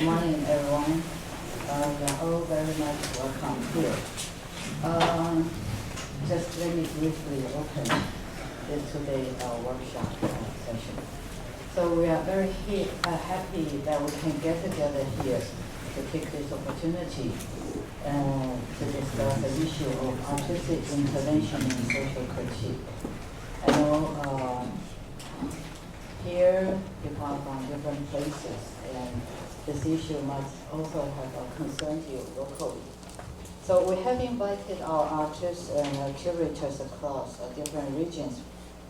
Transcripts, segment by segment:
Good morning, everyone. You are all very much welcome here. Just let me briefly open today's workshop session. So we are very happy that we can get together here to take this opportunity to discuss the issue of artistic intervention in social critique. I know here people are from different places, and this issue must also have concerned you locally. So we have invited our artists and curators across different regions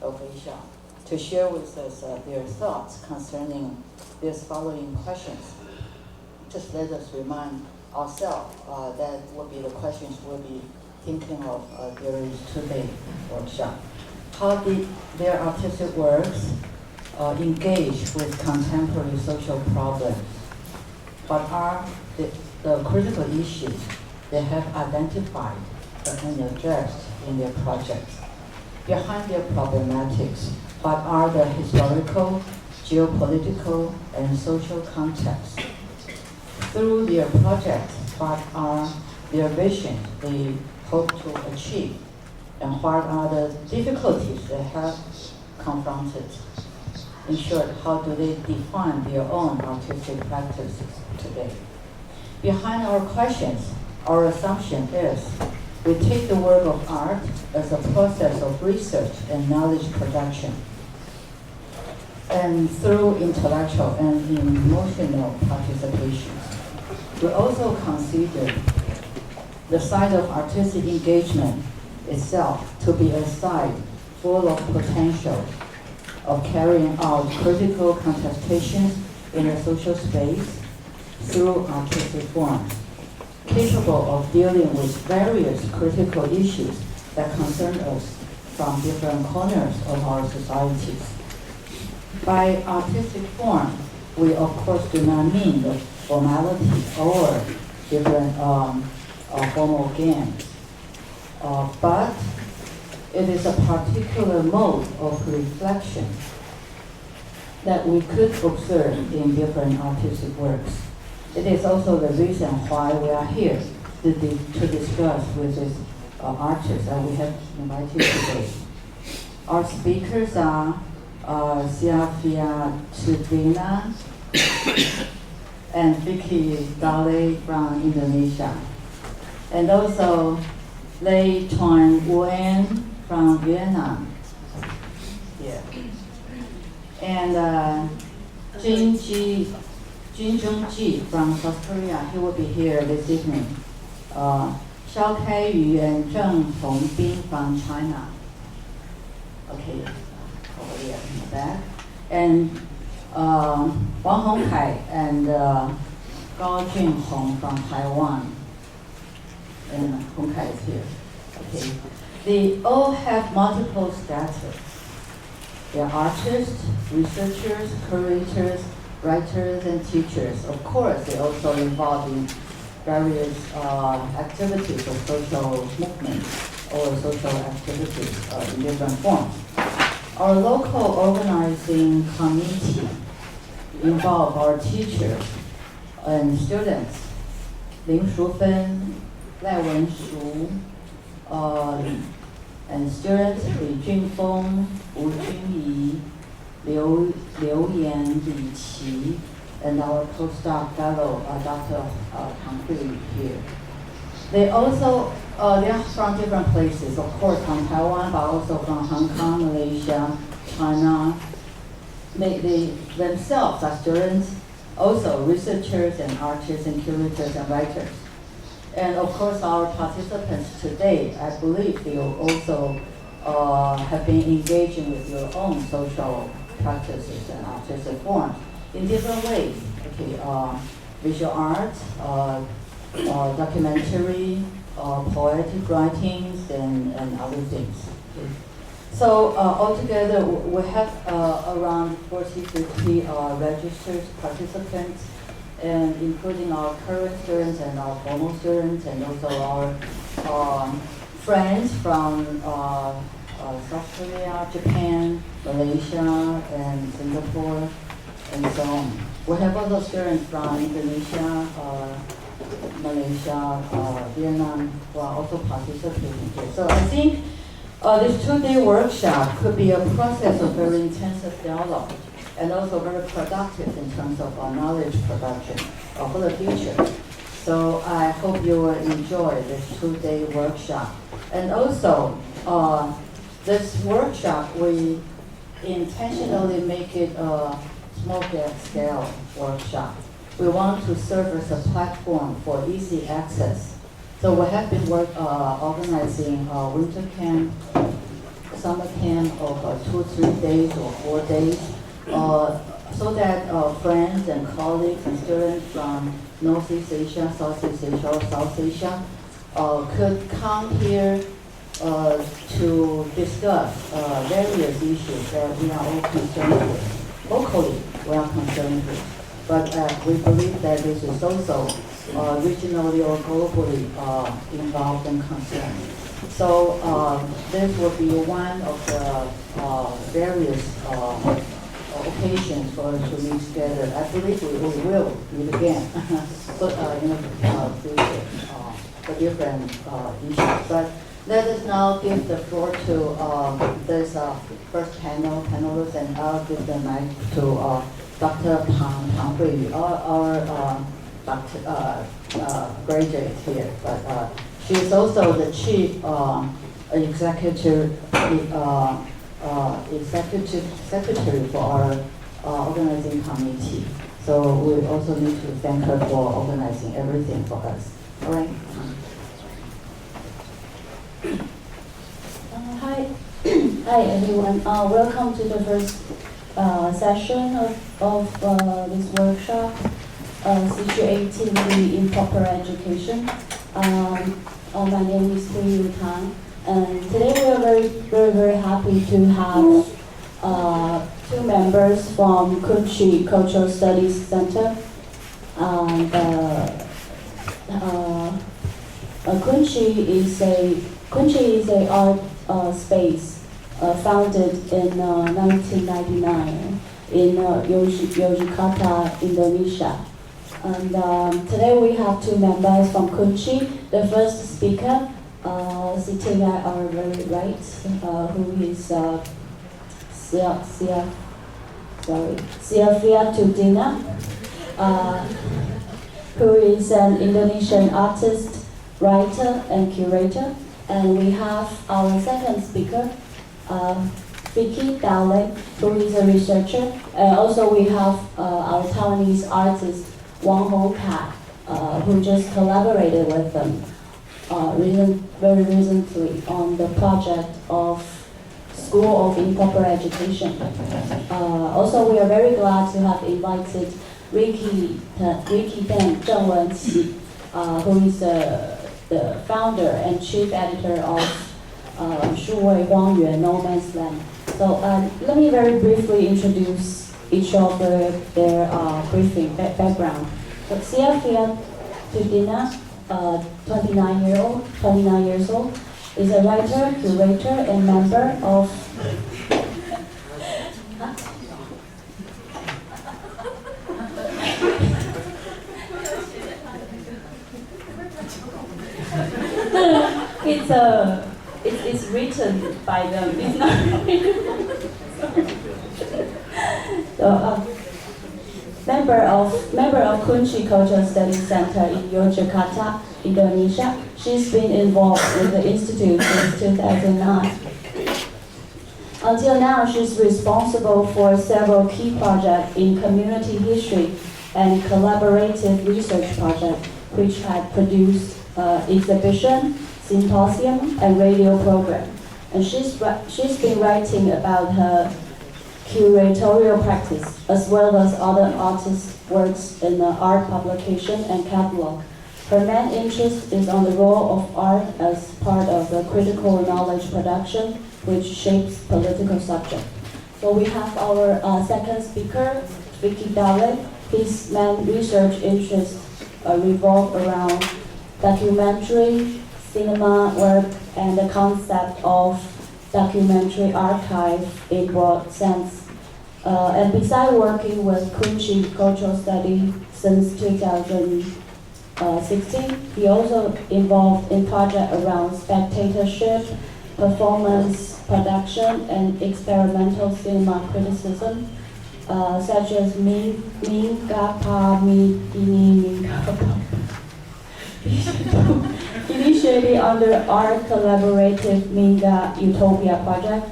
of Asia to share with us their thoughts concerning these following questions. Just let us remind ourselves that will be the questions we'll be thinking of during today's workshop. How did their artistic works engage with contemporary social problems? What are the critical issues they have identified and addressed in their projects? Behind their problematics, what are the historical, geopolitical, and social contexts? Through their projects, what are their visions they hope to achieve? And what are the difficulties they have confronted? In short, how do they define their own artistic practices today? Behind our questions, our assumption is we take the work of art as a process of research and knowledge production. And through intellectual and emotional participation, we also consider the side of artistic engagement itself to be a side full of potential of carrying out critical contestations in a social space through artistic forms, capable of dealing with various critical issues that concern us from different corners of our societies. By artistic form, we of course do not mean the formality or different formal games, but it is a particular mode of reflection that we could observe in different artistic works. It is also the reason why we are here to discuss with these artists that we have invited today. Our speakers are Syafiatudina and Fiky Daulay from Indonesia, and also Tung from Vietnam. Yeah. And Hsinchu from South Korea, he will be here this evening. Hui-Yu and Hong from China. Okay, over here in the back. And Wang虹凱and Hong from Taiwan. And Hong-Kai is here. Okay. They all have multiple status. They are artists, researchers, curators, writers, and teachers. Of course, they also involved in various activities of social movements or social activities in different forms. Our local organizing committee involve our teachers and students, Lin Shufen, Lai Wenshu, and students Li Junfeng, Wu Junyi, Liu Yan, Li Qi, and our postdoc fellow, Dr. Tung here. They also, they are from different places, of course from Taiwan, but also from Hong Kong, Malaysia, China. They themselves are students, also researchers and artists and curators and writers. And of course, our participants today, I believe they will also have been engaging with your own social practices and artistic forms in different ways. Okay, visual art, documentary, poetic writings, and other things. Okay. So altogether, we have around 40-50 registered participants, and including our current students and our former students, and also our friends from South Korea, Japan, Malaysia, and Singapore, and so on. we have also students from Indonesia, Malaysia, Vietnam who are also participating here. So I think this 2-day workshop could be a process of very intensive dialogue and also very productive in terms of knowledge production for the future. So I hope you will enjoy this 2-day workshop. And also, this workshop, we intentionally make it a small-scale workshop. We want to serve as a platform for easy access. So we have been organizing winter camp, summer camp of 2, 3 days or 4 days, so that friends and colleagues and students from Northeast Asia, Southeast Asia, or South Asia could come here to discuss various issues that we are all concerned with. Locally, we are concerned with. But we believe that this is also regionally or globally involved and concerned. So this will be one of the various occasions for us to meet together. I believe we will meet again in the future for different issues. But let us now give the floor to this first panelist, and I'll give the mic to Dr. Tang Hui-Yu, our graduate here, but she is also the chief executive secretary for our organizing committee. So we also need to thank her for organizing everything for us. All right. Hi everyone. Welcome to the first session of this workshop, Situating the Improper Education. My name is Hui-Yu Tang, and today we are very happy to have 2 members from KUNCI Cultural Studies Center. KUNCI is a art space founded in 1999 in Yogyakarta, Indonesia. And today we have 2 members from KUNCI. The first speaker, sitting at our very right, who is Syafiatudina, who is an Indonesian artist, writer, and curator. And we have our second speaker, Fiky, Daulay, who is a researcher. Also we have our Taiwanese artist, Wang虹凱, who just collaborated with them very recently on the project of School of Improper Education. Also, we are very glad to have invited Rikey Tēnn, Bûn-kî, who is the founder and chief editor of数位荒原, No Man's Land. So let me very briefly introduce each of their briefing background. So Syafiatudina, 29 years old, is a writer, curator, and member of it's written by them. It's not so, member of KUNCI Cultural Studies Center in Yogyakarta, Indonesia. She's been involved with the institute since 2009. Until now, she's responsible for several key projects in community history and collaborative research projects, which had produced exhibition, symposium, and radio program. And she's been writing about her curatorial practice, as well as other artists' works in art publication and catalog. Her main interest is on the role of art as part of the critical knowledge production, which shapes political subject. So we have our second speaker, Rikey Tēnn. His main research interests revolve around documentary, cinema work, and the concept of documentary archive in broad sense. And besides working with KUNCI Cultural Study since 2016, he also involved in projects around spectatorship, performance production, and experimental cinema criticism, such as initiated under our collaborative Minga Utopia project,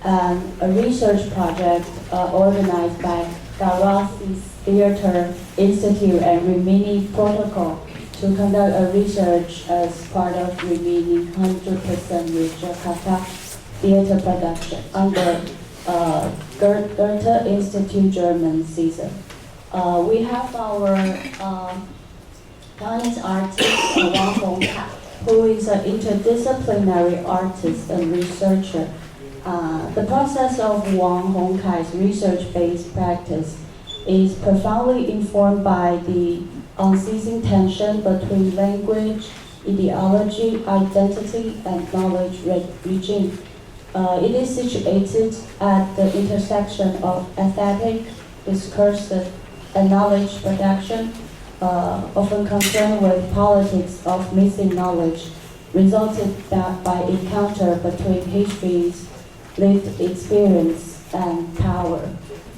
and a research project organized by Garasi's Theater Institute and Rimini Protocol to conduct a research as part of Rimini 100% with Jakarta theater production under Goethe Institute German season. We have our Taiwanese artist Wang虹凱, who is an interdisciplinary artist and researcher. The process of Wang Hongkai's research-based practice is profoundly informed by the unceasing tension between language, ideology, identity, and knowledge regime. It is situated at the intersection of aesthetic, discursive, and knowledge production, often concerned with politics of missing knowledge, resulted by encounter between histories, lived experience, and power.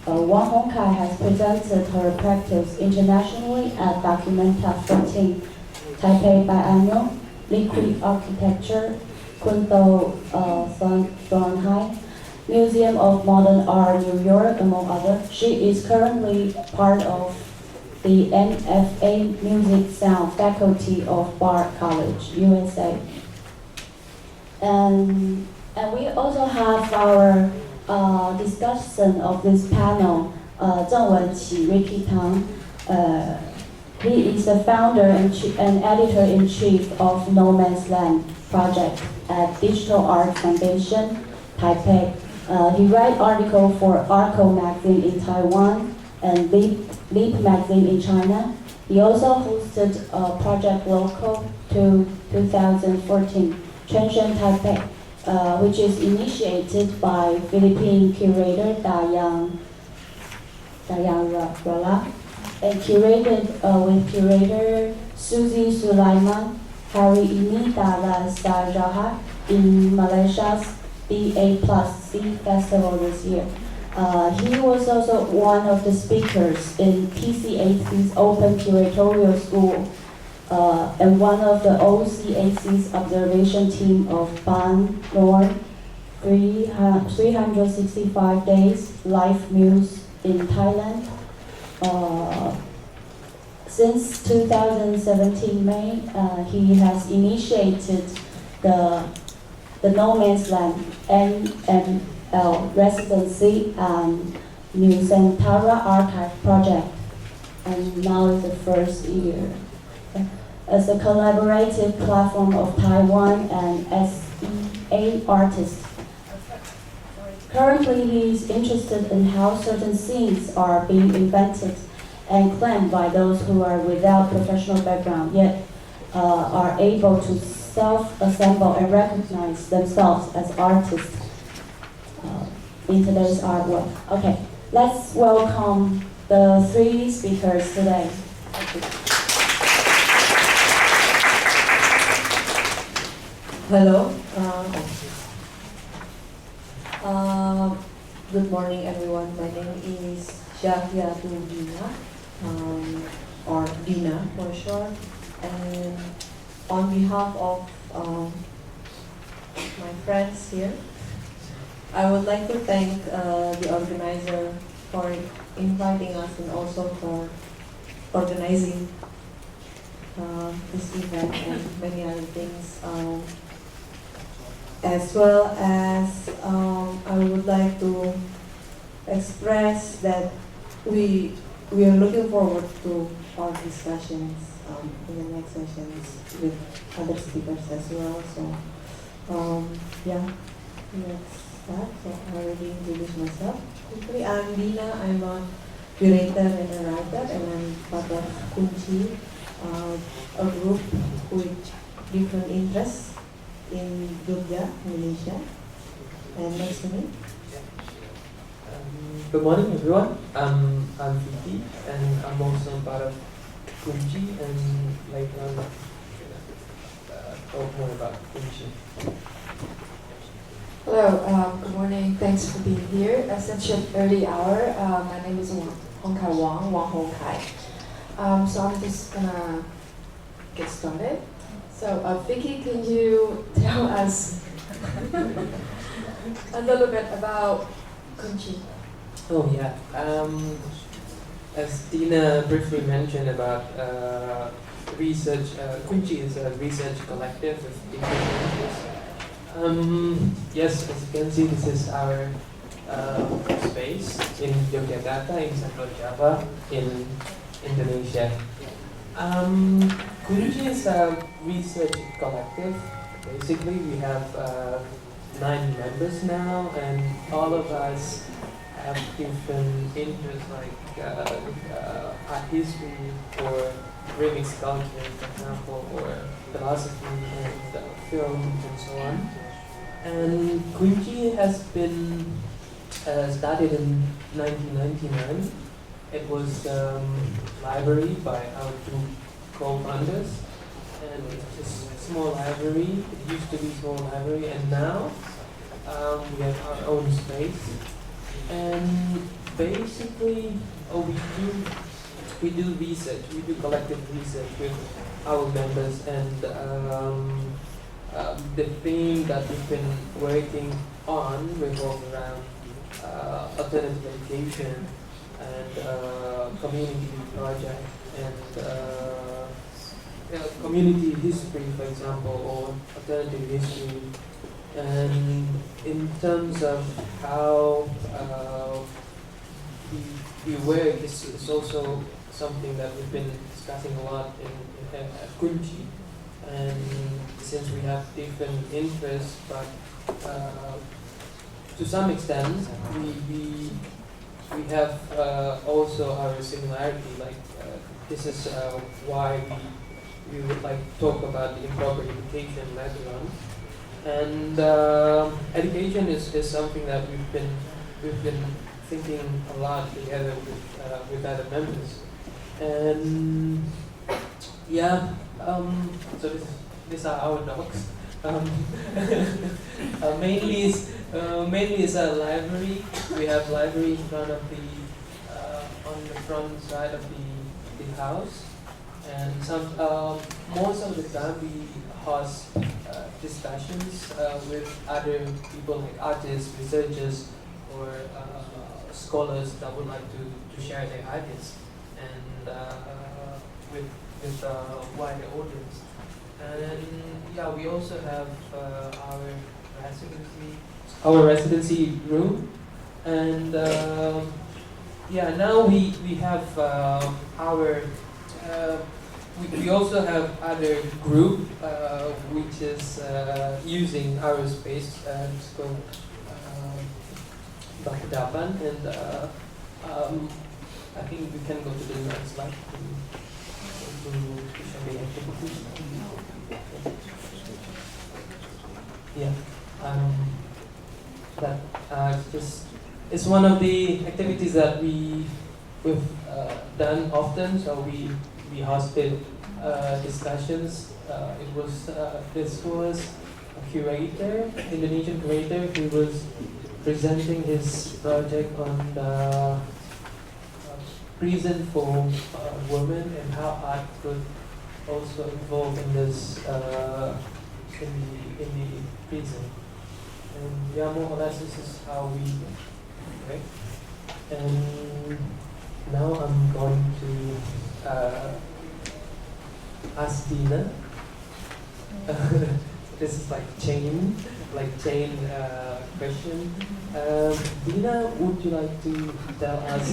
Wang Hongkai has presented her practice internationally at Documenta 14, Taipei Biennial, Liquid Architecture, Kunto Thornheim, Museum of Modern Art, New York, among others. She is currently part of the MFA Music Sound faculty of Bard College, USA. And we also have our discussion of this panel, Bûn-kî, Rikey Tēnn. He is the founder and editor-in-chief of No Man's Land project at Digital Art Foundation, Taipei. He writes articles for Arco magazine in Taiwan and Leap magazine in China. He also hosted Project Local to 2014, Chenshen Taipei, which is initiated by Philippine curator Dayang Rala, and curated with curator Suzy Sulaiman, Hari ini Dara Saja in Malaysia's BA+C festival this year. He was also one of the speakers in PCAC's Open Curatorial School and one of the OCAC's observation team of Ban North 365 Days Life Muse in Thailand. Since 2017 May, he has initiated the No Man's Land NML residency and Nusantara archive project, and now is the first year. As a collaborative platform of Taiwan and SEA artists. Currently, he is interested in how certain scenes are being invented and claimed by those who are without professional background, yet are able to self-assemble and recognize themselves as artists in today's artwork. Okay, let's welcome the three speakers today. Thank you. Hello. Good morning, everyone. My name is Syafiatudina, or Dina for short. And on behalf of my friends here, I would like to thank the organizer for inviting us and also for organizing this event and many other things. As well as I would like to express that we are looking forward to our discussions in the next sessions with other speakers as well. So yeah, let's start. So I already introduced myself quickly. I'm Dina. I'm a curator and a writer, and I'm part of KUNCI, a group with different interests in Jogja, Malaysia. And next to me. Good morning, everyone. I'm Fiky, and I'm also part of KUNCI, and later on, talk more about KUNCI. Hello, good morning. Thanks for being here. Since an early hour, my name is Wang Wang虹凱. So I'm just gonna get started. So, Fiky, can you tell us a little bit about KUNCI? Oh yeah. As Tina briefly mentioned about research, KUNCI is a research collective with different interests. Yes, as you can see, this is our space in Yogyakarta, in Central Java, in Indonesia. KUNCI is a research collective. Basically, we have 9 members now, and all of us have different interests like art history or remix culture, for example, or philosophy and film and so on. And KUNCI has been started in 1999. It was a library by our 2 co-founders, and it's a small library. It used to be a small library, and now we have our own space. And basically, we do research. We do collective research with our members, and the theme that we've been working on revolves around alternative education and community project and community history, for example, or alternative history. And in terms of how we work, it's also something that we've been discussing a lot at KUNCI. And since we have different interests, but to some extent we have also our similarity. Like this is why we would like to talk about the improper education later on. And education is something that we've been thinking a lot together with other members. And yeah, so these are our dogs. Mainly it's a library. We have library in front of on the front side of the house, and most of the time we host discussions with other people like artists, researchers, or scholars that would like to share their ideas, and with a wider audience. And yeah, we also have our residency room, and yeah, now we have our we also have other group which is using our space. It's called Bakudapan, and I think we can go to the next slide to show the activities. Yeah, it's one of the activities that we've done often. So we hosted discussions. This was a curator, Indonesian curator, who was presenting his project on the prison for women and how art could also involve in this in the prison. And yeah, more or less this is how we work. And now I'm going to ask Dina. This is like chain question. Dina, would you like to tell us?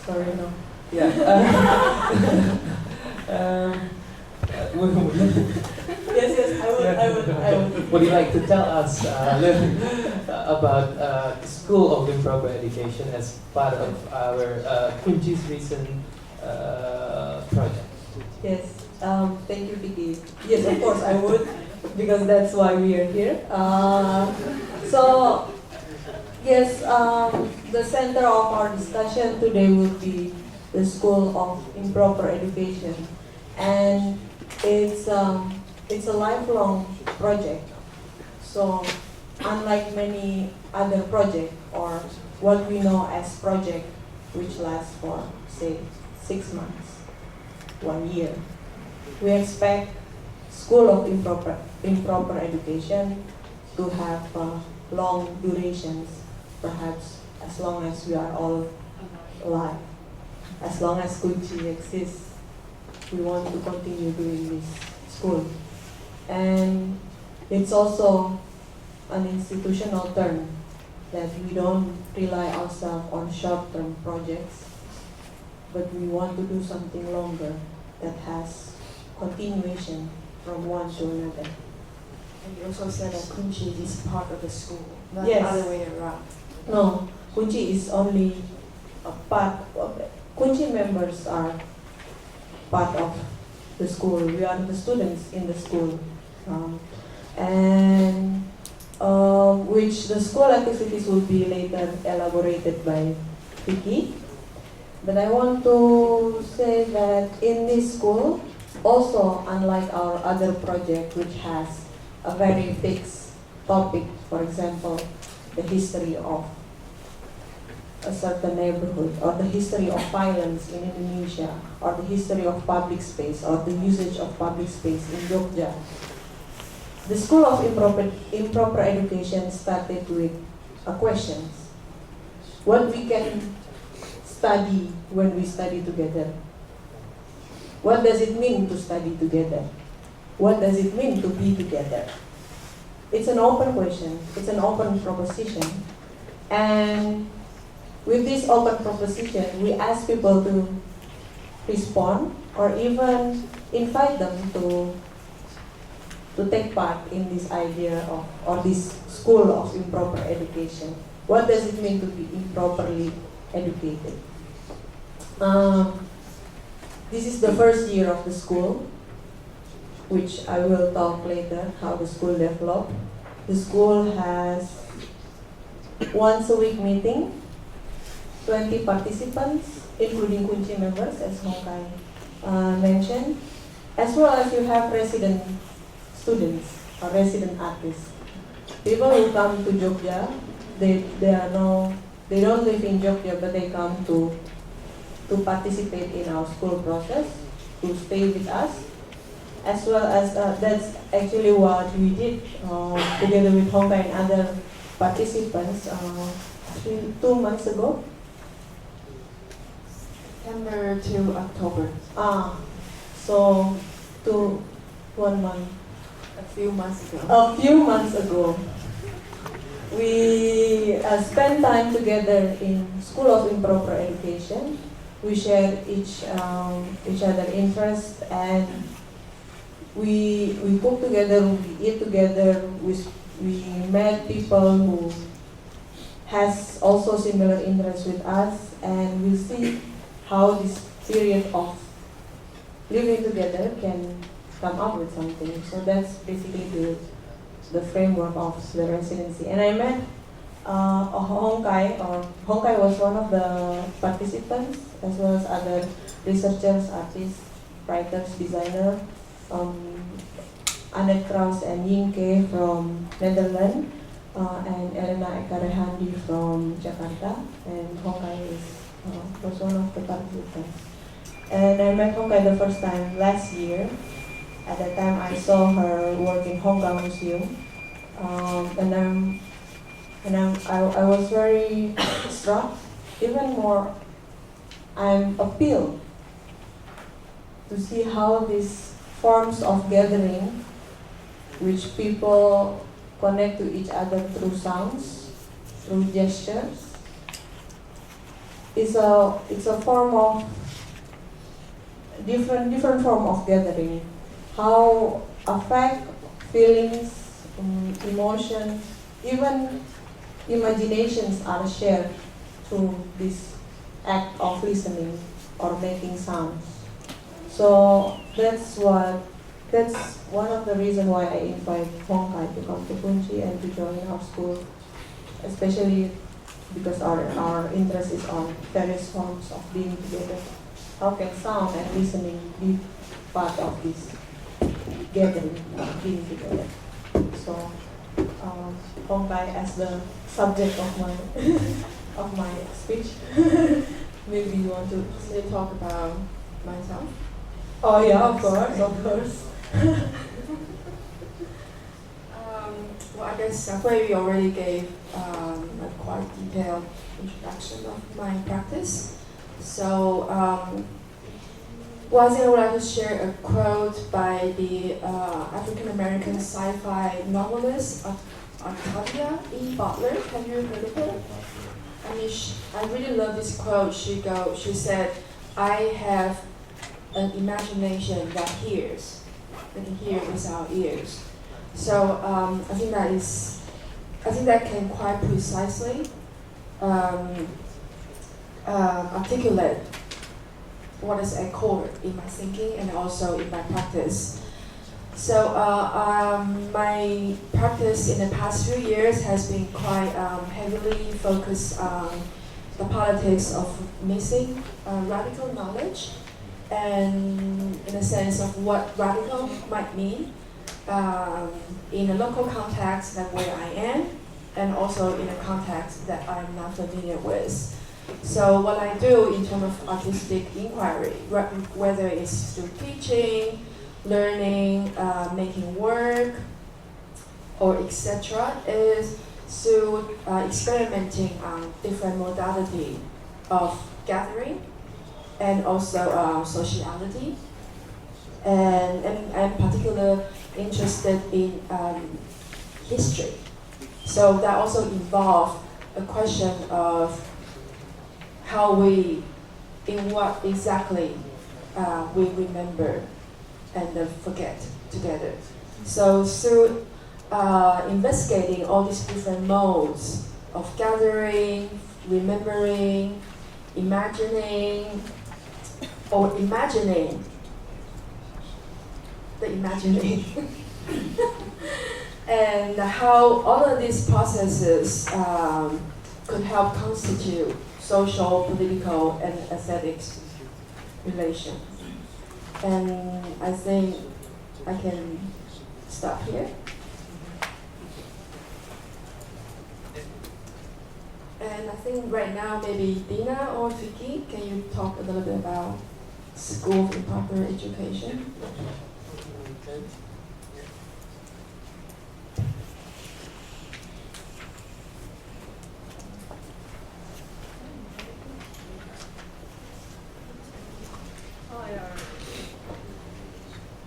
Sorry, no. Yeah. Yes, I would. Would you like to tell us about the School of Improper Education as part of our KUNCI's recent project? Yes, thank you, Vicky. Yes, of course, I would. because that's why we are here. So, yes, the center of our discussion today will be the School of Improper Education, and it's a lifelong project. So, unlike many other projects or what we know as project, which lasts for say 6 months, 1 year, we expect School of Improper Education to have long durations, perhaps as long as we are all alive, as long as KUNCI exists. We want to continue doing this school. And it's also an institutional term that we don't rely ourselves on short-term projects, but we want to do something longer that has continuation from one to another. And you also said that KUNCI is part of the school, not Yes. the other way around. No, KUNCI is only a part of it. KUNCI members are part of the school. We are the students in the school. Which the school activities will be later elaborated by Fiky. But I want to say that in this school, also unlike our other project which has a very fixed topic, for example, the history of a certain neighborhood, or the history of violence in Indonesia, or the history of public space, or the usage of public space in Jogja. The School of Improper Education started with a question. What we can study when we study together? What does it mean to study together? What does it mean to be together? It's an open question. It's an open proposition. And with this open proposition, we ask people to respond or even invite them to take part in this idea of, or this School of Improper Education. What does it mean to be improperly educated? This is the first year of the school, which I will talk later, how the school developed. The school has once a week meeting, 20 participants, including KUNCI members, as Hongkai mentioned, as well as you have resident students or resident artists. People who come to Jogja, they don't live in Jogja, but they come to participate in our school process, to stay with us, as well as that's actually what we did together with Hongkai and other participants 2 months ago. September to October. So 1 month. A few months ago. A few months ago, we spent time together in School of Improper Education. We shared each other interests, and we cook together, we eat together, we met people who has also similar interests with us, and we see how this period of living together can come up with something. So that's basically the framework of the residency. And I met Hongkai was one of the participants, as well as other researchers, artists, writers, designers, Annette Kraus and Yingke from Netherlands, and Elena Ekarehandi from Jakarta, and Hongkai was one of the participants. And I met Hongkai the first time last year. At that time, I saw her work in Hong Kong Museum, I was very struck. Even more, I'm appealed to see how these forms of gathering, which people connect to each other through sounds, through gestures, it's a form of different form of gathering. How affect, feelings, emotions, even imaginations are shared through this act of listening or making sounds. So that's what that's one of the reasons why I invite Hongkai to come to KUNCI and to join our school, especially because our interest is on various forms of being together. How can sound and listening be part of this gathering, being together? So, Hongkai as the subject of my of my speech. Maybe you want to say talk about myself? Oh yeah, of course. Well, I guess Hui-Yu already gave a quite detailed introduction of my practice. So, well, I think I would like to share a quote by the African-American sci-fi novelist Octavia E. Butler. Have you heard of her? I mean, I really love this quote. She said, "I have an imagination that hears, that can hear with our ears." So I think that can quite precisely articulate what is at core in my thinking and also in my practice. So my practice in the past few years has been quite heavily focused on the politics of missing radical knowledge, and in a sense of what radical might mean in a local context like where I am, and also in a context that I'm not familiar with. So what I do in terms of artistic inquiry, whether it's through teaching, learning, making work, or etc., is through experimenting on different modality of gathering and also sociality, and I'm particularly interested in history. So that also involves a question of how in what exactly we remember and forget together. So through investigating all these different modes of gathering, remembering, imagining, or imagining the imagining, and how all of these processes could help constitute social, political, and aesthetics relations. And I think I can stop here. And I think right now maybe Dina or Fiky, can you talk a little bit about School of Improper Education?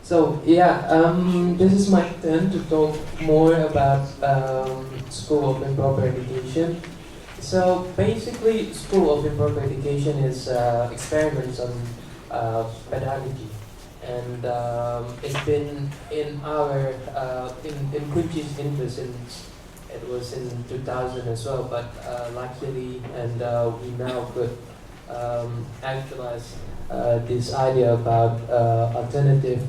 So this is my turn to talk more about School of Improper Education. So basically, School of Improper Education is experiments on pedagogy, and it's been in our in KUNCI's interest since it was in 2000 as well. But luckily, and we now could actualize this idea about alternative,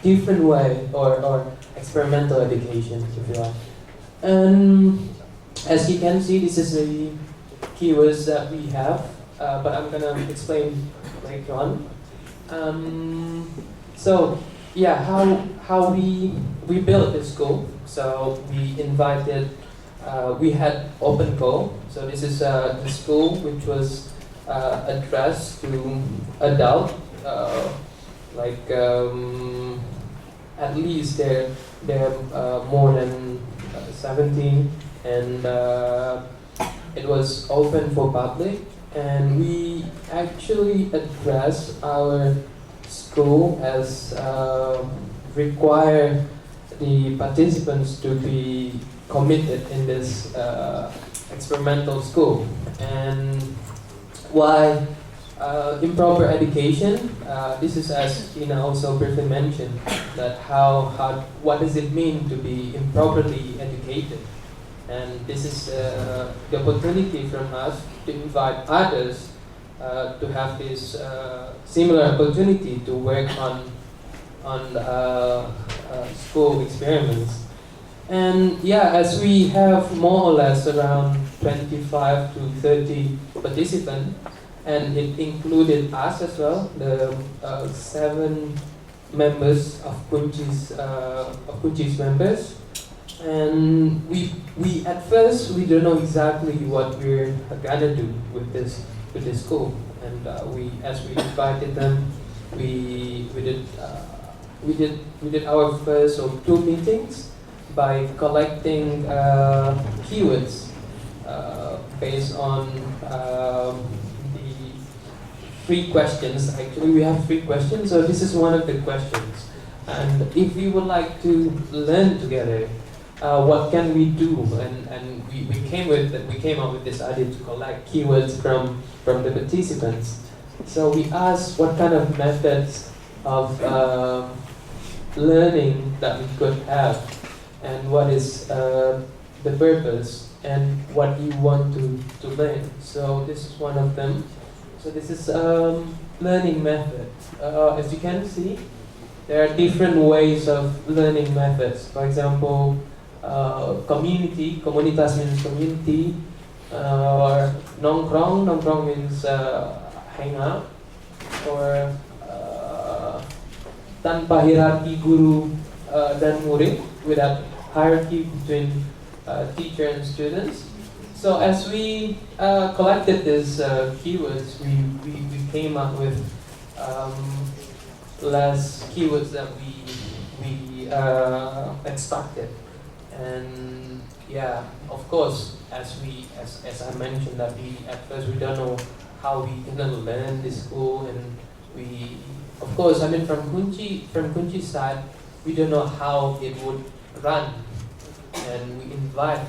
different way or experimental education, if you like. And as you can see, this is the keywords that we have, but I'm gonna explain later on. So yeah, how we built this school. So we invited, we had open call. So this is the school which was addressed to adult, at least they're more than 17, and it was open for public, and we actually addressed our school as require the participants to be committed in this experimental school. And why improper education? This is, as Tina also briefly mentioned, that what does it mean to be improperly educated? And this is the opportunity from us to invite others to have this similar opportunity to work on on school experiments. And yeah, as we have more or less around 25 to 30 participants, and it included us as well, the 7 members of KUNCI's members. And we at first we don't know exactly what we're gonna do with this school. And as we invited them, we did our first or 2 meetings by collecting keywords based on the 3 questions. Actually, we have 3 questions, so this is one of the questions. And if we would like to learn together, what can we do? And we came up with this idea to collect keywords from the participants. So we asked what kind of methods of learning that we could have, and what is the purpose, and what you want to learn. So this is one of them. So this is learning method. As you can see, there are different ways of learning methods. For example, community, komunitas means community, or nongkrong means hang out, or tanpa hierarki guru dan murid, without hierarchy between teacher and students. So as we collected these keywords, we came up with less keywords that we expected. And yeah, of course, as I mentioned, that at first we don't know how we gonna learn this school, and of course, I mean, from KUNCI side, we don't know how it would run, and we invite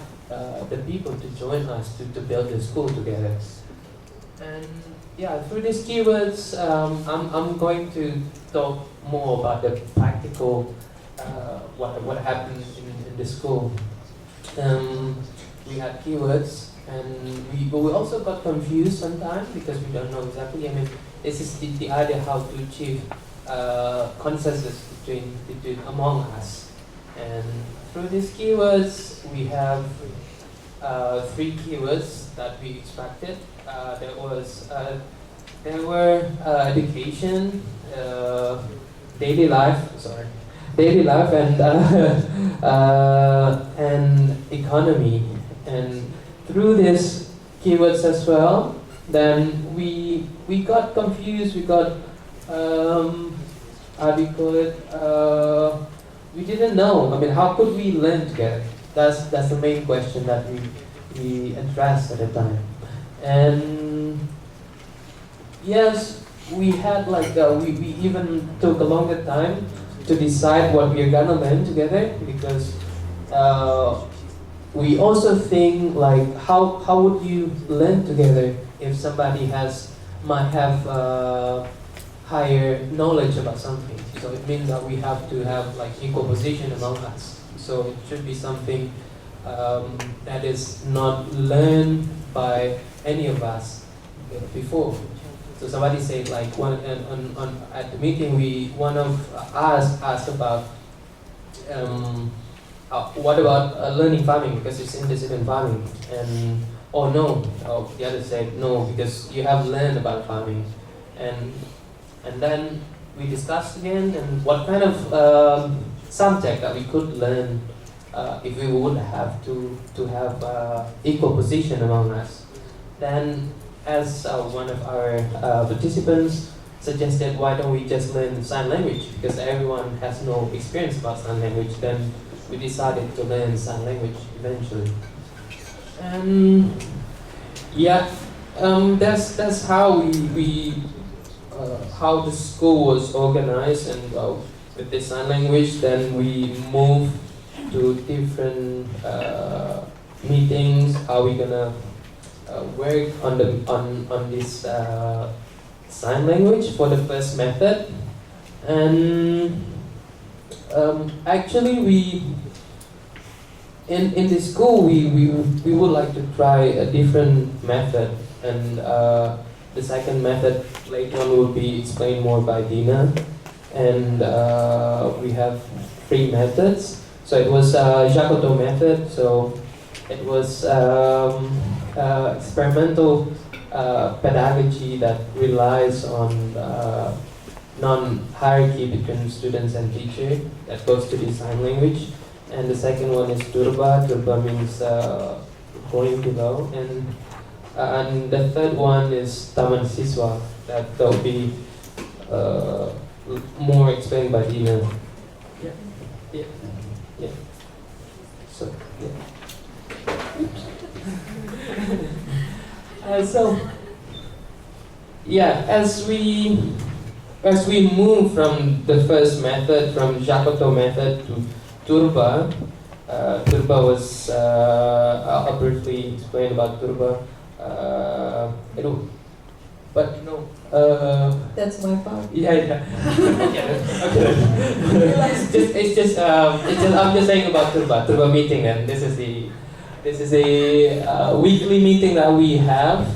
the people to join us to build the school together. And yeah, through these keywords, I'm going to talk more about the practical what happened in the school. We had keywords, and we also got confused sometimes because we don't know exactly. I mean, this is the idea how to achieve consensus between among us. And through these keywords, we have 3 keywords that we extracted. There were education, daily life, and economy. And through these keywords as well, then we got confused. We got how do you call it? We didn't know. I mean, how could we learn together? That's the main question that we addressed at the time. And yes, we had we even took a longer time to decide what we are gonna learn together, because we also think how would you learn together if somebody might have higher knowledge about something. So it means that we have to have equal position among us. So it should be something that is not learned by any of us before. So somebody said at the meeting, one of us asked about what about learning farming, because it's interested in farming, and the other said no, because you have learned about farming. And then we discussed again, and what kind of subject that we could learn if we would have to have equal position among us. Then, as one of our participants suggested, why don't we just learn sign language, because everyone has no experience about sign language. Then we decided to learn sign language eventually. And yeah, that's how how the school was organized. And with the sign language, then we moved to different meetings. How we gonna work on this sign language for the first method. And actually, we in the school we would like to try a different method, and the second method later on will be explained more by Dina. and we have 3 methods. So it was Jacoto method. So it was experimental pedagogy that relies on non-hierarchy between students and teacher that goes to the sign language. And the second one is Turba. Turba means going below. And the third one is Taman Siswa. That will be more explained by Dina. Yeah. So, yeah. As we move from the first method, from Jacoto method to Turba, Turba was I'll briefly explain about Turba. That's my part. Yeah. Okay. I'm just saying about Turba meeting, and this is a weekly meeting that we have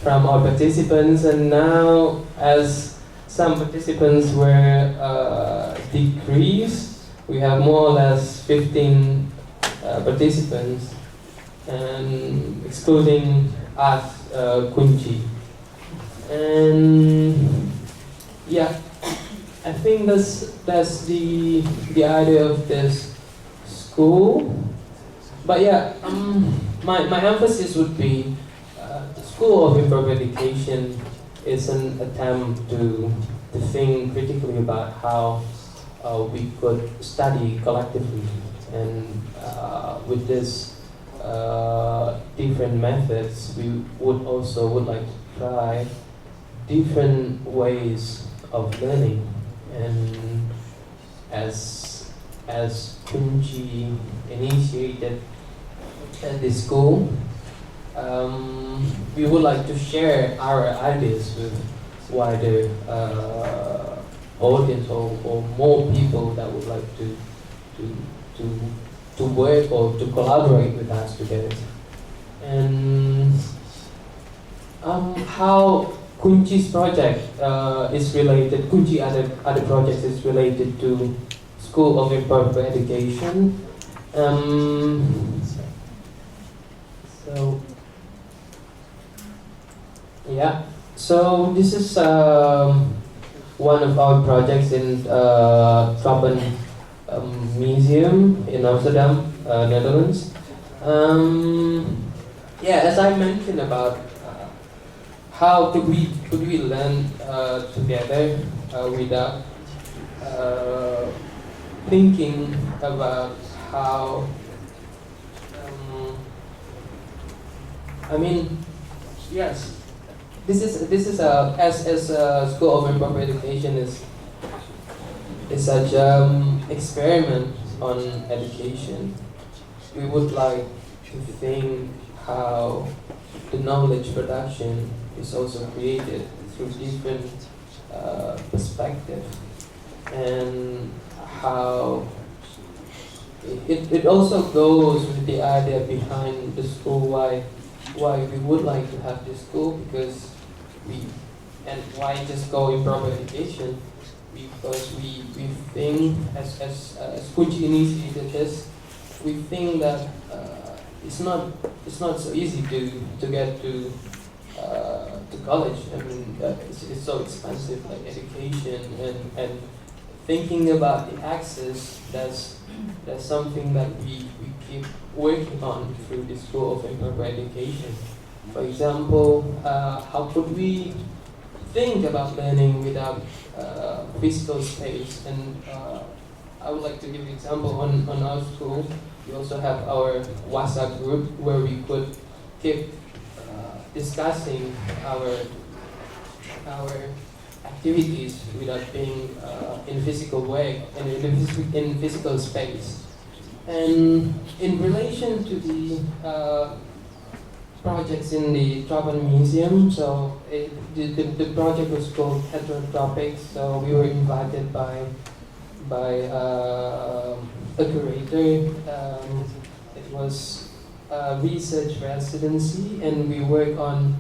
from our participants, and now as some participants were decreased, we have more or less 15 participants, and excluding us, KUNCI. And yeah, I think that's the idea of this school. But yeah, my emphasis would be the School of Improper Education is an attempt to think critically about how we could study collectively, and with this different methods, we would like to try different ways of learning. And as KUNCI initiated this school, we would like to share our ideas with wider audience or more people that would like to work or to collaborate with us together. And how KUNCI's project is related, KUNCI other projects is related to School of Improper Education. So this is one of our projects in Trappen Museum in Amsterdam, Netherlands. As I mentioned about how could we learn together without thinking about how this is as a School of Improper Education is such experiment on education. We would like to think how the knowledge production is also created through different perspectives, and how it also goes with the idea behind the school, why we would like to have this school, because why just go improper education, because we think as KUNCI initiated this, we think that it's not so easy to get to college. I mean, it's so expensive, like education, and thinking about the access, that's something that we keep working on through the School of Improper Education. For example, how could we think about learning without physical space? And I would like to give an example on our school. We also have our WhatsApp group where we could keep discussing our activities without being in physical way and in physical space. And in relation to the projects in the Trappen Museum, so the project was called Heterotropics. So we were invited by a curator. It was a research residency, and we work on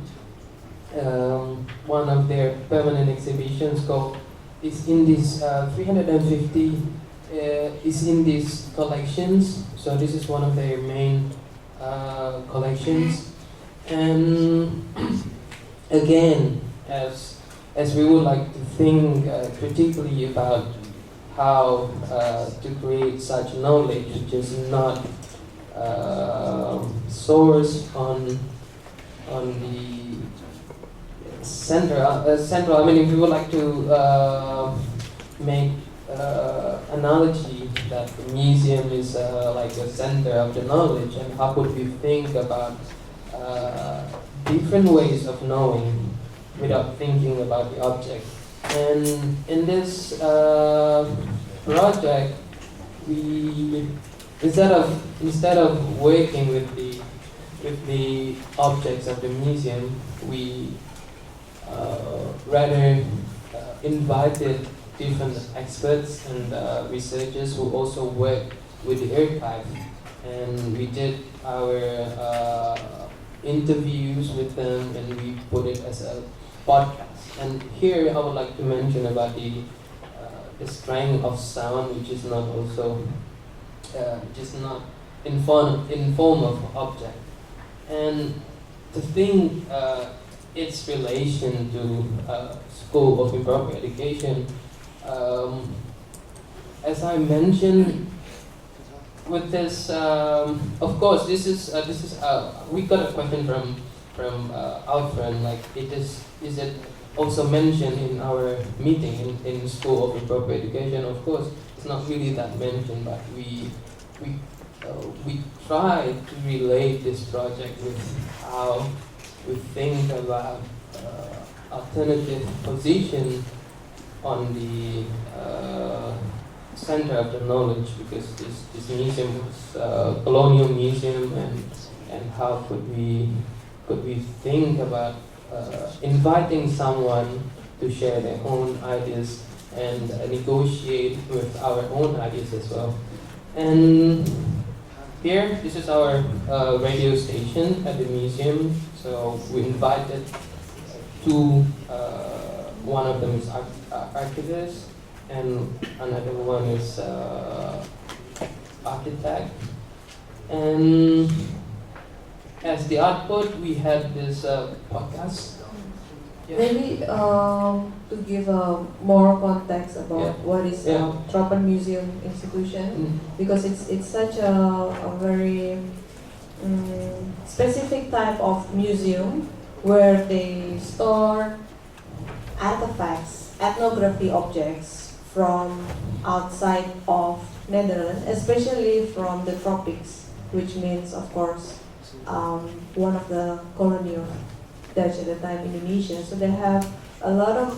one of their permanent exhibitions called is in this 350 is in these collections. So this is one of their main collections. And again, as we would like to think critically about how to create such knowledge, which is not sourced on the central. I mean, if we would like to make analogy that the museum is like the center of the knowledge, and how could we think about different ways of knowing without thinking about the object. And in this project, we instead of working with the objects of the museum, we rather invited different experts and researchers who also work with the archive, and we did our interviews with them, and we put it as a podcast. And here I would like to mention about the strength of sound, which is not also just not in form of object, and to think its relation to School of Improper Education. As I mentioned, with this, of course, this is we got a question from our friend, like is it also mentioned in our meeting in School of Improper Education? Of course, it's not really that mentioned, but we try to relate this project with how we think about alternative position on the center of the knowledge, because this museum was a colonial museum, and how could we think about inviting someone to share their own ideas and negotiate with our own ideas as well. And here, this is our radio station at the museum. So we invited two. One of them is archivist, and another one is architect. And as the output, we had this podcast. Yeah. Maybe to give more context about what is Tropen Museum Institution, because it's such a very specific type of museum where they store artifacts, ethnography objects from outside of Netherlands, especially from the tropics, which means, of course, one of the colony of Dutch at the time, Indonesia. So they have a lot of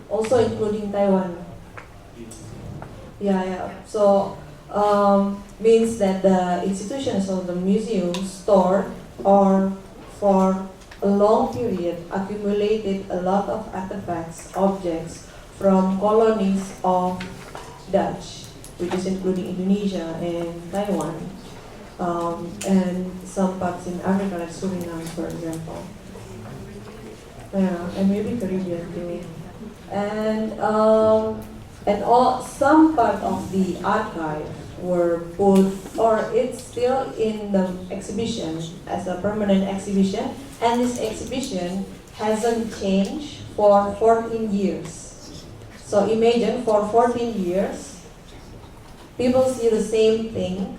also including Taiwan. Yeah. So means that the institutions of the museum store or for a long period accumulated a lot of artifacts, objects from colonies of Dutch, which is including Indonesia and Taiwan, and some parts in Africa, like Suriname, for example. Yeah, and maybe Caribbean too. And some part of the archive were put, or it's still in the exhibition as a permanent exhibition, and this exhibition hasn't changed for 14 years. So imagine, for 14 years, people see the same thing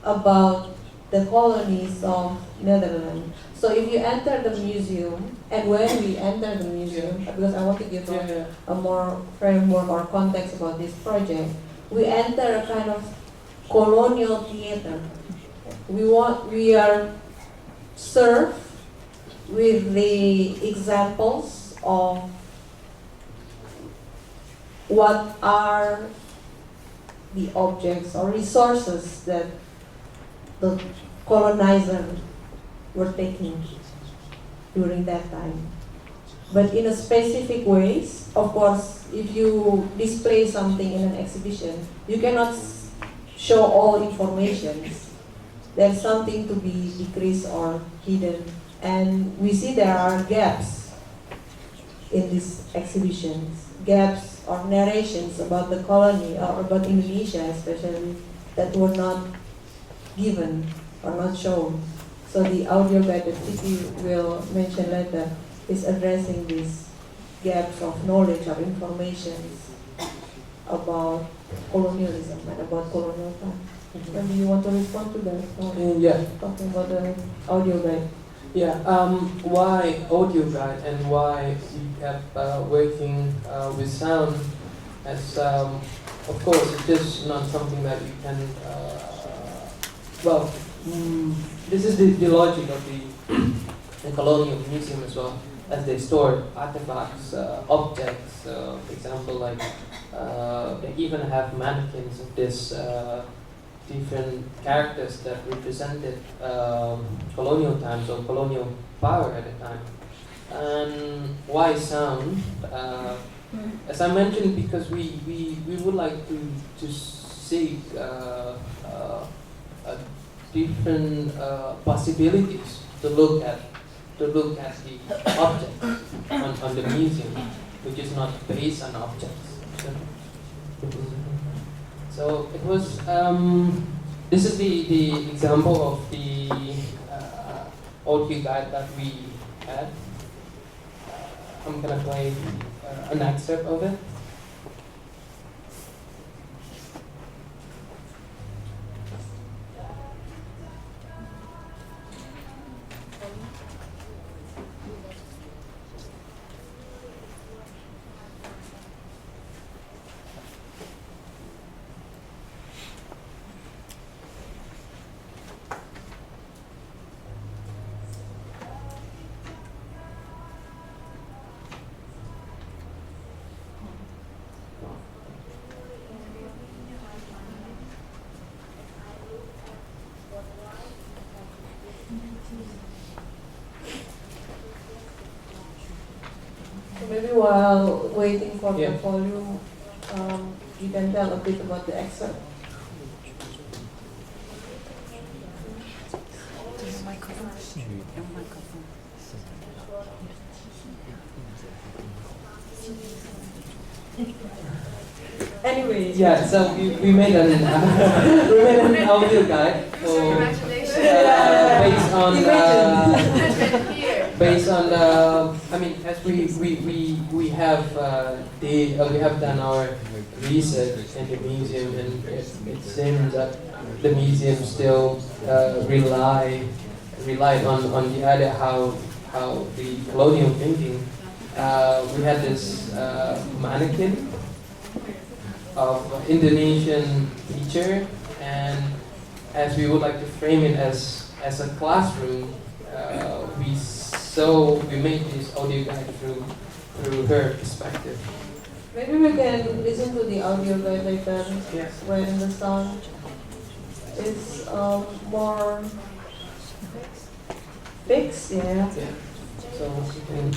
about the colonies of Netherlands. So if you enter the museum, and when we enter the museum, because I want to give a more framework or context about this project, we enter a kind of colonial theater. We are served with the examples of what are the objects or resources that the colonizer were taking during that time. But in a specific ways, of course, if you display something in an exhibition, you cannot show all information. There's something to be decreased or hidden. And we see there are gaps in these exhibitions, gaps or narrations about the colony or about Indonesia especially that were not given or not shown. So the audio guide that Fiky will mention later is addressing these gaps of knowledge or information about colonialism and about colonial time. Maybe you want to respond to that? Yeah. Talking about the audio guide. Yeah, why audio guide and why we kept working with sound as, of course, it's just not something that you can, this is the logic of the colonial museum as well, as they store artifacts, objects, for example, like they even have mannequins of this different characters that represented colonial times or colonial power at the time. And why sound? As I mentioned, because we would like to seek different possibilities to look at the object on the museum, which is not based on objects. So it was. This is the example of the audio guide that we had. I'm gonna play an excerpt of it. Maybe while waiting for Yeah. the volume, you can tell a bit about the excerpt. Anyway. Yeah, so we made an we made an audio guide for, based on I mean, as we have done our research in the museum, and it seems that the museum still relied on the idea how the colonial thinking. We had this mannequin of Indonesian teacher, and as we would like to frame it as a classroom, we made this audio guide through her perspective. Maybe we can listen to the audio guide later. Yes. When the sound is more fixed, yeah. Yeah. So we can.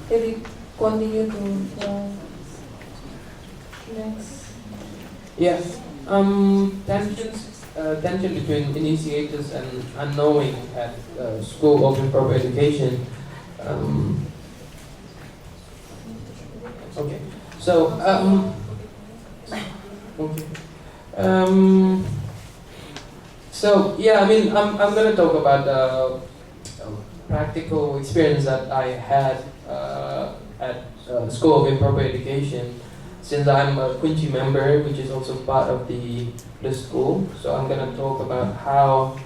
Can we continue to next? Yeah. Tension between initiators and unknowing at School of Improper Education. Okay. So okay. So yeah, I mean, I'm gonna talk about the practical experience that I had at School of Improper Education, since I'm a KUNCI member, which is also part of the school. So I'm gonna talk about how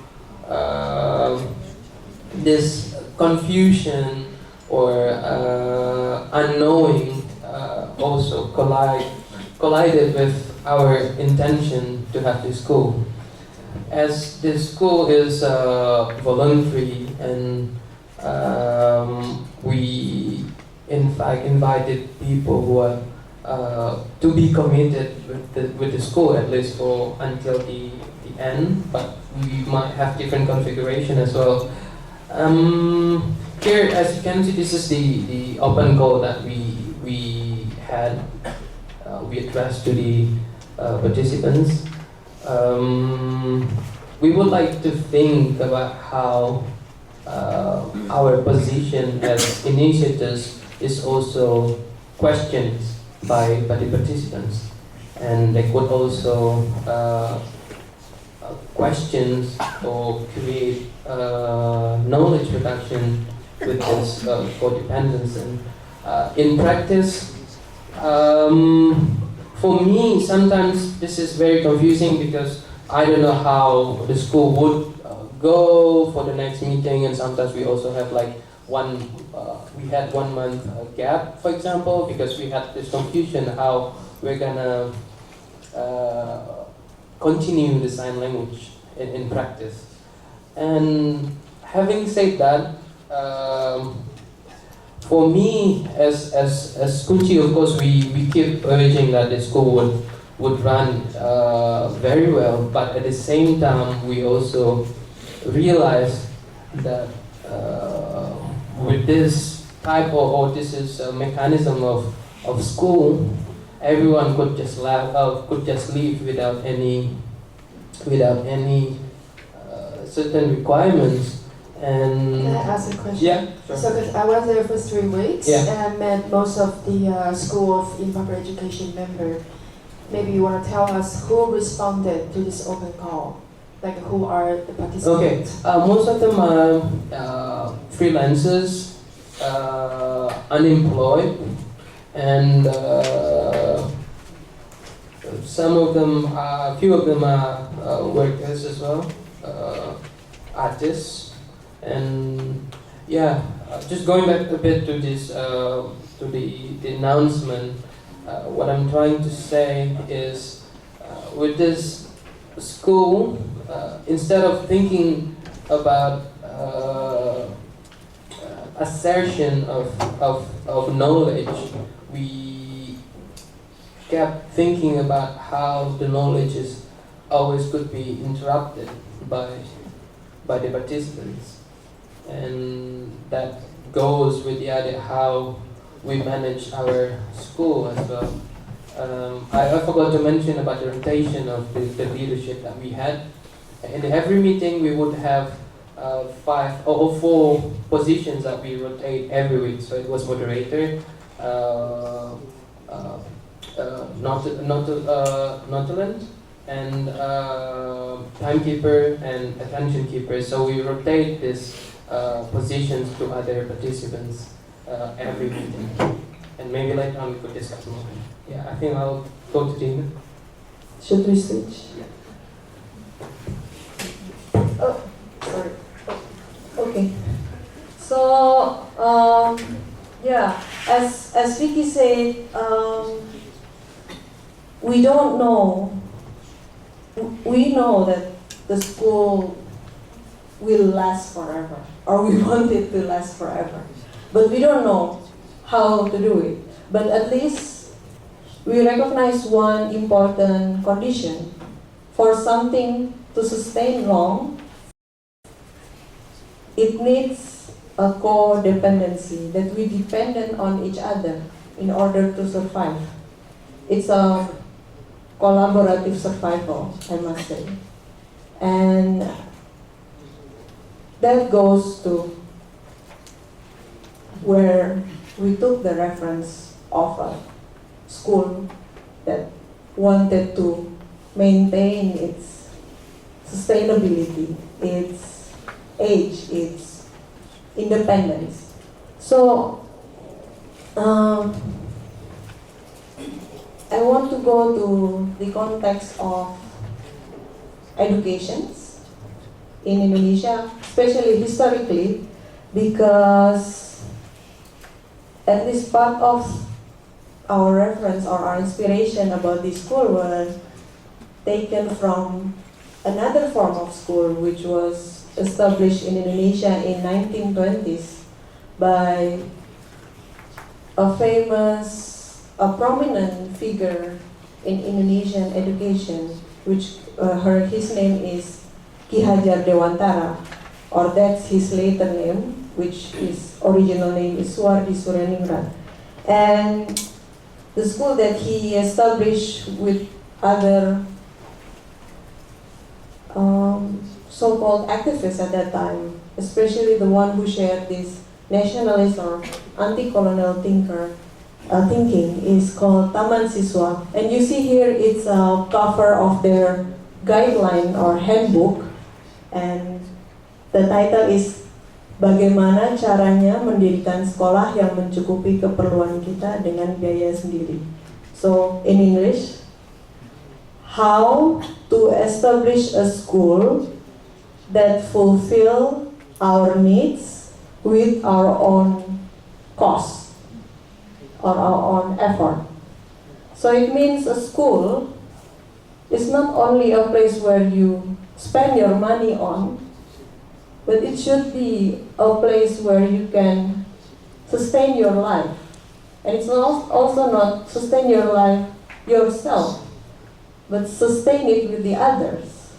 this confusion or unknowing also collided with our intention to have this school. As this school is voluntary, and we in fact invited people who are to be committed with the school, at least for until the end, but we might have different configuration as well. Here, as you can see, this is the open goal that we had. We addressed to the participants. We would like to think about how our position as initiators is also questioned by the participants, and they could also question or create knowledge production with this codependence. And in practice, for me, sometimes this is very confusing because I don't know how the school would go for the next meeting, and sometimes we also have like we had 1 month gap, for example, because we had this confusion how we're gonna continue the sign language in practice. And having said that, for me, as KUNCI, of course, we keep urging that the school would run very well, but at the same time, we also realize that with this type or this is a mechanism of school, everyone could just leave without any certain requirements. And can I ask a question? Yeah, sure. So, because I was there for 3 weeks, Yeah. and I met most of the School of Improper Education member. Maybe you want to tell us who responded to this open call? Like, who are the Okay, participants? most of them are freelancers, unemployed, and a few of them are workers as well, artists. And yeah, just going back a bit to this, to the announcement, what I'm trying to say is, with this school, instead of thinking about assertion of knowledge, we kept thinking about how the knowledge is always could be interrupted by the participants. And that goes with the idea how we manage our school as well. I forgot to mention about the rotation of the leadership that we had. In every meeting, we would have 5 or 4 positions that we rotate every week. So it was moderator, notulant, and timekeeper and attention keeper. So we rotate these positions to other participants every meeting. And maybe later on we could discuss more. Yeah, I think I'll go to Dina. Should we switch? Oh, sorry. Okay. So, yeah, as Fiky said, we don't know. We know that the school will last forever, or we want it to last forever, but we don't know how to do it. But at least we recognize one important condition: for something to sustain long, it needs a codependency, that we dependent on each other in order to survive. It's a collaborative survival, I must say. And that goes to where we took the reference of a school that wanted to maintain its sustainability, its age, its independence. So, I want to go to the context of education in Indonesia, especially historically, because at least part of our reference or our inspiration about this school were taken from another form of school which was established in Indonesia in 1920s by a prominent figure in Indonesian education, which his name is Ki Hajar Dewantara, or that's his later name, which his original name is Suwardi Sureningrat. And the school that he established with other so-called activists at that time especially the one who shared this nationalist or anti-colonial thinking, is called Taman Siswa. And you see here it's a cover of their guideline or handbook, and the title is Bagaimana Caranya Mendirikan Sekolah yang Mencukupi Keperluan Kita dengan Biaya Sendiri. So in English, how to establish a school that fulfill our needs with our own cost or our own effort. So it means a school is not only a place where you spend your money on, but it should be a place where you can sustain your life. And it's also not sustain your life yourself, but sustain it with the others.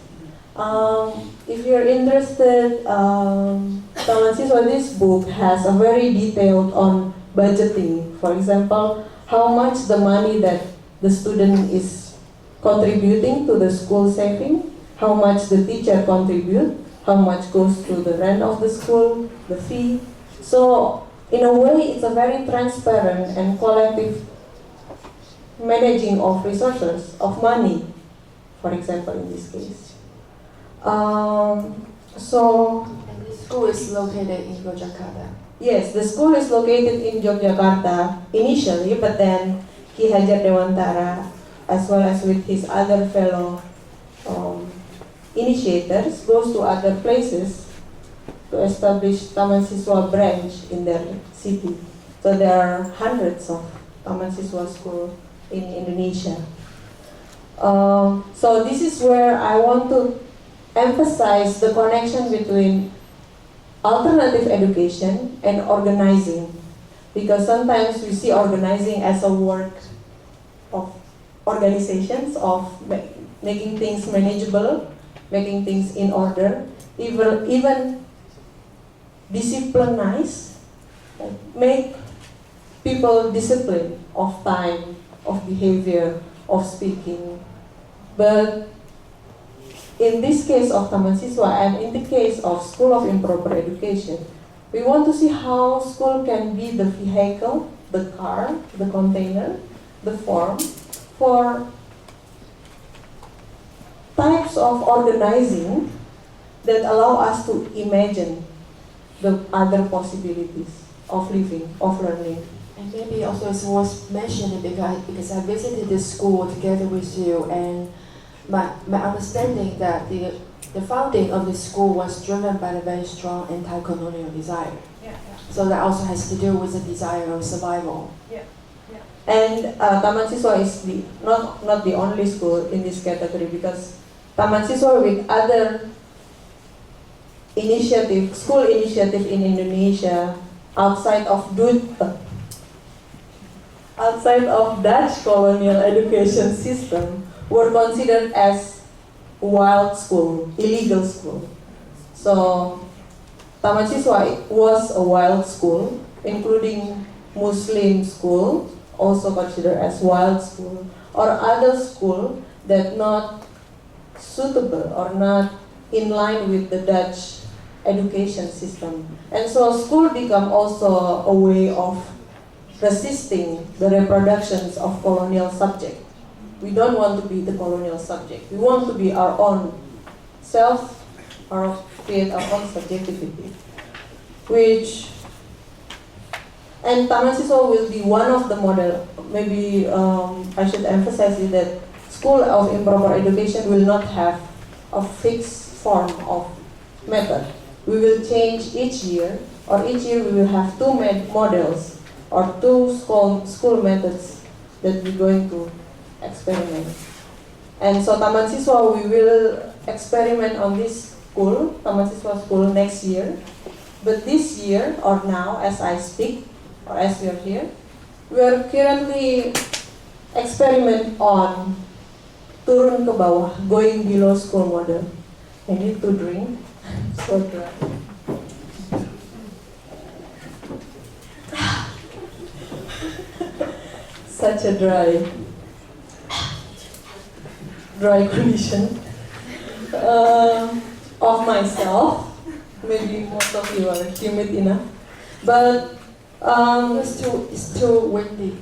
If you're interested, Taman Siswa, this book has a very detailed on budgeting. For example, how much the money that the student is contributing to the school saving, how much the teacher contribute, how much goes to the rent of the school, the fee. So in a way, it's a very transparent and collective managing of resources, of money, for example, in this case. And the school is located in Yogyakarta. Yes, the school is located in Yogyakarta initially, but then Ki Hajar Dewantara, as well as with his other fellow initiators, goes to other places to establish Taman Siswa branch in their city. So there are hundreds of Taman Siswa schools in Indonesia. So this is where I want to emphasize the connection between alternative education and organizing, because sometimes we see organizing as a work of organizations, of making things manageable, making things in order, even disciplinized, make people disciplined of time, of behavior, of speaking. But in this case of Taman Siswa and in the case of School of Improper Education, we want to see how school can be the vehicle, the car, the container, the form for types of organizing that allow us to imagine the other possibilities of living, of learning. And maybe also it's worth mentioning because I visited this school together with you, and my understanding that the founding of this school was driven by a very strong anti-colonial desire. So that also has to do with the desire of survival. And Taman Siswa is not the only school in this category, because Taman Siswa with other school initiative in Indonesia outside of Dutch colonial education system were considered as wild school, illegal school. So Taman Siswa was a wild school, including Muslim school, also considered as wild school, or other school that not suitable or not in line with the Dutch education system. And so school become also a way of resisting the reproductions of colonial subject. We don't want to be the colonial subject. We want to be our own self, or create our own subjectivity. And Taman Siswa will be one of the model. Maybe I should emphasize it that School of Improper Education will not have a fixed form of method. We will change each year, or each year we will have two models or two school methods that we're going to experiment. And so Taman Siswa, we will experiment on this school, Taman Siswa school, next year. But this year, or now as I speak, or as we are here, we are currently experiment on turun ke bawah, going below school model. I need to drink. So dry. Such a dry condition of myself. maybe most of you are humid enough. But It's too windy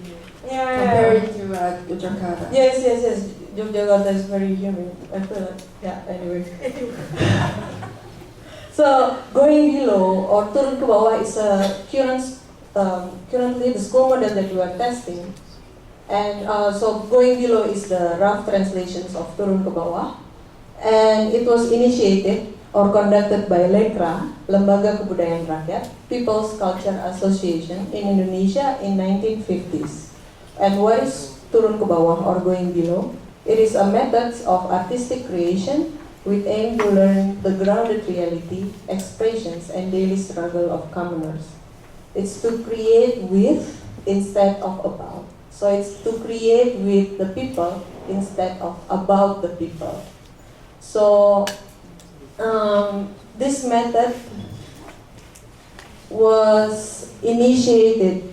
yeah, compared to Jakarta. yes. Yogyakarta is very humid. I feel like, yeah, anyway. So, going below or turun ke bawah is currently the school model that we are testing. And so going below is the rough translations of turun ke bawah. And it was initiated or conducted by LEKRA, Lembaga Kebudayaan Rakyat, People's Culture Association in Indonesia in 1950s. And what is turun ke bawah or going below? It is a method of artistic creation with aim to learn the grounded reality, expressions, and daily struggle of commoners. It's to create with instead of about. So it's to create with the people instead of about the people. So this method was initiated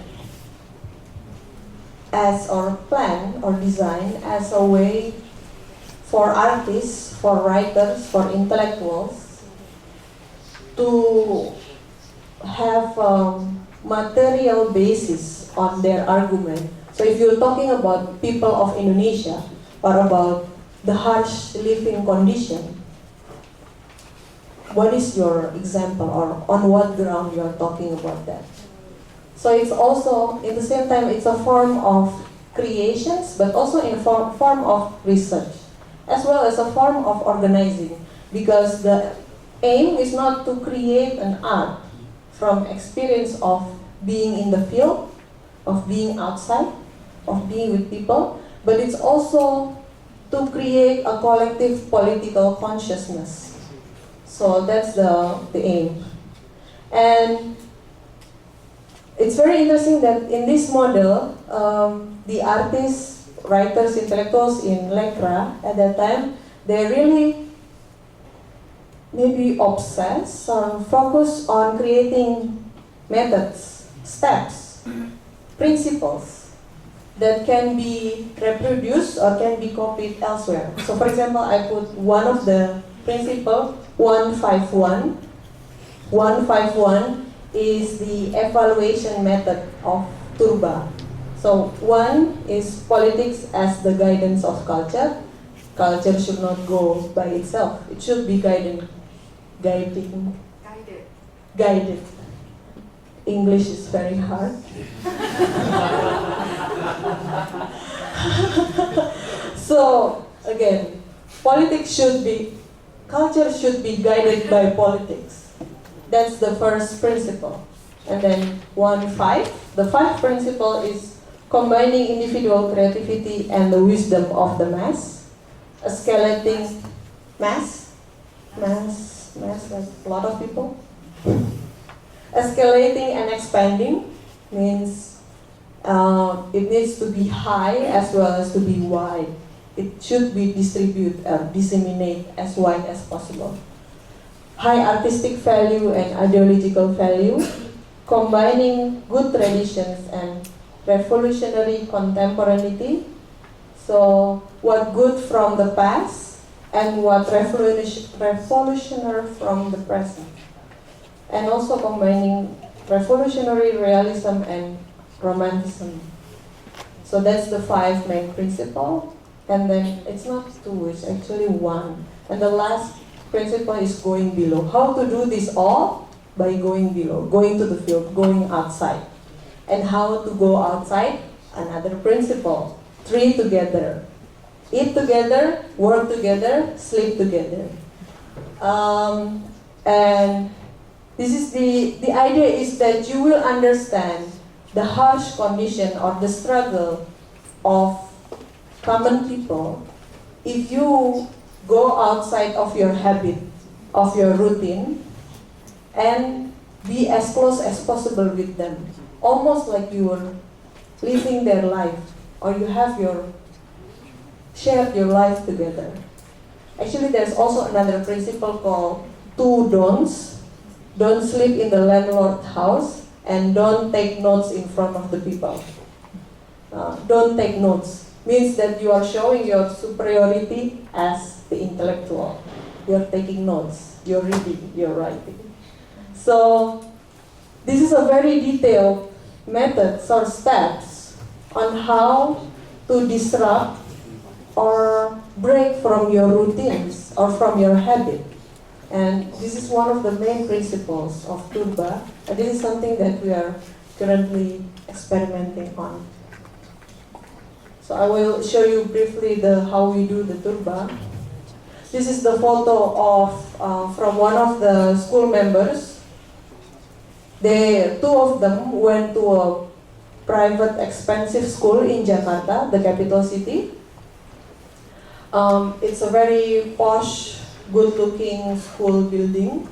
as or planned or designed as a way for artists, for writers, for intellectuals to have material basis on their argument. So if you're talking about people of Indonesia or about the harsh living condition, what is your example or on what ground you are talking about that? So it's also, at the same time, it's a form of creations, but also in a form of research, as well as a form of organizing, because the aim is not to create an art from experience of being in the field, of being outside, of being with people, but it's also to create a collective political consciousness. So that's the aim. And it's very interesting that in this model, the artists, writers, intellectuals in LEKRA at that time, they really maybe obsessed or focused on creating methods, steps, principles that can be reproduced or can be copied elsewhere. So for example, I put one of the principle, 151. 151 is the evaluation method of Turba. So one is politics as the guidance of culture. Culture should not go by itself. It should be guided. English is very hard. So again, culture should be guided by politics. That's the first principle. And then 1.5, the 5th principle is combining individual creativity and the wisdom of the mass, escalating mass, like a lot of people. Escalating and expanding means it needs to be high as well as to be wide. It should be disseminate as wide as possible. High artistic value and ideological value, combining good traditions and revolutionary contemporaneity. So what good from the past and what revolutionary from the present. And also combining revolutionary realism and romanticism. So that's the 5 main principles. And then it's not 2, it's actually 1. And the last principle is going below. How to do this all? By going below, going to the field, going outside. And how to go outside? Another principle. 3 together. Eat together, work together, sleep together. And this is the idea is that you will understand the harsh condition or the struggle of common people if you go outside of your habit, of your routine, and be as close as possible with them. Almost like you are living their life, or you have shared your life together. Actually, there's also another principle called 2 don'ts. Don't sleep in the landlord's house, and don't take notes in front of the people. Don't take notes means that you are showing your superiority as the intellectual. You're taking notes, you're reading, you're writing. So this is a very detailed methods or steps on how to disrupt or break from your routines or from your habit. And this is one of the main principles of Turba, and this is something that we are currently experimenting on. So I will show you briefly how we do the Turba. This is the photo of from one of the school members. Two of them went to a private expensive school in Jakarta, the capital city. It's a very posh, good-looking school building.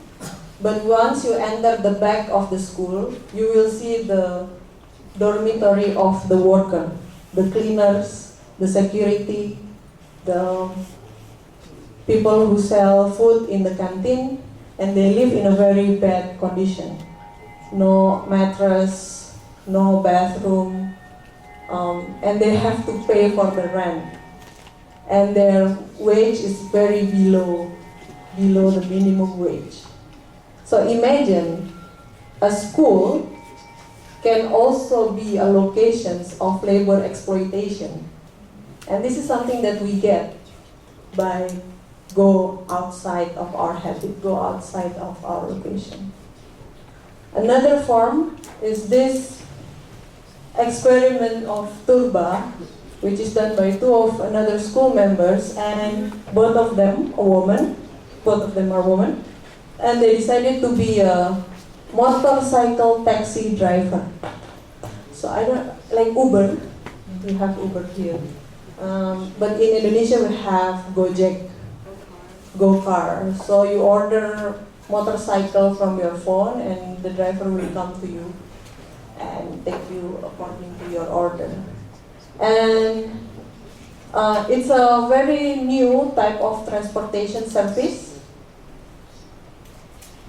But once you enter the back of the school, you will see the dormitory of the worker, the cleaners, the security, the people who sell food in the canteen, and they live in a very bad condition. No mattress, no bathroom, and they have to pay for the rent. And their wage is very below the minimum wage. So imagine a school can also be a location of labor exploitation. And this is something that we get by go outside of our habit, go outside of our location. Another form is this experiment of Turba, which is done by two of another school members, and both of them are women, and they decided to be a motorcycle taxi driver. So I don't like Uber. We have Uber here, but in Indonesia we have Gojek, Go-Car. So you order motorcycle from your phone, and the driver will come to you and take you according to your order. And it's a very new type of transportation service.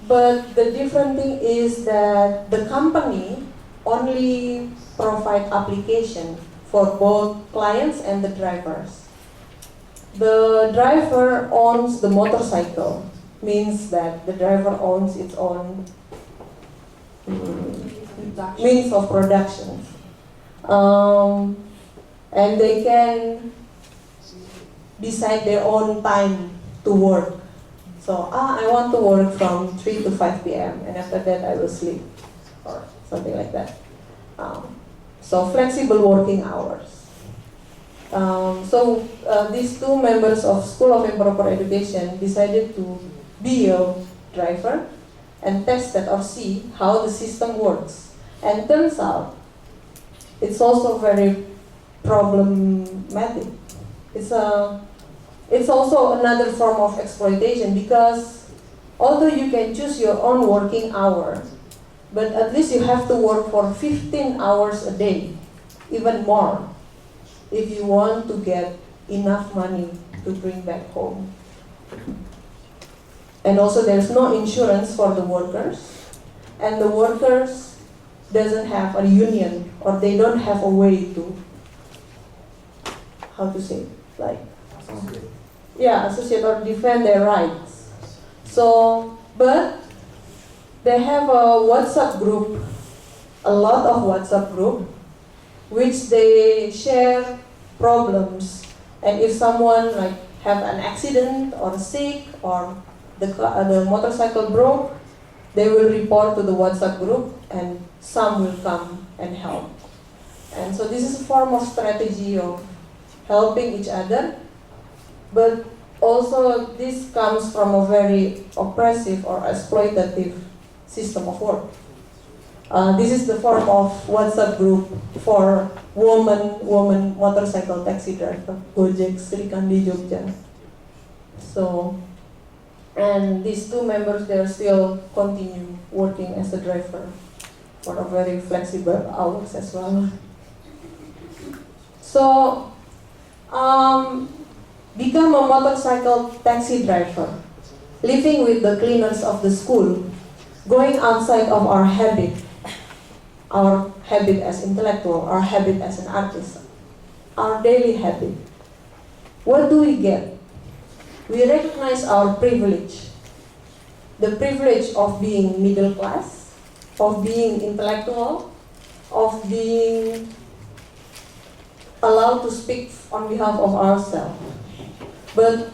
But the different thing is that the company only provide application for both clients and the drivers. The driver owns the motorcycle, means that the driver owns its own means of production. And they can decide their own time to work. So, I want to work from 3 to 5 p.m. and after that I will sleep, or something like that. So flexible working hours. These two members of School of Improper Education decided to be a driver and test it or see how the system works. And turns out it's also very problematic. It's also another form of exploitation, because although you can choose your own working hour, but at least you have to work for 15 hours a day, even more, if you want to get enough money to bring back home. And also there's no insurance for the workers, and the workers doesn't have a union, or they don't have a way to, associate or defend their rights. So, but they have a WhatsApp group, a lot of WhatsApp group, which they share problems. And if someone have an accident or sick or the motorcycle broke, they will report to the WhatsApp group, and some will come and help. And so this is a form of strategy of helping each other, but also this comes from a very oppressive or exploitative system of work. This is the form of WhatsApp group for woman motorcycle taxi driver, Gojek Srikandi Jogja. So, and these two members, they are still continue working as a driver for a very flexible hours as well. So, become a motorcycle taxi driver, living with the cleaners of the school, going outside of our habit as intellectual, our habit as an artist, our daily habit. What do we get? We recognize our privilege, the privilege of being middle class, of being intellectual, of being allowed to speak on behalf of ourselves. But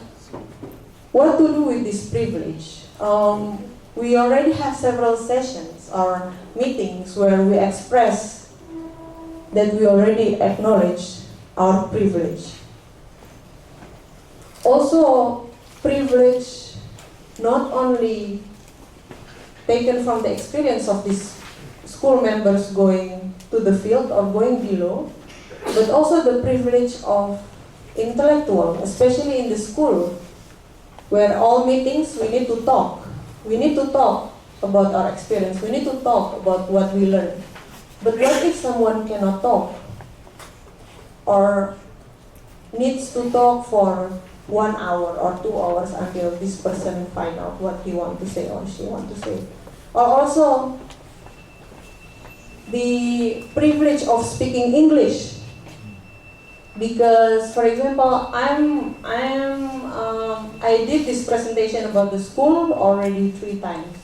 what to do with this privilege? We already have several sessions or meetings where we express that we already acknowledge our privilege. Also, privilege not only taken from the experience of these school members going to the field or going below, but also the privilege of intellectual, especially in the school, where all meetings we need to talk. We need to talk about our experience. We need to talk about what we learned. But what if someone cannot talk or needs to talk for 1 hour or 2 hours until this person find out what he want to say or she want to say? Or also the privilege of speaking English. Because, for example, I did this presentation about the school already 3 times.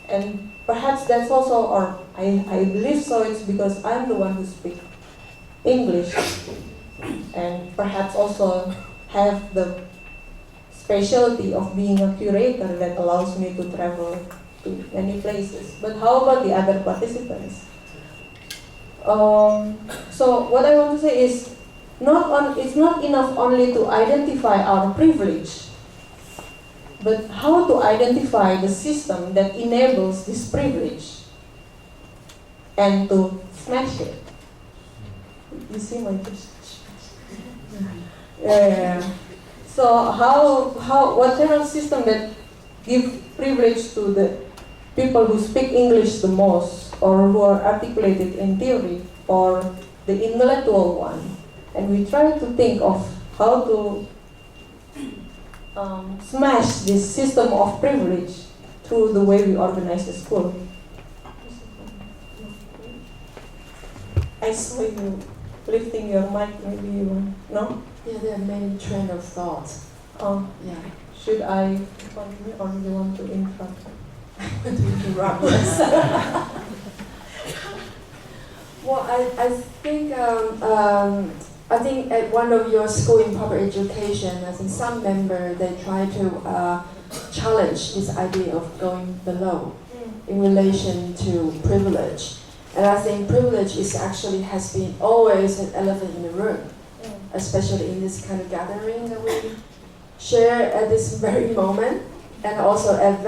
And perhaps that's also, or I believe so, it's because I'm the one who speaks English. And perhaps also have the specialty of being a curator that allows me to travel to many places. But how about the other participants? So what I want to say is, it's not enough only to identify our privilege, but how to identify the system that enables this privilege and to smash it. You see my So what kind of system that give privilege to the people who speak English the most, or who are articulated in theory, or the intellectual one? And we try to think of how to smash this system of privilege through the way we organize the school. I saw you lifting your mic, maybe you want, no? Yeah, there are many train of thought. Yeah. Should I continue or do you want to interrupt? Interrupt us. Well, I think at one of your school Improper education, I think some member, they try to challenge this idea of going below in relation to privilege. And I think privilege has been always an elephant in the room, especially in this kind of gathering that we share at this very moment, and also at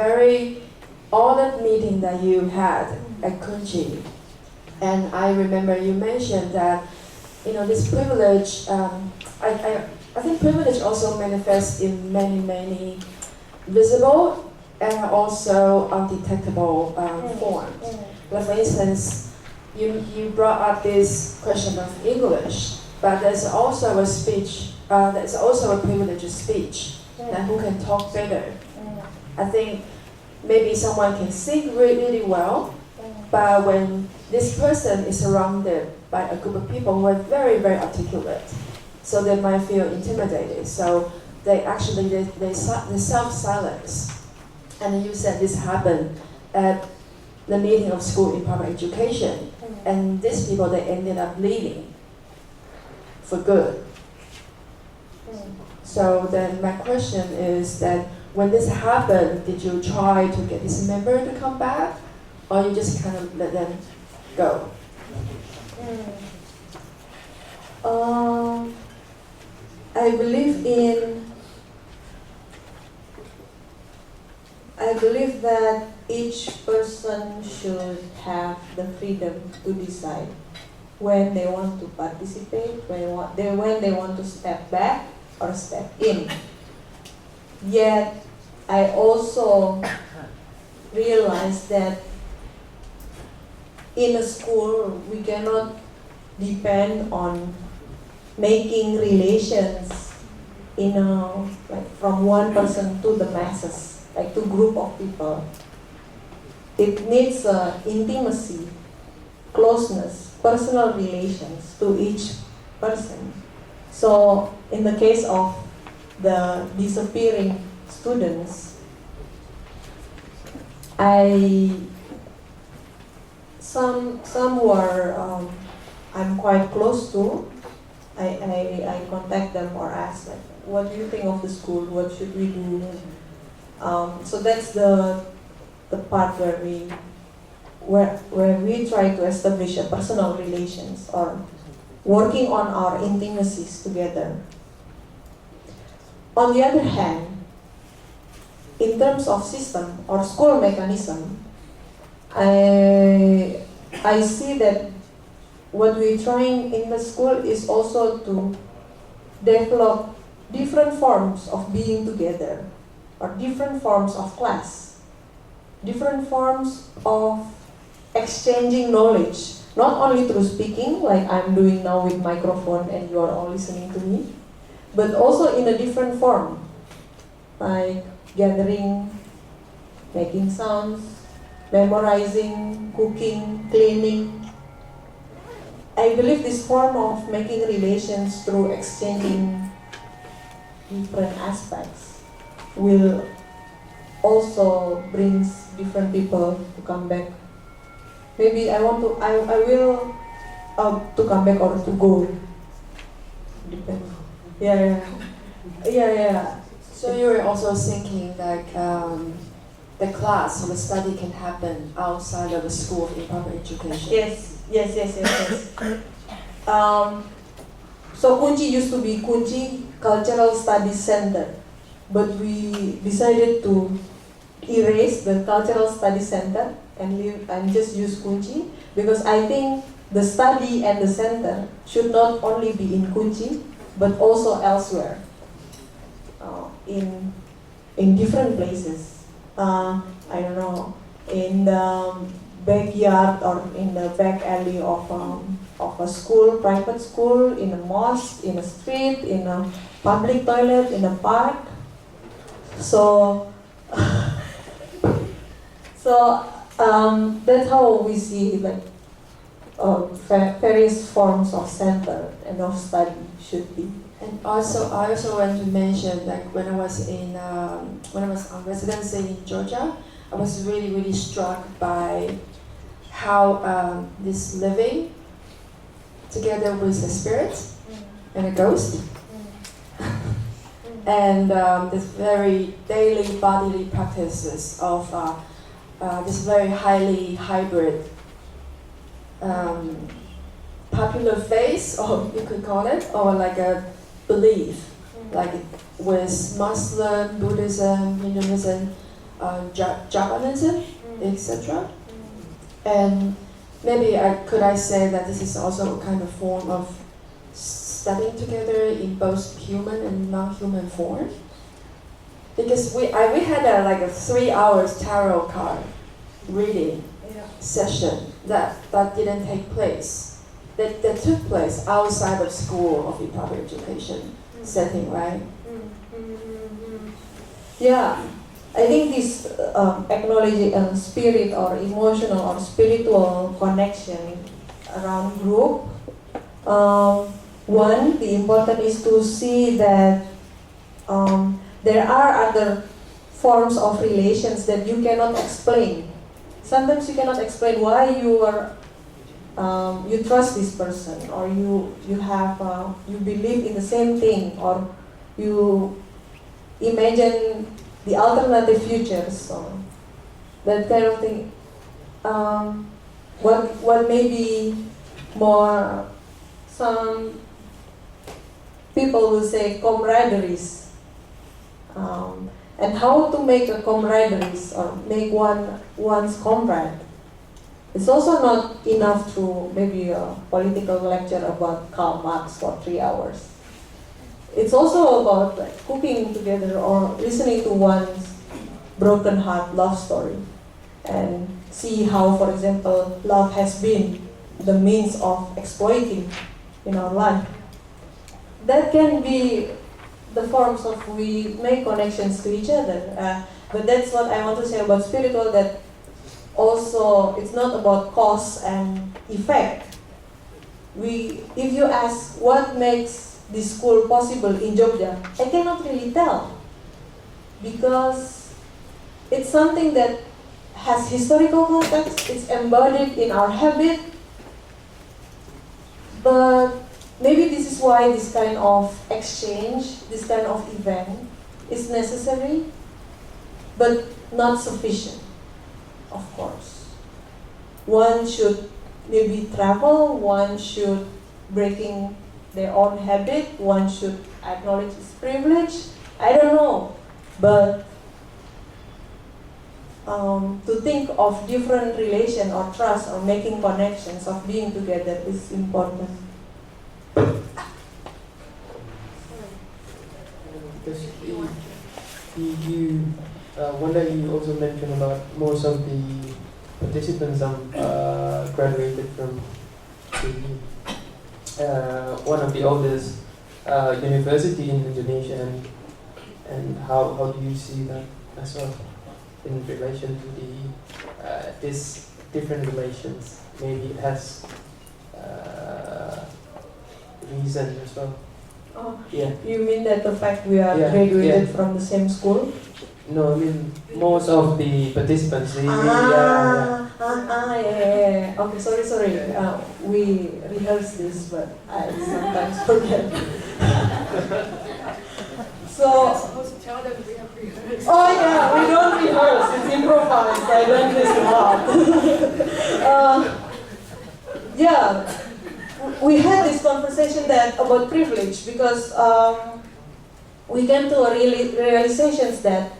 all that meeting that you had at KUNCI. And I remember you mentioned that, this privilege, I think privilege also manifests in many visible and also undetectable forms. Like, for instance, you brought up this question of English, but there's also a speech, there's also a privileged speech, that who can talk better. I think maybe someone can sing really well, but when this person is surrounded by a group of people who are very articulate, so they might feel intimidated. So they self-silence. And you said this happened at the meeting of school Improper education, and these people, they ended up leaving for good. So then my question is that when this happened, did you try to get this member to come back, or you just kind of let them go? I believe that each person should have the freedom to decide when they want to participate, when they want to step back or step in. Yet, I also realize that in a school, we cannot depend on making relations from one person to the masses, like to group of people. It needs intimacy, closeness, personal relations to each person. So in the case of the disappearing students, some who are I'm quite close to, I contact them or ask like, what do you think of the school? What should we do? So that's the part where we try to establish a personal relations or working on our intimacies together. On the other hand, in terms of system or school mechanism, I see that what we're trying in the school is also to develop different forms of being together, or different forms of class, different forms of exchanging knowledge, not only through speaking, like I'm doing now with microphone and you are all listening to me, but also in a different form, like gathering, making sounds, memorizing, cooking, cleaning. I believe this form of making relations through exchanging different aspects will also brings different people to come back. Maybe I will to come back or to go. Depends. Yeah. So you were also thinking like the class or the study can happen outside of the school of improper education? Yes. So KUNCI used to be KUNCI Cultural Studies Center, but we decided to erase the Cultural Studies Center and just use KUNCI, because I think the study and the center should not only be in KUNCI but also elsewhere, in different places. I don't know, in the backyard or in the back alley of a school, private school, in a mosque, in a street, in a public toilet, in a park. So that's how we see like various forms of center and of study should be. And also, I also want to mention that when I was on residency in Georgia, I was really struck by how this living together with a spirit and a ghost, and this very daily bodily practices of this very highly hybrid popular faith, or you could call it, or like a belief, like with Muslim, Buddhism, Hinduism, Jainism, etc. And maybe could I say that this is also a kind of form of studying together in both human and non-human form? Because we had a 3 hours tarot card reading session that didn't take place. That took place outside of school of improper education setting, right? Yeah, I think this acknowledging spirit or emotional or spiritual connection around group. One, the important is to see that there are other forms of relations that you cannot explain. Sometimes you cannot explain why you trust this person, or you believe in the same thing, or you imagine the alternative futures, so that kind of thing. What may be more, some people will say camaraderies, and how to make a camaraderies or make one's comrade. It's also not enough to maybe a political lecture about Karl Marx for 3 hours. It's also about like cooking together or listening to one's broken heart love story, and see how, for example, love has been the means of exploiting in our life. That can be the forms of we make connections to each other. But that's what I want to say about spiritual, that also it's not about cause and effect. If you ask what makes this school possible in Jogja, I cannot really tell, because it's something that has historical context, it's embodied in our habit, but maybe this is why this kind of exchange, this kind of event is necessary, but not sufficient, of course. One should maybe travel, one should breaking their own habit, one should acknowledge its privilege, I don't know, but to think of different relation or trust or making connections of being together is important. Because one day you also mentioned about most of the participants graduated from one of the oldest university in Indonesia, and how do you see that as well in relation to the this different relations? Maybe it has reason as well. Oh, Yeah. you mean that the fact we are Yeah, graduated yeah. from the same school? No, I mean most of the participants. Yeah. Okay, sorry. We rehearsed this, but I sometimes forget. So. Supposed to tell them we have rehearsed. Oh yeah, we don't rehearse. It's improvised. I learned this a lot. Yeah, we had this conversation about privilege because we came to a realizations that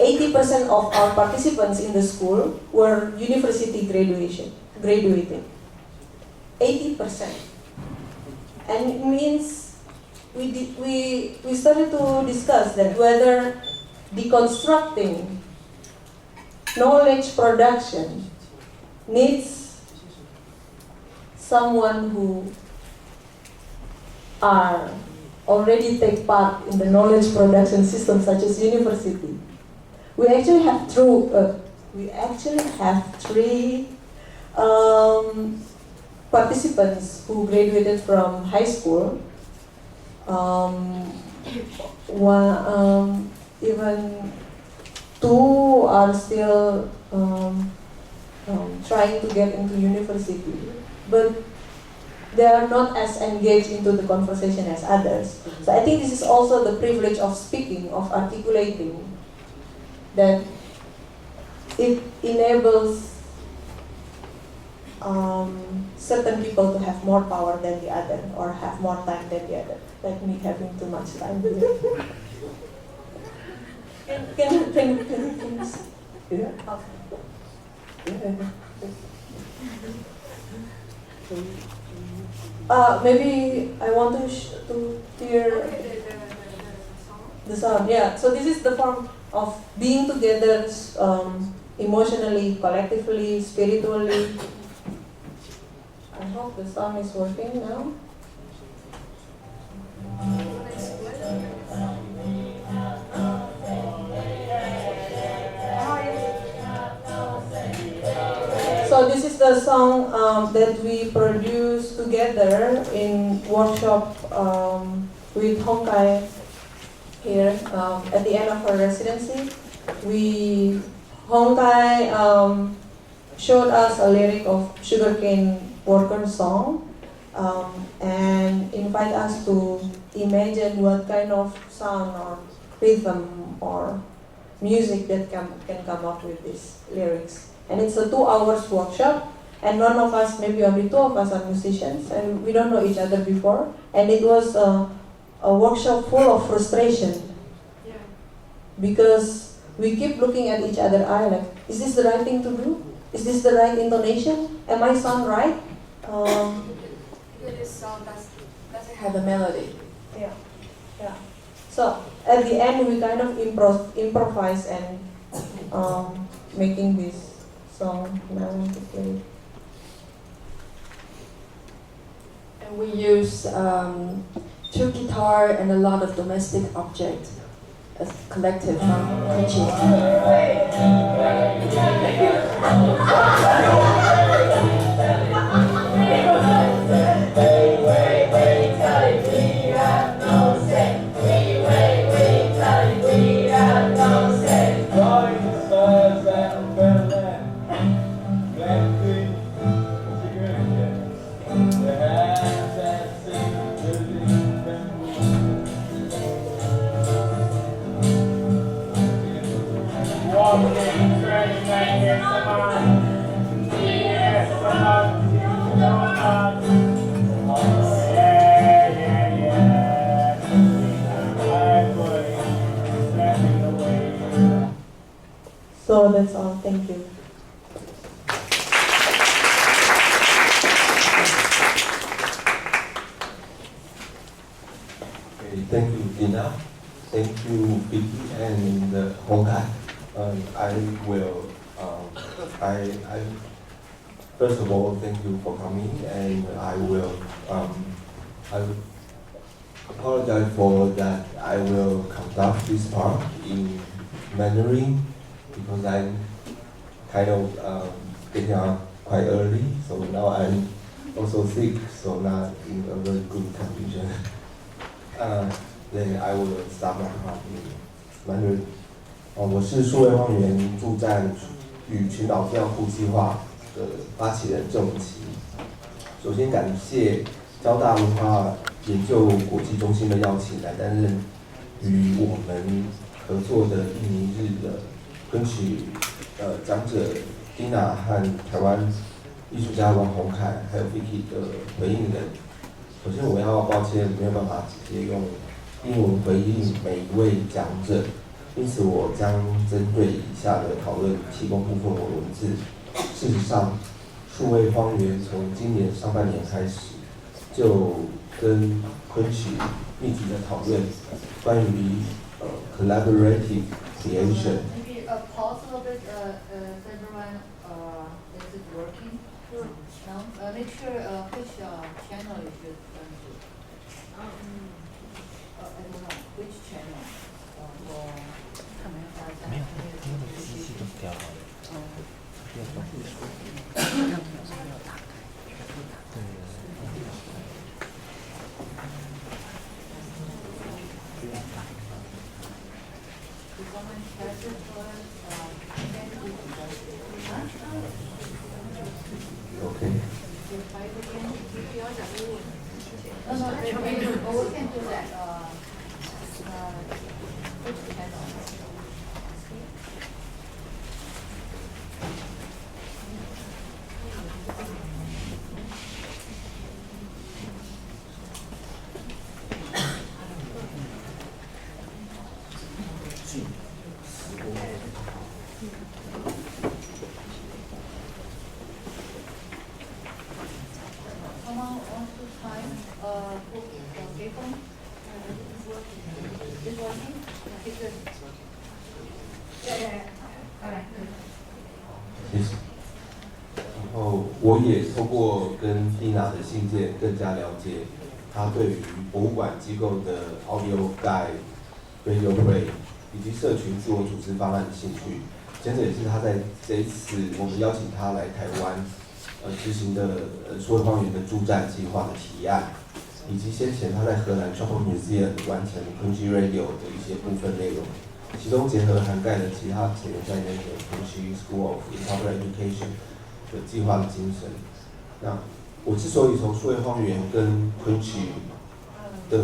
80% of our participants in the school were university graduating. 80%. And it means we started to discuss that whether deconstructing knowledge production needs someone who are already take part in the knowledge production system such as university. We actually have three participants who graduated from high school. Even two are still trying to get into university, but they are not as engaged into the conversation as others. So I think this is also the privilege of speaking, of articulating, that it enables certain people to have more power than the other, or have more time than the other, like me having too much time here. Can you Yeah. okay. Maybe I want to hear the sound. Yeah. So this is the form of being together, emotionally, collectively, spiritually. I hope the sound is working now. So this is the song that we produced together in workshop with Hongkai here at the end of her residency. Hongkai showed us a lyric of sugarcane worker song and invite us to imagine what kind of sound or rhythm or music that can come up with these lyrics. And it's a 2 hours workshop, and none of us, maybe only 2 of us are musicians, and we don't know each other before. And it was a workshop full of frustration. Yeah. Because we keep looking at each other eye like, is this the right thing to do? Is this the right intonation? Am I sound right? This song doesn't have a melody. Yeah. So at the end, we kind of improvise and making this song melodically. And we use 2 guitar and a lot of domestic objects as collective from KUNCI. So that's all. Thank you. Okay, thank you, Dina. Thank you, Fiky and Hongkai. I will. I first of all thank you for coming, and I will. I will apologize for that. I will conduct this part in Mandarin because I'm kind of getting up quite early, so now I'm also sick, so not in a very good condition. Then I will start my part in Mandarin. 我是数位荒原驻站与群岛资料库计划的发起人郑文琪。首先感谢交大文化研究国际中心的邀请，来担任与我们合作的印尼日的KUNCI讲者 Dina 和台湾艺术家王虹凯还有 Fiky 的回应人。首先我要抱歉没有办法直接用英文回应每一位讲者，因此我将针对以下的讨论提供部分我的文字。事实上，数位荒原从今年上半年开始，就跟KUNCI密集的讨论关于collaborative creation。 Maybe pause a little bit. Is everyone is it working? No. Make sure which channel you should turn to. I don't know which channel. 没有，那个机器都调好了。OK。 No, we can do that. Which channel? Someone wants to time phone? Is working? Okay, good. Yeah. All right. 谢谢。然后我也透过跟 Dina 的信件更加了解他对于博物馆机构的 audio guide、radio play 以及社群自我组织方案的兴趣。前者也是他在这一次我们邀请他来台湾执行的数位荒原的驻站计划的提案，以及先前他在荷兰 Chiao Museum 完成 KUNCI Radio 的一些部分内容，其中结合涵盖了其他成员在内的 KUNCI School of Improper Education 的计划的精神。那我之所以从数位荒原跟 KUNCI 的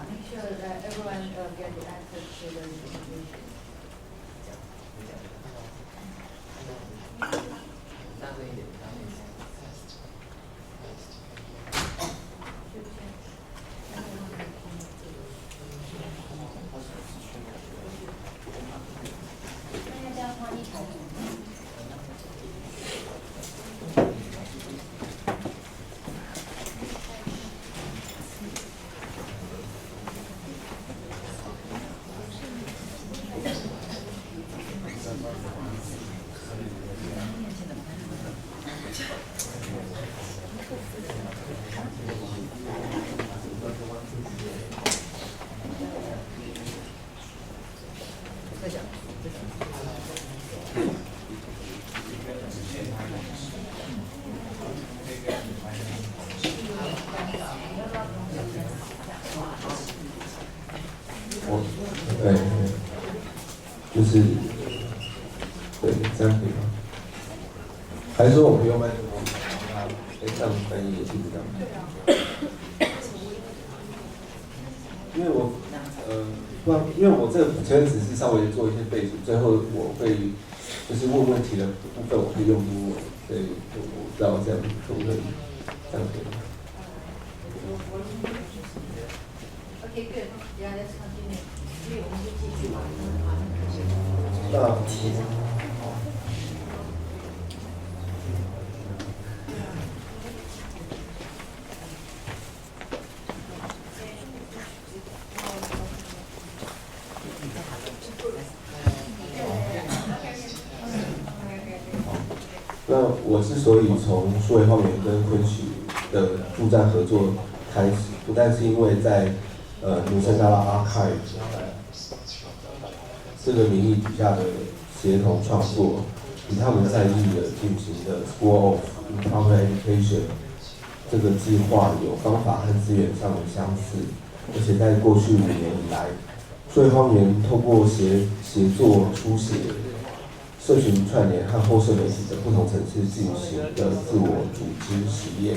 make sure that everyone get the answer to the information. 大声一点，大声一点。就是对，这样可以吗？还是说我不用麦克风？这样翻译也是这样。因为我因为我这个前面只是稍微做一些背景，最后我会就是问问题的部分，我会用英文，所以我不知道这样可不可以，这样可以吗？ Okay, good. Yeah, let's continue. 那我之所以从数位荒原跟KUNCI的驻站合作开始，不但是因为在努森达拉 Archive 这个名义底下的协同创作，与他们在地的进行的 School of Improper Education 这个计划有方法和资源上的相似，而且在过去5年以来，数位荒原透过协作书写。 社群串联和后社媒体的不同层次进行的自我组织实验，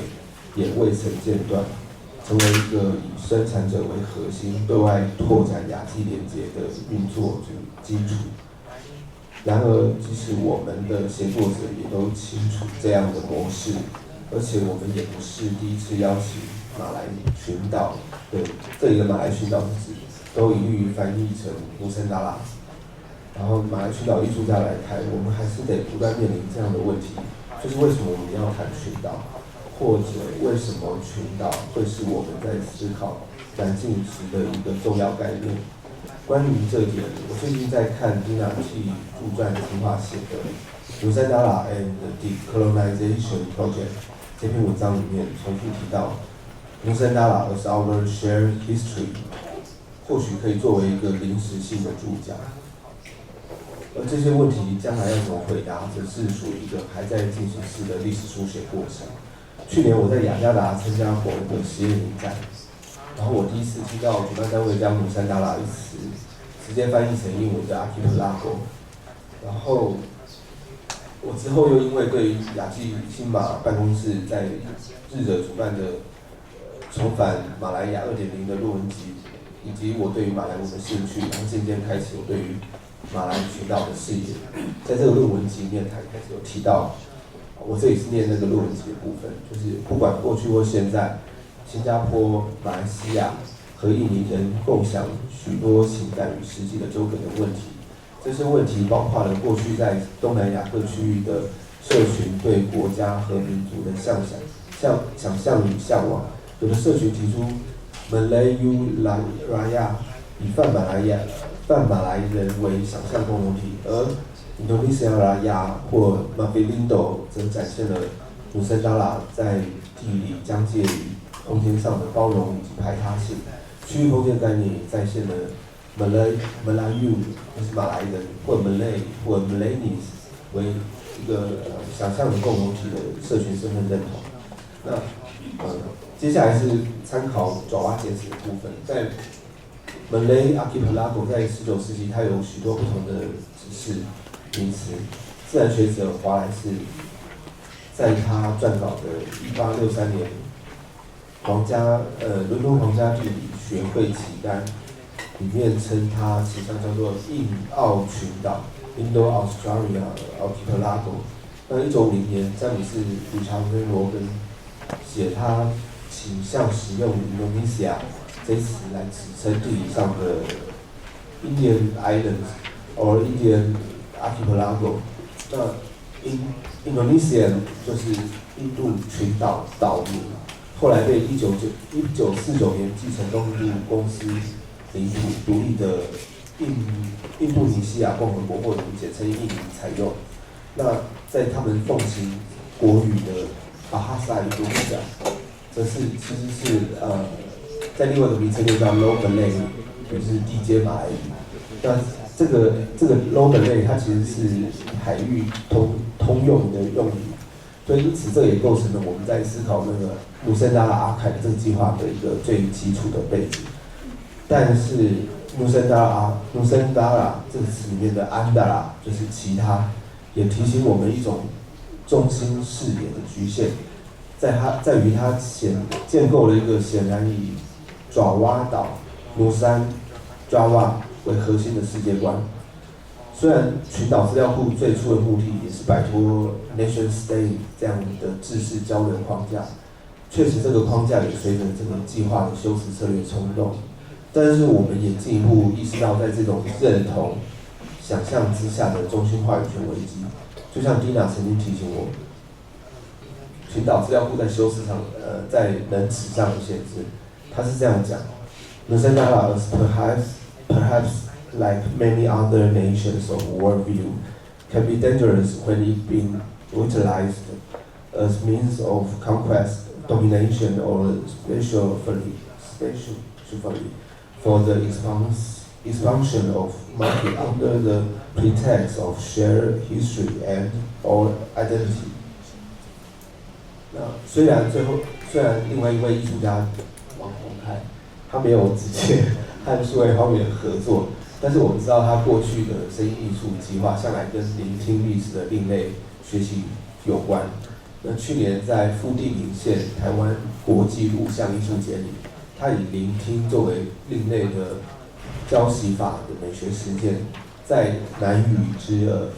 也未曾间断，成为一个以生产者为核心、对外拓展亚际连结的运作基础。然而，即使我们的协作者也都清楚这样的模式，而且我们也不是第一次邀请马来群岛的这里的马来群岛是指都一律翻译成努森达拉。 然后马来群岛艺术家来谈，我们还是得不断面临这样的问题，就是为什么我们要谈群岛，或者为什么群岛会是我们在思考南进时的一个重要概念。关于这点，我最近在看丁娜替驻站计划写的《努森达拉 and the Decolonization Project》这篇文章里面重复提到，努森达拉 as our shared history， 或许可以作为一个临时性的注脚。 而这些问题将来要怎么回答，则是属于一个还在进行式的历史书写过程。去年我在雅加达参加过一个实验营展，然后我第一次听到主办单位将努森达拉一词直接翻译成英文的 archipelago， 然后我之后又因为对于亚际新马办公室在日惹主办的重返马来亚2.0的论文集，以及我对于马来文的兴趣，然后渐渐开启我对于 马来群岛的视野，在这个论文集里面，他开始有提到，我这里是念那个论文集的部分，就是不管过去或现在，新加坡、马来西亚和印尼人共享许多情感与实际的纠葛的问题。这些问题包括了过去在东南亚各区域的社群对国家和民族的想象与向往。有的社群提出 Melayu Raya 以泛马来人为想象共同体，而印度尼西亚或马菲林多则展现了努森达拉在地理疆界与空间上的包容以及排他性。区域空间概念也再现了 Melayu 就是马来人，或 Malay 或 Malays 为一个想象的共同体的社群身份认同。那接下来是参考爪哇简史的部分，在 Malay Archipelago 在19世纪，它有许多不同的指示名词。自然学者华莱士在他撰稿的1863年伦敦皇家地理学会期刊里面称它其实叫做印澳群岛 （Indo-Australia Archipelago）。那1950年，詹姆斯·理查德·罗根写他倾向使用 Indonesia 这一词来指称地理上的 Indian Islands or Indian Archipelago。那 Indonesian 就是印度群岛岛民，后来被1949年继承东印度公司领土独立的印度尼西亚共和国或者简称印尼采用。那在他们奉行国语的巴哈萨印度尼西亚，则是其实是在另外一个名称就叫 Low Malay， 就是地阶马来语。那这个 Low Malay 它其实是海域通用的用语，所以因此这也构成了我们在思考那个努森达拉阿凯这个计划的一个最基础的背景。但是努森达拉这个词里面的安达拉就是其他，也提醒我们一种中心视野的局限，在于它建构了一个显然以爪哇岛努山 Java 为核心的世界观。虽然群岛资料库最初的目的也是摆脱 nation state 这样的制式交流框架，确实这个框架也随着这个计划的修辞策略冲动，但是我们也进一步意识到，在这种认同、想象之下的中心话语权危机，就像 Dina 曾经提醒我，群岛资料库在修辞上，在能词上的限制，他是这样讲 ：Nusantara perhaps like many other nations of worldview, can be dangerous when it being utilized as means of conquest, domination, or spatially for the expansion of market under the pretext of shared history and or identity. 那虽然另外一位艺术家王虹凯，他没有直接和数位荒原合作。但是我们知道，他过去的声音艺术计划向来跟聆听历史的另类学习有关。那去年在富地岭县台湾国际录像艺术节里，他以聆听作为另类的教习法的美学实践，在南语之耳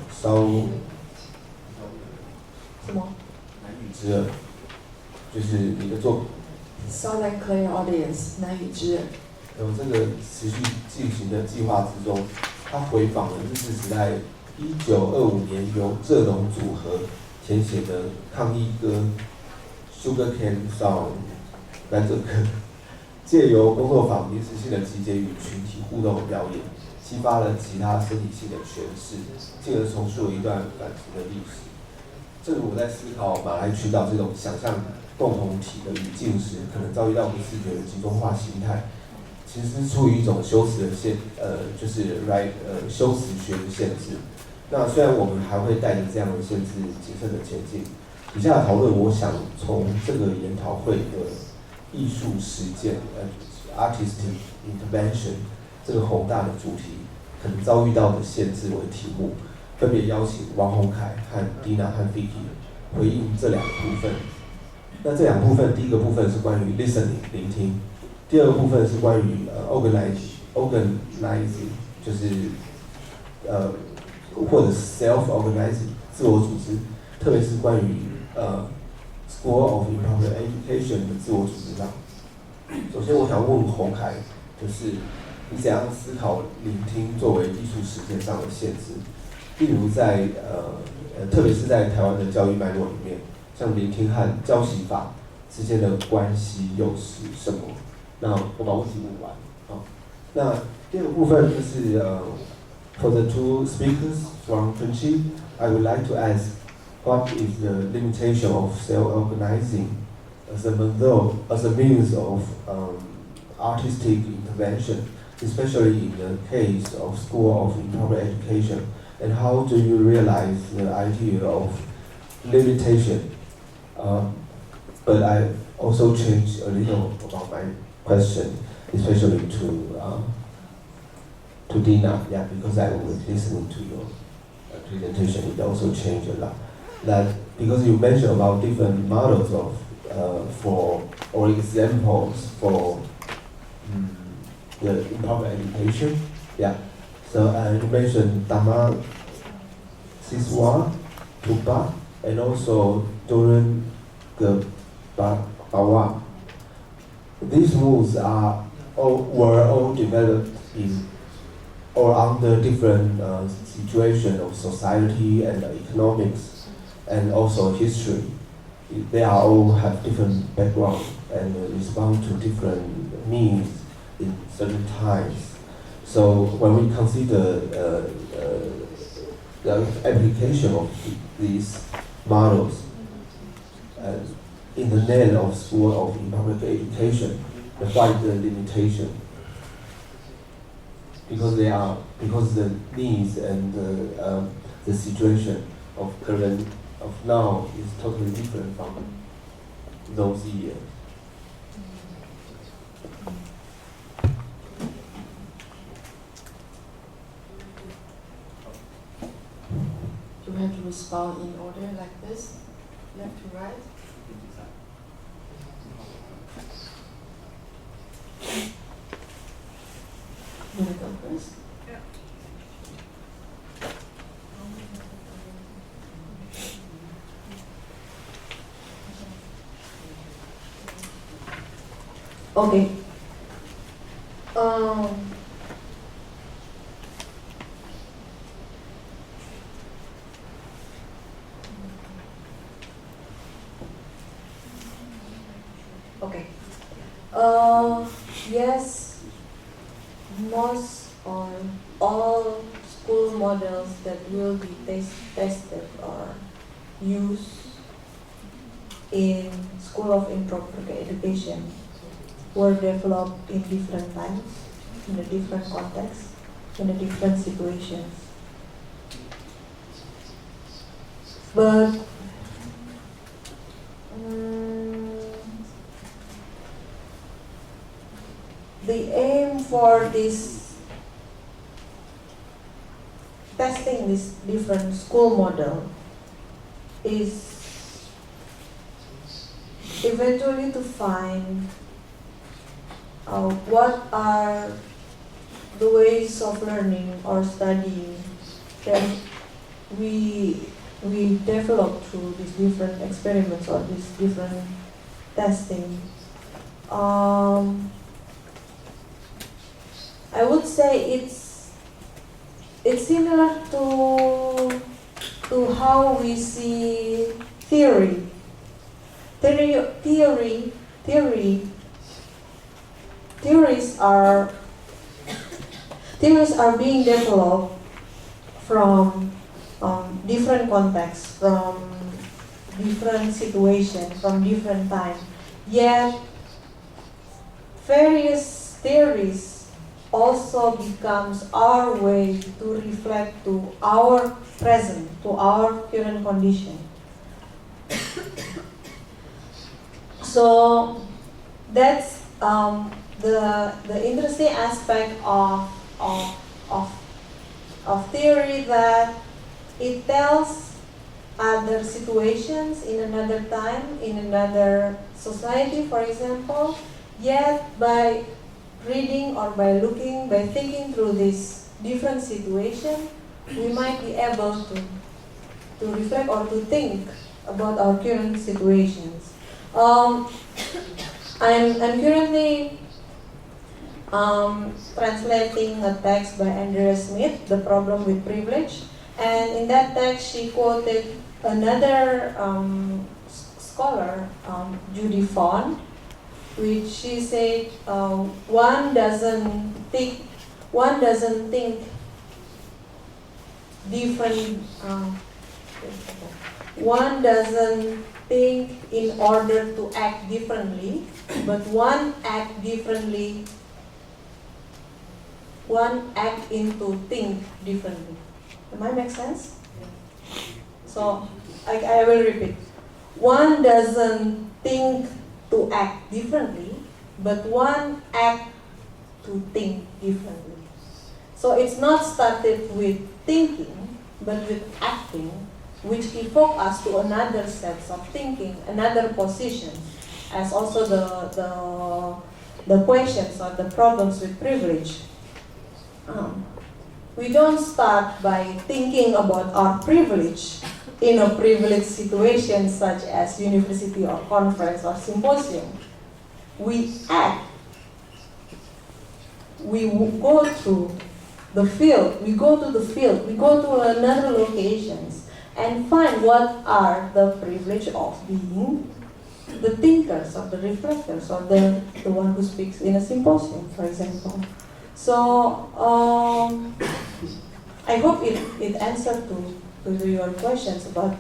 什么？南语之耳，就是你的作品。Sound like clear audience， 南语之耳。这个持续进行的计划之中，他回访了日治时代1925年由蔗农组合填写的抗议歌《Sugarcane Song》甘蔗歌，借由工作坊临时性的集结与群体互动的表演，激发了其他身体性的诠释，进而重塑了一段感情的历史。正如我在思考马来群岛这种想象共同体的语境时，可能遭遇到不自觉的集中化心态。其实是出于一种修辞的就是修辞学的限制。那虽然我们还会带着这样的限制谨慎的前进，以下的讨论，我想从这个研讨会的艺术实践artistic intervention 这个宏大的主题可能遭遇到的限制为题目，分别邀请王虹凯和 Dina 和 Fiky 回应这两个部分。那这两部分，第一个部分是关于 listening 聆听。第二个部分是关于organizing， 就是或者 self-organizing 自我组织，特别是关于School of Improper Education 的自我组织上。首先，我想问虹凯，就是你怎样思考聆听作为艺术实践上的限制？例如在特别是在台湾的教育脉络里面，像聆听和教习法之间的关系又是什么？那我把问题问完。那第二个部分就是for the two speakers from KUNCI, I would like to ask, what is the limitation of self-organizing as a means of artistic intervention, especially in the case of School of Improper Education, and how do you realize the idea of limitation? But I also changed a little about my question, especially to Dina, yeah, because I was listening to your presentation, it also changed a lot. That because you mentioned about different models of or examples for the improper education, yeah. So you mentioned Dama, Siswa, Tupa, and also Durun Bawa. These moves were all developed in or under different situations of society and economics and also history. They all have different background and respond to different needs in certain times. So when we consider the application of these models in the name of School of Improper Education, what is the limitation? Because the needs and the situation of now is totally different from those years. You have to respond in order like this, left to right. difference. Okay. Okay. Yes, most or all school models that will be tested or used in School of Improper Education were developed in different times, in a different context, in a different situations. But the aim for this testing this different school model is eventually to find what are the ways of learning or studying that we develop through these different experiments or these different testing. I would say it's similar to how we see theory. Theories are being developed from different contexts, from different situations, from different time. Yet various theories also becomes our way to reflect to our present, to our current condition. So that's the interesting aspect of theory, that it tells other situations in another time, in another society, for example. Yet by reading or by looking, by thinking through this different situation, we might be able to reflect or to think about our current situations. I'm currently translating a text by Andrea Smith, The Problem with Privilege, and in that text she quoted another scholar, Judy Font, which she said one doesn't think different. One doesn't think in order to act differently, but one act differently. One act into think differently. Am I make sense? So I will repeat. One doesn't think to act differently, but one act to think differently. So it's not started with thinking, but with acting, which evoke us to another sets of thinking, another position, as also the questions or the problems with privilege. We don't start by thinking about our privilege in a privileged situation such as university or conference or symposium. We act. We go through the field. We go to the field. We go to another locations and find what are the privilege of being the thinkers or the reflectors or the one who speaks in a symposium, for example. So I hope it answered to your questions about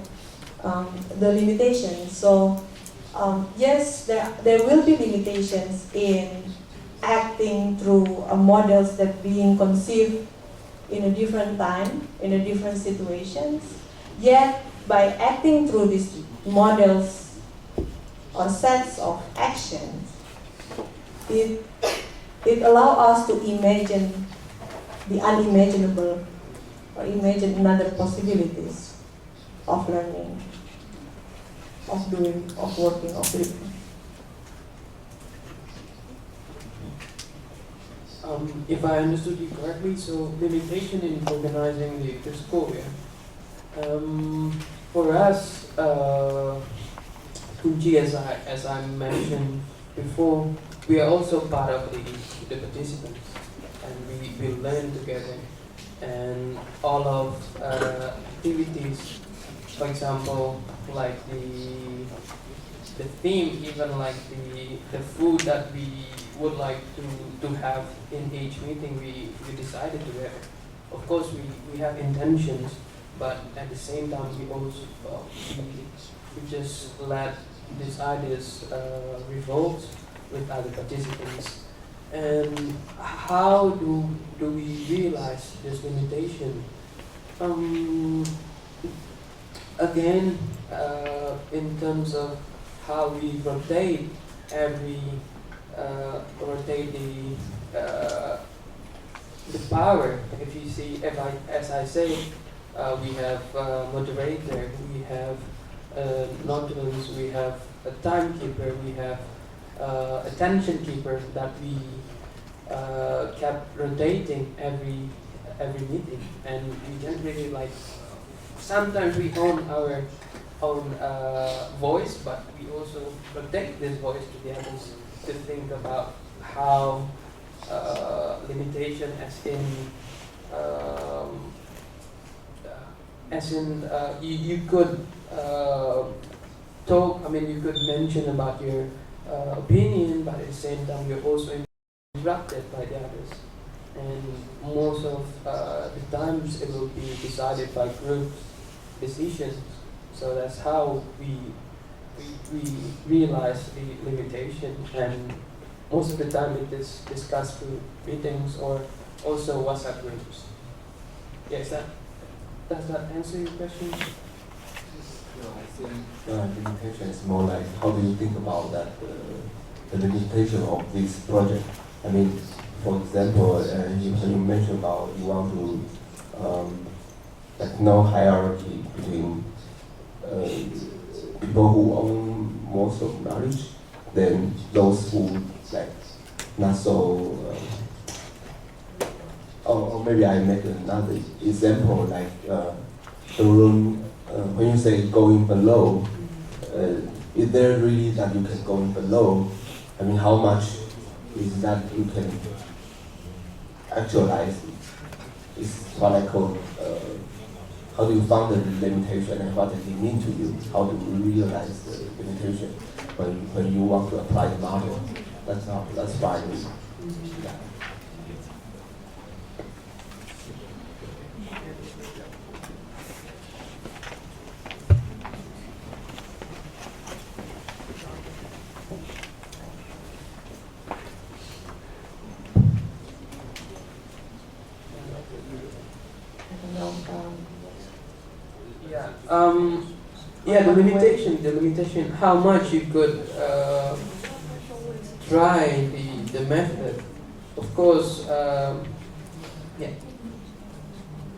the limitations. So yes, there will be limitations in acting through models that being conceived in a different time, in a different situations. Yet by acting through these models or sets of actions, it allows us to imagine the unimaginable or imagine another possibilities of learning, of doing, of working, of living. if I understood you correctly, so limitation in organizing the school, yeah. For us, KUNCI, as I mentioned before, we are also part of the participants, and we learn together, and all of activities, for example, like the theme, even like the food that we would like to have in each meeting, we decided together. Of course, we have intentions, but at the same time, we also we just let these ideas revolt with other participants. And how do we realize this limitation? Again, in terms of how we rotate the power. If you see, as I say, we have moderator, we have notulans, we have a timekeeper, we have attention keeper that we kept rotating every meeting, and we don't really like. Sometimes we own our own voice, but we also protect this voice to the others to think about how limitation, you could talk. I mean, you could mention about your opinion, but at the same time, you're also interrupted by the others. And most of the times, it will be decided by group decisions. So that's how we realize the limitation, and most of the time it is discussed through meetings or also WhatsApp groups. Yes, does that answer your question? No, I think limitation is more like, how do you think about that, the limitation of this project? I mean, for example, you mentioned about you want to like no hierarchy between people who own most of knowledge, then those who like not so. Or maybe I make another example, like the room when you say going below. Is there really that you can go below? I mean, how much is that you can actualize? Is what I call. How do you find the limitation, and what does it mean to you? How do you realize the limitation when you want to apply the model? That's why yeah. Yeah, the limitation, how much you could try the method. Of course, yeah,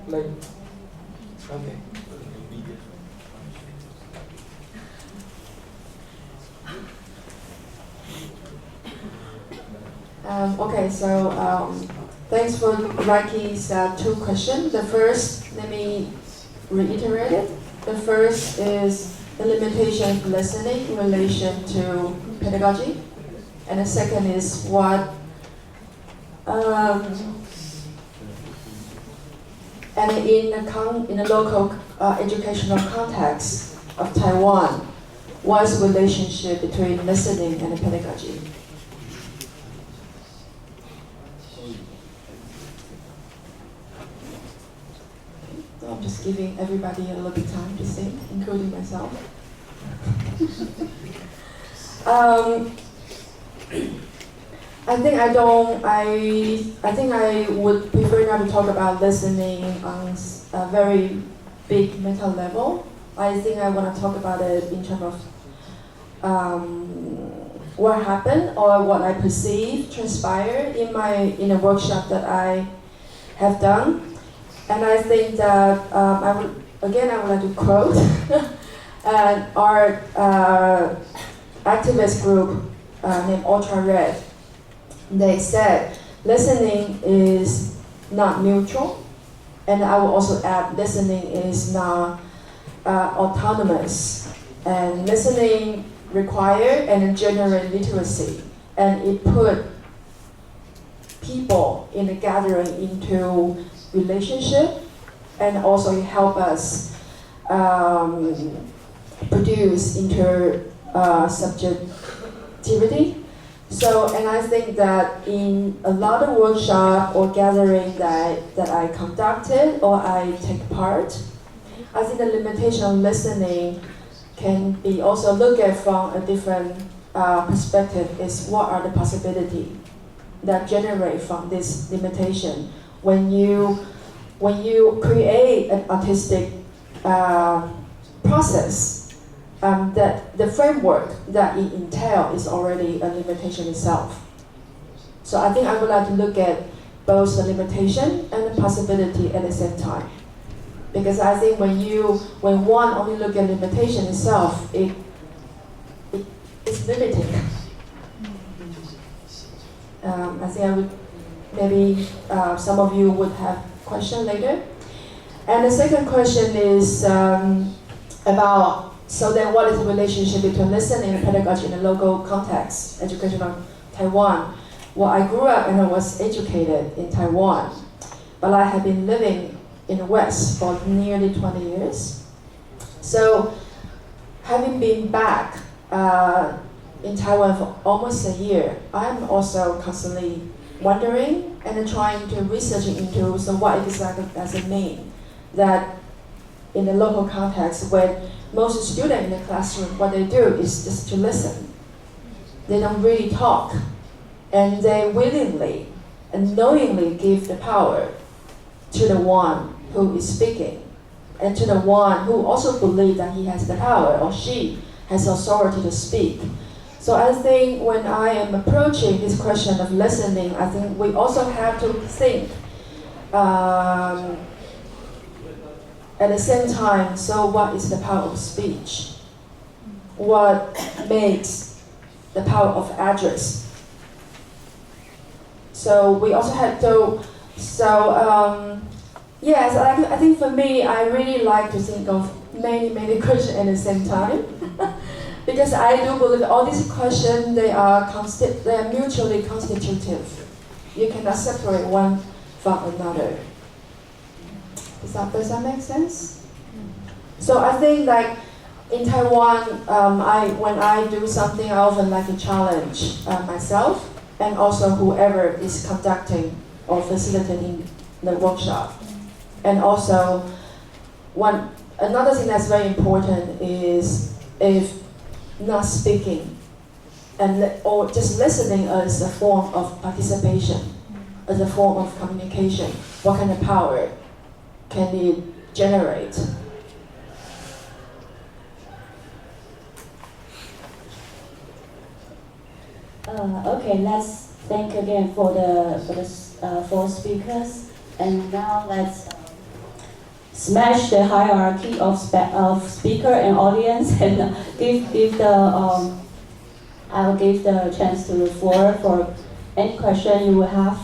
like, okay. Okay, so thanks for Rikey's two questions. The first, let me reiterate it. The first is the limitation of listening in relation to pedagogy, and the second is what and in the local educational context of Taiwan, what's the relationship between listening and pedagogy? So I'm just giving everybody a little bit time to think, including myself. I think I would prefer not to talk about listening on a very big meta level. I think I want to talk about it in terms of what happened or what I perceive transpired in a workshop that I have done. And I think that I would like to quote our activist group named Ultra Red. They said listening is not neutral, and I will also add listening is not autonomous, and listening require and generate literacy, and it put people in a gathering into relationship, and also it help us produce subjectivity. So, and I think that in a lot of workshop or gathering that I conducted or I take part, I think the limitation of listening can be also looked at from a different perspective. Is what are the possibilities that generate from this limitation when you create an artistic process, that the framework that it entails is already a limitation itself. So I think I would like to look at both the limitation and the possibility at the same time. Because I think when one only look at limitation itself, it's limiting. I think I would, maybe some of you would have question later. And the second question is about, so then what is the relationship between listening and pedagogy in a local context, education of Taiwan? Well, I grew up and I was educated in Taiwan, but I have been living in the West for nearly 20 years. So having been back in Taiwan for almost a year, I'm also constantly wondering and trying to research into, so what exactly does it mean that in the local context when most students in the classroom, what they do is just to listen. They don't really talk, and they willingly and knowingly give the power to the one who is speaking, and to the one who also believes that he has the power or she has authority to speak. So I think when I am approaching this question of listening, I think we also have to think at the same time, so what is the power of speech? What makes the power of address? So we also have to, yes, I think for me, I really like to think of many questions at the same time. Because I do believe all these questions, they are mutually constitutive. You cannot separate one from another. Does that make sense? So I think like in Taiwan, when I do something, I often like to challenge myself and also whoever is conducting or facilitating the workshop. And also, another thing that's very important is if not speaking or just listening as a form of participation, as a form of communication, what kind of power can it generate? Okay, let's thank again for the four speakers, and now let's smash the hierarchy of speaker and audience, and I will give the chance to the floor for any question you will have.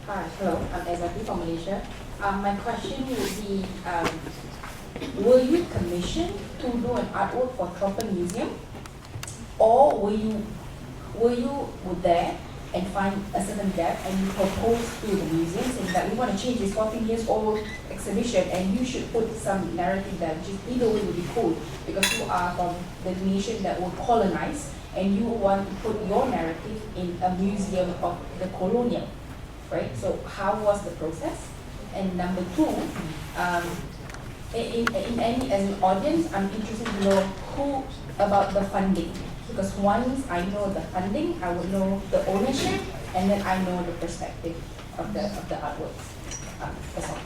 Hi, hello, I'm Azati from Malaysia. My question would be, were you commissioned to do an artwork for Tropen Museum? Or were you there and find a certain gap and you proposed to the museum saying that we want to change this 14 years old exhibition and you should put some narrative there, which is either way would be cool because you are from the nation that were colonized and you want to put your narrative in a museum of the colonial, right? So how was the process? And number two, in any, as an audience, I'm interested to know who about the funding. Because once I know the funding, I would know the ownership, and then I know the perspective of the artworks. That's all.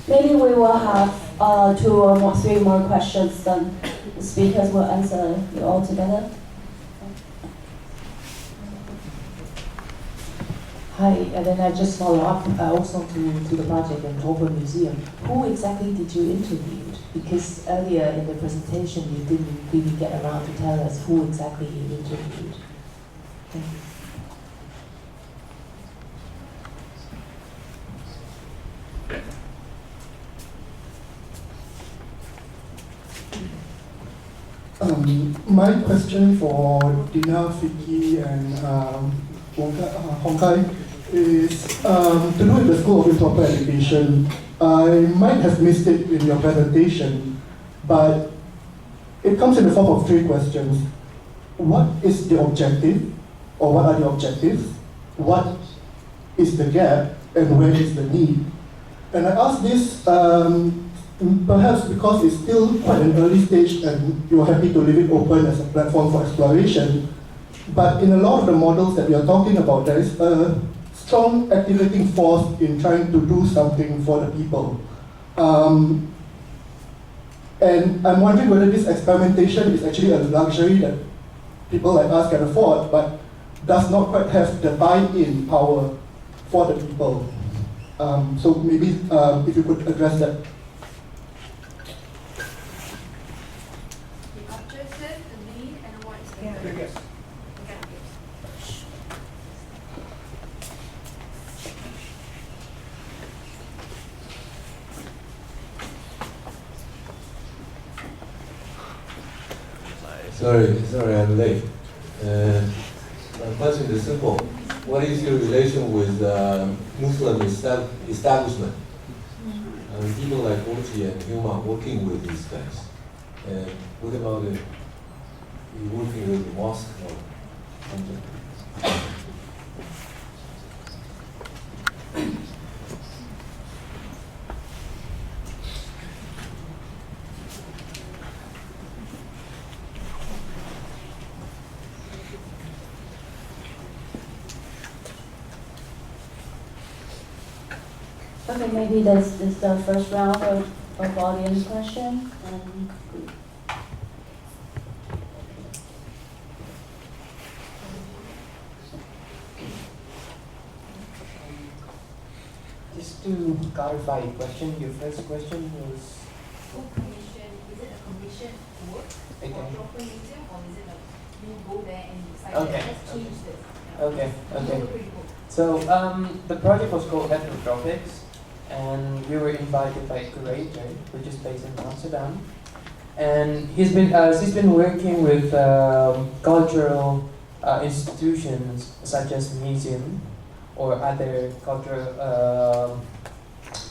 Maybe we will have 2 or 3 more questions, then the speakers will answer you all together. Hi, and then I just follow up also to the project and Improper Museum. Who exactly did you interview? Because earlier in the presentation you didn't really get around to tell us who exactly you interviewed. Thank you. My question for Dina, Fiky, and Hongkai is to do with the School of Improper Education. I might have missed it in your presentation, but it comes in the form of 3 questions. What is the objective, or what are the objectives? What is the gap, and where is the need? And I ask this perhaps because it's still quite an early stage and you're happy to leave it open as a platform for exploration. But in a lot of the models that we are talking about, there is a strong activating force in trying to do something for the people. And I'm wondering whether this experimentation is actually a luxury that people like us can afford, but does not quite have the buy-in power for the people. So maybe if you could address that. Sorry, I'm late. My question is simple. What is your relation with Muslim establishment? People like KUNCI and Huma working with these guys. And what about you working with the mosque or something? Okay, maybe this is the first round of audience question. Just to clarify your question, your first question was... Who commission? Is it a commission work for Improper Museum, or is it like you go there and decide, let's change this? Okay. So the project was called Ethnographics, and we were invited by a curator, which is based in Amsterdam. And she's been working with cultural institutions such as museum or other cultural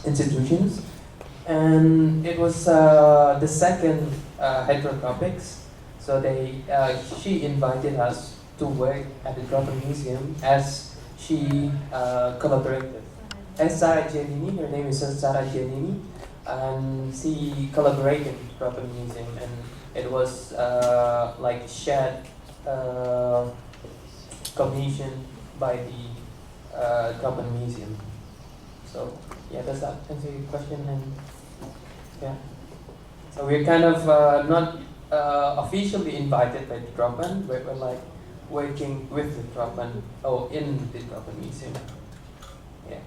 institutions. And it was the second Ethnographics. So she invited us to work at the Improper Museum as she collaborated. As Saja, her name is Saja, and she collaborated with the Improper Museum, and it was like shared commission by the Improper Museum. So yeah, does that answer your question? And yeah, so we're kind of not officially invited by the Improper, but we're like working with the Improper or in the Improper Museum. Yeah.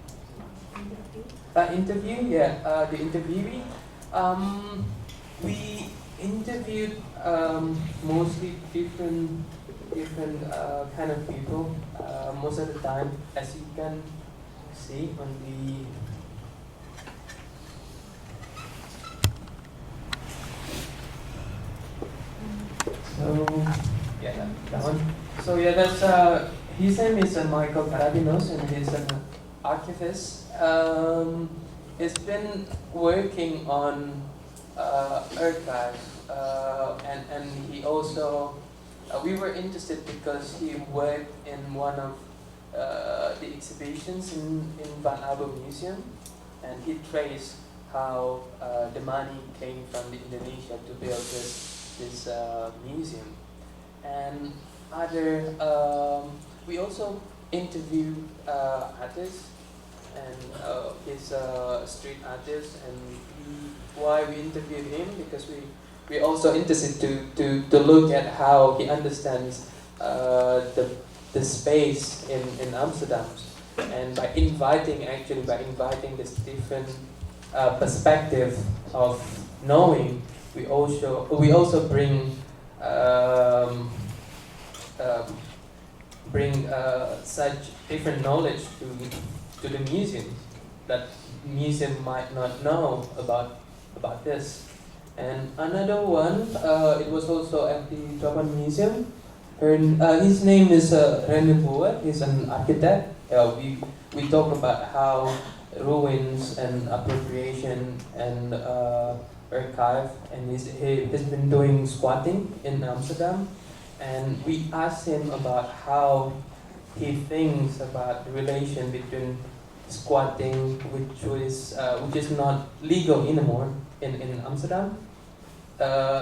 Interview, yeah. The interviewee, we interviewed mostly different kind of people. Most of the time, as you can see on the yeah, that one. So yeah, that's his name is Michael Carabinos, and he's an archivist. He's been working on archives, and he also we were interested because he worked in one of the exhibitions in Van Abbe Museum, and he traced how the money came from Indonesia to build this museum. And we also interviewed artists and his street artist, and why we interviewed him, because we also interested to look at how he understands the space in Amsterdam. and by inviting this different perspective of knowing, we also bring such different knowledge to the museum that museum might not know about this. And another one, it was also at the Taiwan Museum. His name is Rene Boer. He's an architect. We talk about how ruins and appropriation and archive, and he's been doing squatting in Amsterdam. And we asked him about how he thinks about the relation between squatting, which is not legal anymore in Amsterdam,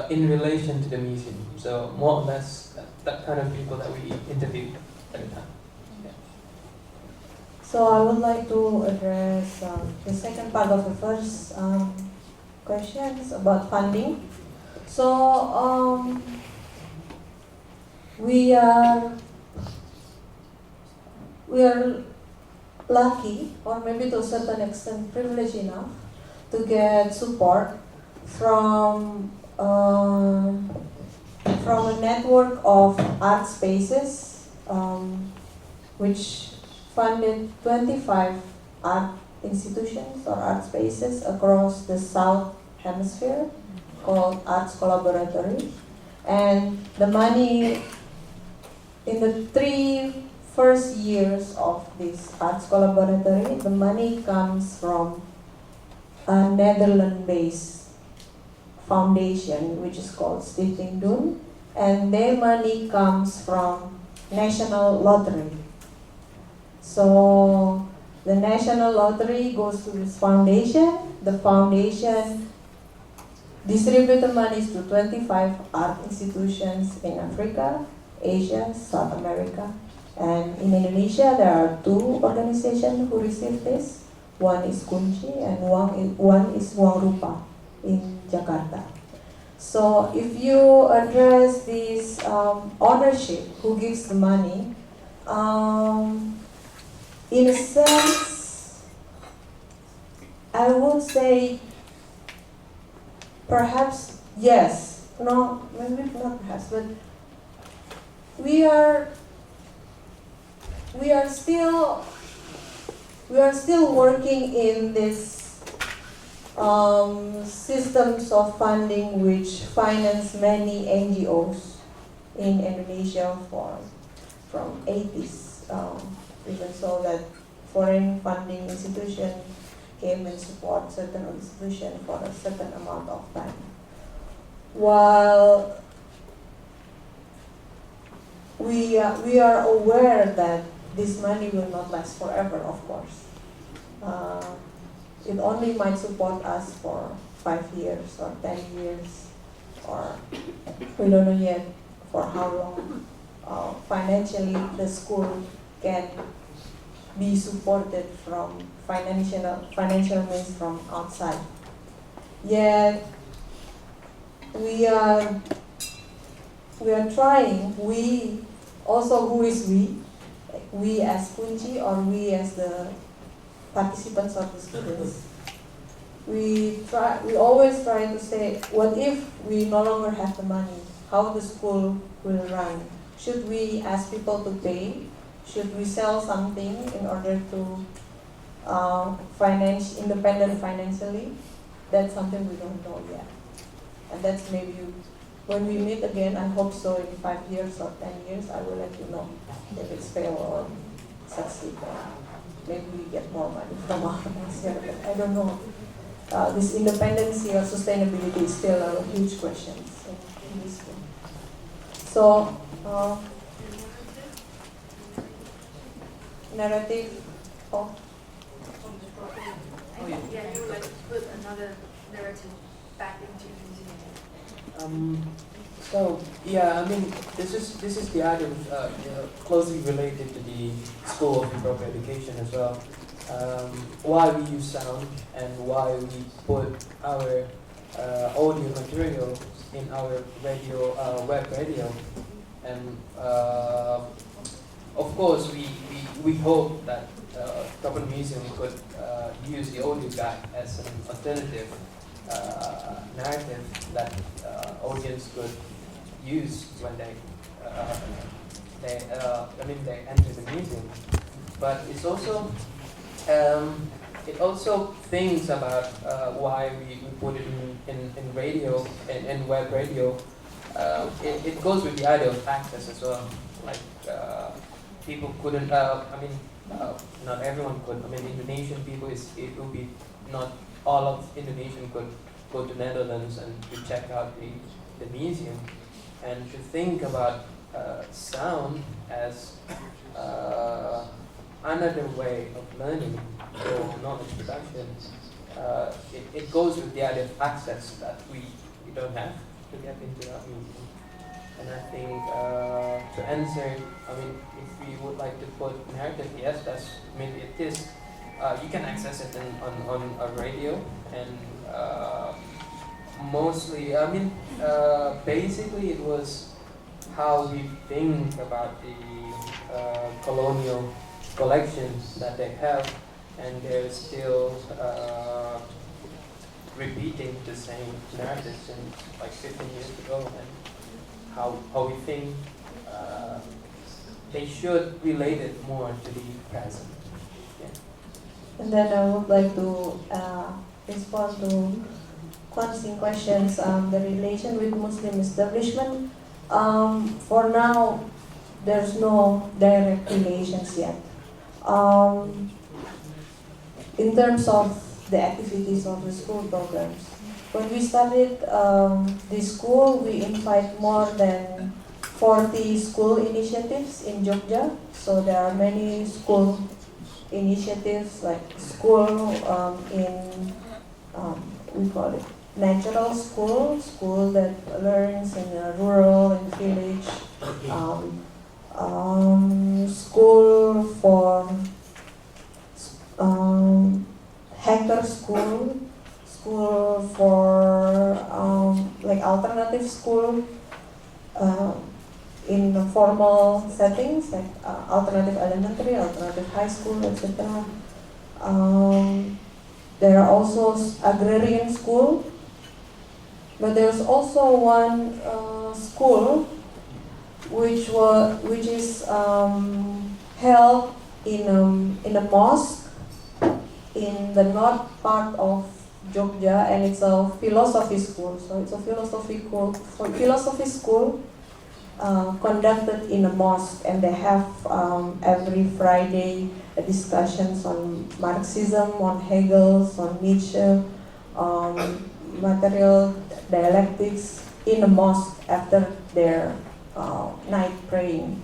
in relation to the museum. So more or less that kind of people that we interviewed at the time. Yeah. So I would like to address the second part of the first questions about funding. So we are lucky, or maybe to a certain extent privileged enough, to get support from a network of art spaces, which funded 25 art institutions or art spaces across the South Hemisphere, called Arts Collaboratory. And the money in the 3 first years of this Arts Collaboratory, the money comes from a Netherlands-based foundation, which is called Stichting Doen, and their money comes from National Lottery. So the National Lottery goes to this foundation. The foundation distributes the money to 25 art institutions in Africa, Asia, South America. And in Indonesia, there are 2 organizations who receive this. One is KUNCI and one is Uang Rupa in Jakarta. So if you address this ownership, who gives the money, in a sense, I would say perhaps yes, no, maybe not perhaps, but we are still working in this systems of funding which finance many NGOs in Indonesia from 80s, even so that foreign funding institution came and support certain institution for a certain amount of time. While we are aware that this money will not last forever, of course. It only might support us for 5 years or 10 years, or we don't know yet for how long. Financially, the school can be supported from financial means from outside. Yet we are trying. We also, who is we? We as KUNCI, or we as the participants of the students. We always try to say, what if we no longer have the money? How the school will run? Should we ask people to pay? Should we sell something in order to finance independent financially? That's something we don't know yet. And that's maybe when we meet again, I hope so in 5 years or 10 years, I will let you know if it's fail or succeed. Maybe we get more money from our next year, but I don't know. This independency or sustainability is still a huge question in this field. So, narrative of yeah, you would like to put another narrative back into the museum. So yeah, I mean, this is the item closely related to the School of Improper Education as well. Why we use sound and why we put our audio material in our radio, web radio, and of course we hope that Taiwan Museum could use the audio guide as an alternative narrative that audience could use when they enter the museum. But it's also it also thinks about why we put it in radio and web radio. It goes with the idea of access as well. Like people couldn't. Not everyone could. Indonesian people it will be not all of Indonesian could go to Netherlands and to check out the museum, and to think about sound as another way of learning or knowledge production. It goes with the idea of access that we don't have to get into our museum. And I think to answer, if we would like to put narrative, yes, maybe it is. You can access it on a radio, and mostly, basically it was how we think about the colonial collections that they have, and they're still repeating the same narrative since like 15 years ago, and how we think they should relate it more to the present. Yeah. And then I would like to respond to KUNCI questions. The relation with Muslim establishment. For now, there's no direct relations yet. In terms of the activities of the school programs, when we started the school, we invite more than 40 school initiatives in Jogja. So there are many school initiatives, like school in, we call it natural school that learns in a rural and village, school for hacker school for like alternative school in the formal settings, like alternative elementary, alternative high school, etc. There are also agrarian school, but there's also one school which is held in a mosque in the north part of Jogja, and it's a philosophy school. So it's a philosophy school conducted in a mosque, and they have every Friday discussions on Marxism, on Hegel, on Nietzsche, material dialectics in a mosque after their night praying.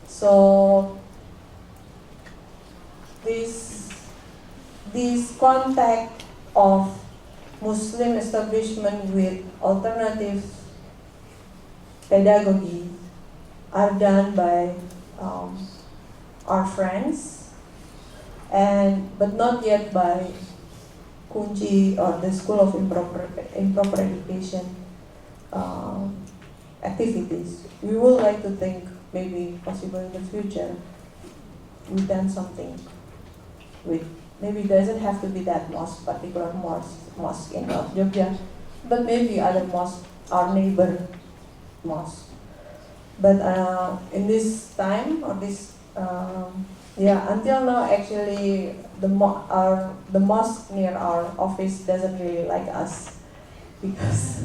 So this contact of Muslim establishment with alternative pedagogy are done by our friends, but not yet by KUNCI or the School of Improper Education activities. We would like to think maybe possible in the future we've done something with, maybe it doesn't have to be that particular mosque in Jogja, but maybe other mosques, our neighbor mosque. But in this time, or this, until now, actually, the mosque near our office doesn't really like us, because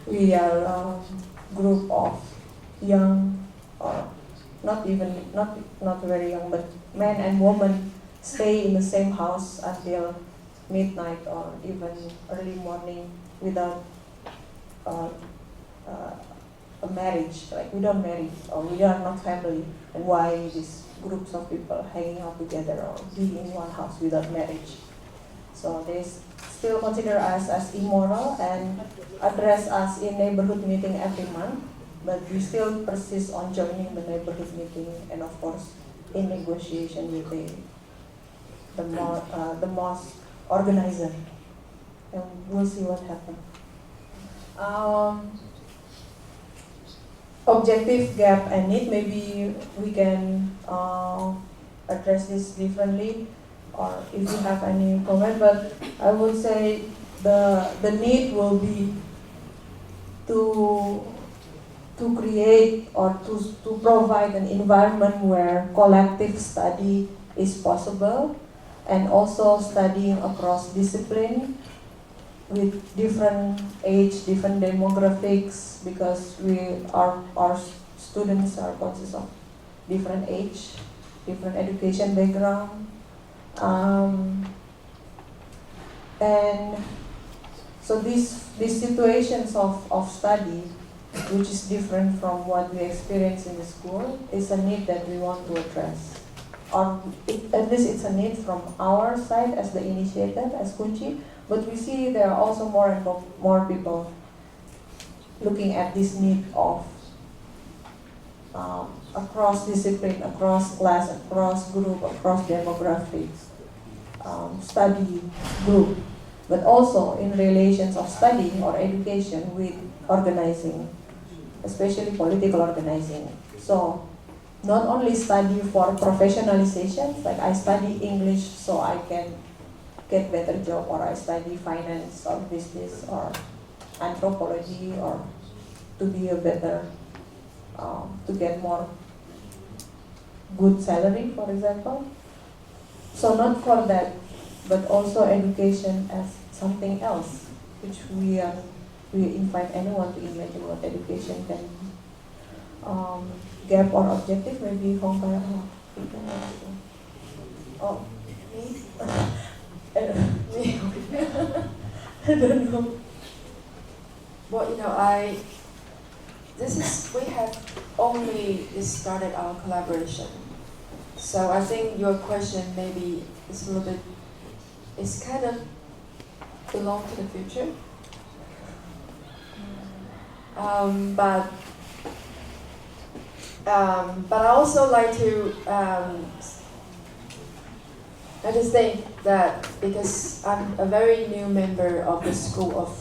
we are a group of young, or not very young, but men and women stay in the same house until midnight or even early morning without a marriage. Like, we don't marry, or we are not family. And why these groups of people hanging out together or being in one house without marriage? So they still consider us as immoral and address us in neighborhood meeting every month. But we still persist on joining the neighborhood meeting, and of course in negotiation with the mosque organizer, and we'll see what happens. Objective gap and need, maybe we can address this differently, or if you have any comment. But I would say the need will be to create or to provide an environment where collective study is possible, and also studying across discipline with different age, different demographics, because our students are consist of different age, different education background, and so these situations of study, which is different from what we experience in the school, is a need that we want to address. Or at least it's a need from our side as the initiator, as KUNCI, but we see there are also more and more people looking at this need of across discipline, across class, across group, across demographics, study group, but also in relations of studying or education with organizing, especially political organizing. So not only study for professionalization, like I study English so I can get better job, or I study finance or business or anthropology, or to be a better, to get more good salary, for example. So not for that, but also education as something else, which we invite anyone to imagine what education can be. Gap or objective, maybe Hong Kong. Oh, me? I don't know. Well, we have only started our collaboration. So I think your question maybe is a little bit, it's kind of belong to the future. But I also like to, I just think that because I'm a very new member of the School of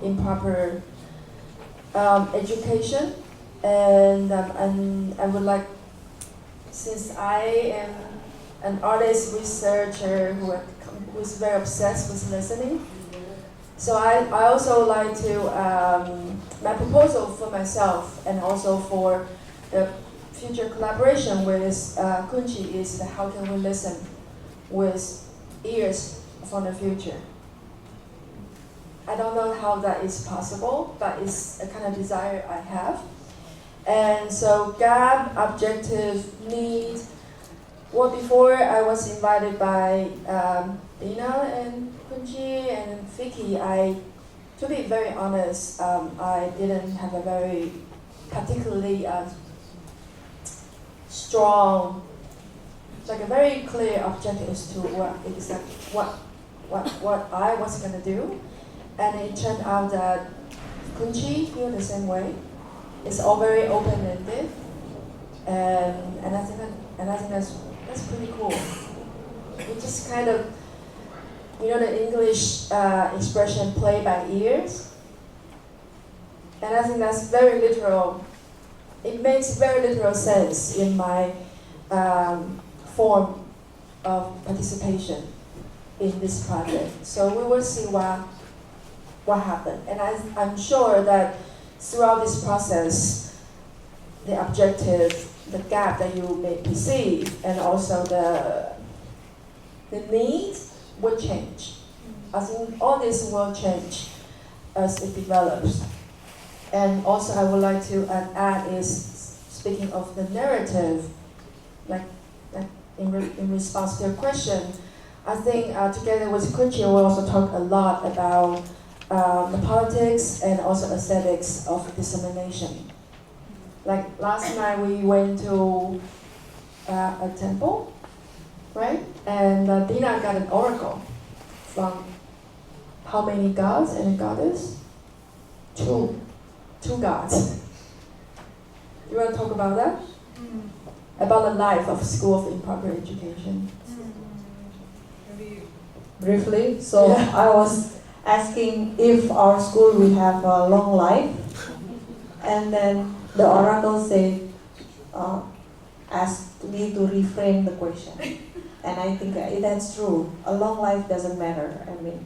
Improper Education, and I would like, since I am an artist researcher who is very obsessed with listening, so I also like to, my proposal for myself and also for the future collaboration with KUNCI is how can we listen with ears from the future. I don't know how that is possible, but it's a kind of desire I have. And so gap, objective, need. Well, before I was invited by Dina and KUNCI and Fiky, to be very honest, I didn't have a very particularly strong, like a very clear objective as to what I was gonna do, and it turned out that KUNCI feel the same way. It's all very open-ended, and I think that's pretty cool. We just kind of, the English expression play by ears. And I think that's very literal. It makes very literal sense in my form of participation in this project. So we will see what happened. And I'm sure that throughout this process, the objective, the gap that you may perceive, and also the needs will change. I think all this will change as it develops. And also I would like to add is, speaking of the narrative, like in response to your question, I think together with KUNCI we also talk a lot about the politics and also aesthetics of dissemination. Like last night we went to a temple, right? And Dina got an oracle from how many gods and a goddess? Two gods. You want to talk about that? About the life of School of Improper Education. Briefly, so I was asking if our school will have a long life, and then the oracle said, asked need to reframe the question. And I think that's true. A long life doesn't matter. I mean,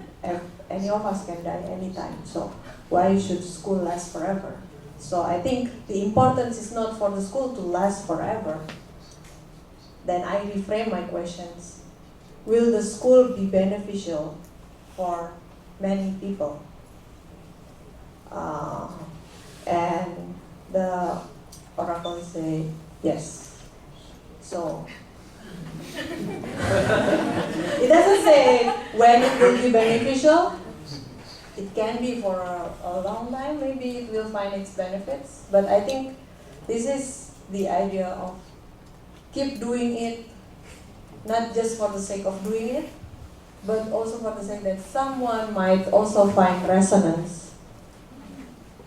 any of us can die anytime. So why should school last forever? So I think the importance is not for the school to last forever. Then I reframe my questions. Will the school be beneficial for many people? And the oracle say yes. So it doesn't say when it will be beneficial. It can be for a long time, maybe it will find its benefits. But I think this is the idea of keep doing it, not just for the sake of doing it, but also for the sake that someone might also find resonance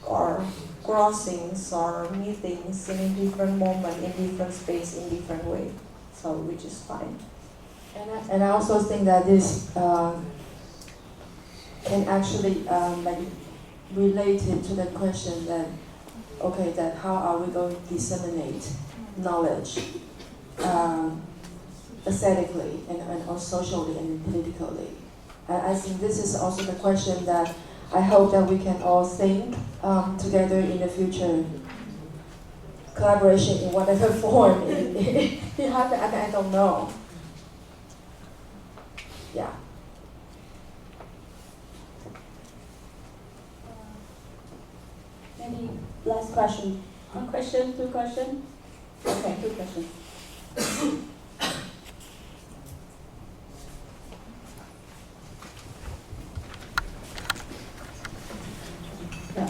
or crossings or meetings in a different moment, in different space, in different way. So which is fine. And I also think that this can actually like relate it to the question that, okay, that how are we going to disseminate knowledge aesthetically and or socially and politically. And I think this is also the question that I hope that we can all think together in the future. Collaboration in whatever form it happen, I don't know. Yeah. Maybe last question. One question, two questions? Okay, two questions.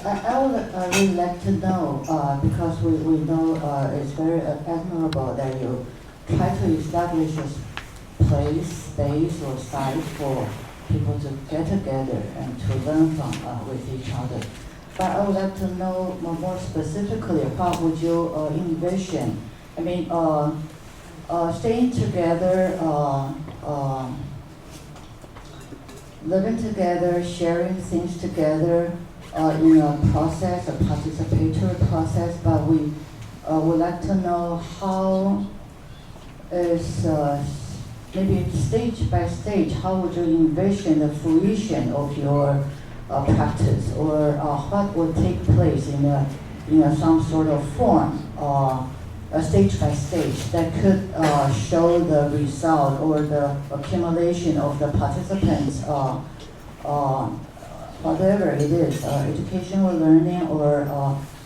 I would really like to know, because we know it's very admirable that you try to establish a place, space, or site for people to get together and to learn from with each other. But I would like to know more specifically, what would you envision? I mean, staying together, living together, sharing things together, in a process, a participatory process, but we would like to know how is, maybe stage by stage, how would you envision the fruition of your practice, or what would take place in some sort of form, stage by stage, that could show the result or the accumulation of the participants, whatever it is, education or learning, or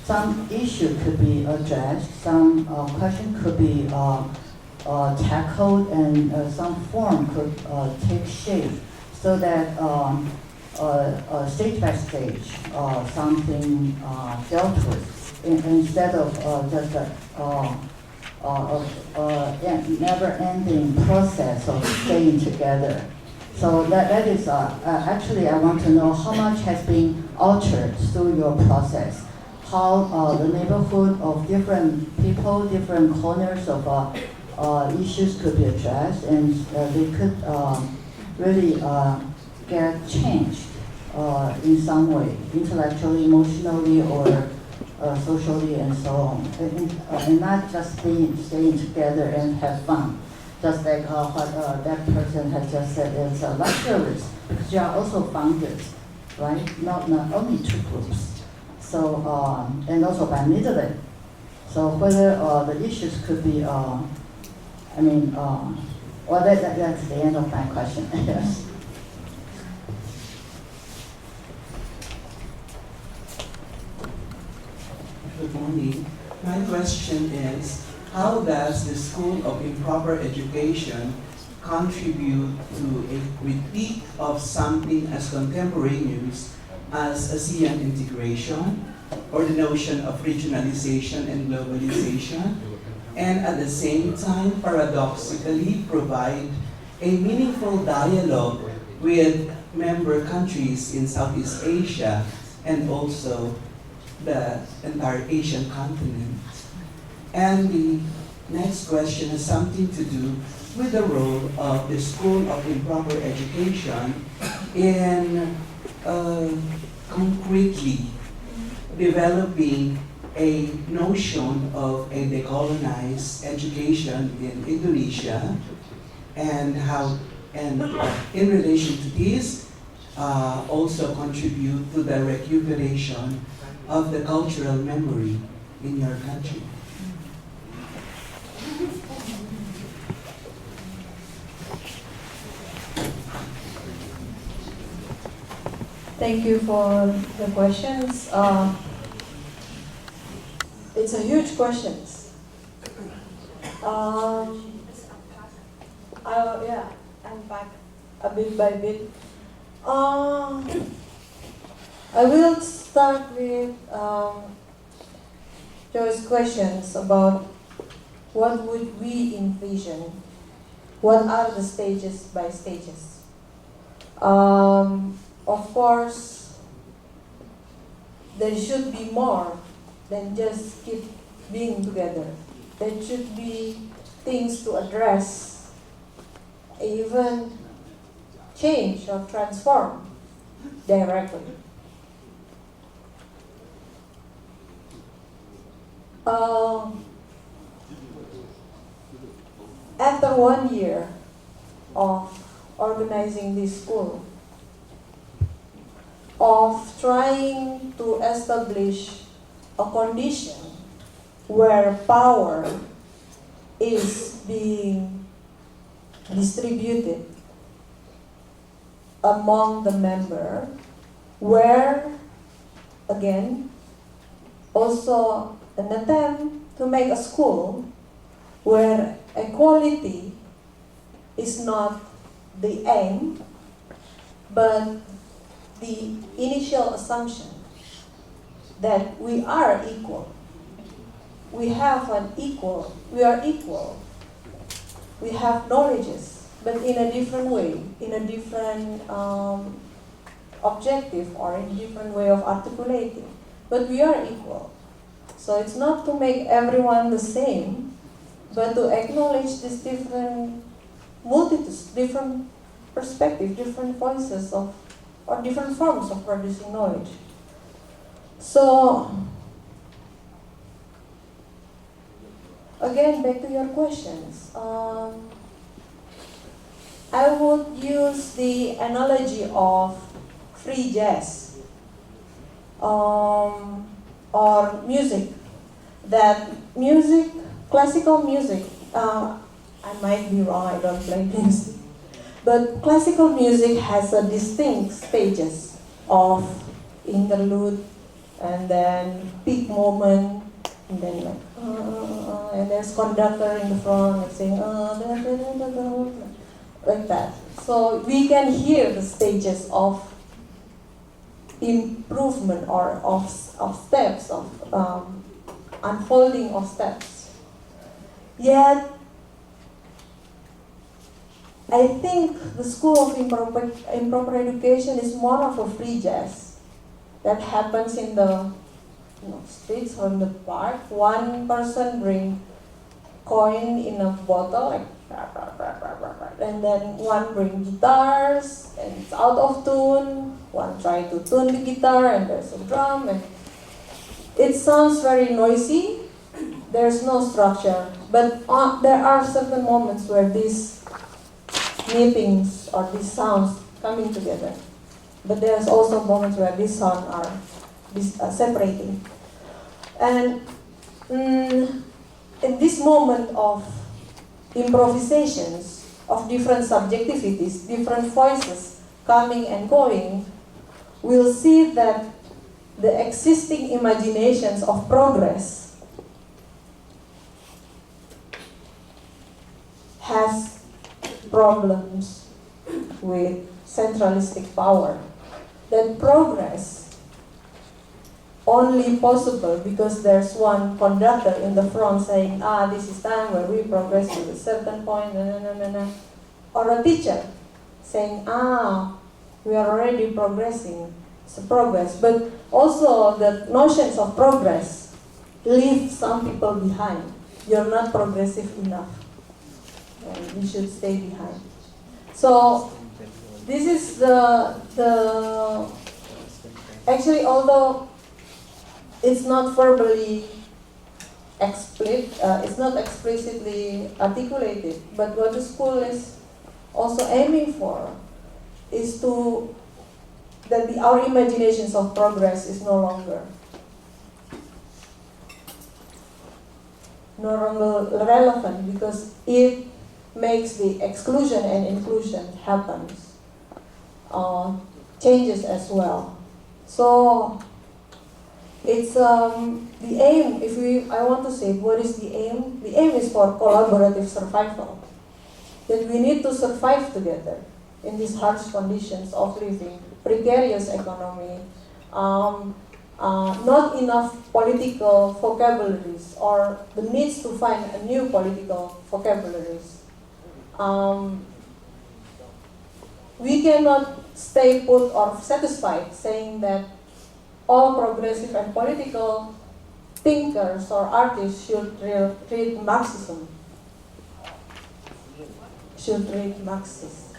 some issue could be addressed, some question could be tackled, and some form could take shape, so that stage by stage something dealt with, instead of just a never-ending process of staying together. So that is, actually I want to know how much has been altered through your process, how the neighborhood of different people, different corners of issues could be addressed, and they could really get changed in some way, intellectually, emotionally, or socially, and so on. And not just staying together and have fun. Just like what that person has just said, is luxurious, because you are also founders, right? Not only two groups. So, and also by middling. So whether the issues could be, well, that's the end of my question. Yes. Good morning. My question is, how does the School of Improper Education contribute to a critique of something as contemporaneous as ASEAN integration, or the notion of regionalization and globalization, and at the same time paradoxically provide a meaningful dialogue with member countries in Southeast Asia and also the entire Asian continent? And the next question has something to do with the role of the School of Improper Education in concretely developing a notion of a decolonized education in Indonesia, and how, and in relation to this, also contribute to the recuperation of the cultural memory in your country. Thank you for the questions. It's a huge question. Yeah, unpack a bit by bit. I will start with Joe's questions about what would we envision. What are the stages by stages? Of course, there should be more than just keep being together. There should be things to address, even change or transform directly. After 1 year of organizing this school, of trying to establish a condition where power is being distributed among the member, where, again, also an attempt to make a school where equality is not the aim, but the initial assumption that we are equal. We are equal. We have knowledges, but in a different way, in a different objective, or in a different way of articulating. But we are equal. So it's not to make everyone the same, but to acknowledge these different multitudes, different perspectives, different voices of, or different forms of producing knowledge. So, again, back to your questions. I would use the analogy of free jazz or music. That music, classical music, I might be wrong, I don't play music, but classical music has a distinct stages of interlude, and then peak moment, and then like, and there's conductor in the front like saying, like that. So we can hear the stages of improvement or of steps, of unfolding of steps. Yet, I think the school of improper education is more of a free jazz that happens in the streets or in the park. One person bring coin in a bottle, like, and then one bring guitars and it's out of tune. One try to tune the guitar and there's a drum, and it sounds very noisy. There's no structure, but there are certain moments where these meetings or these sounds coming together. But there's also moments where these sounds are separating. And in this moment of improvisations, of different subjectivities, different voices coming and going, we'll see that the existing imaginations of progress has problems with centralistic power. That progress only possible because there's one conductor in the front saying, this is time where we progress to a certain point, or a teacher saying, we are already progressing. It's a progress. But also the notions of progress leave some people behind. You're not progressive enough. And you should stay behind. So this is the actually, although it's not verbally it's not explicitly articulated, but what the school is also aiming for is that our imaginations of progress is no longer relevant, because it makes the exclusion and inclusion happens, changes as well. So it's the aim. I want to say, what is the aim? The aim is for collaborative survival. That we need to survive together in these harsh conditions of living, precarious economy, not enough political vocabularies, or the needs to find a new political vocabularies. We cannot stay put or satisfied saying that all progressive and political thinkers or artists should read Marxism. Should read Marxism.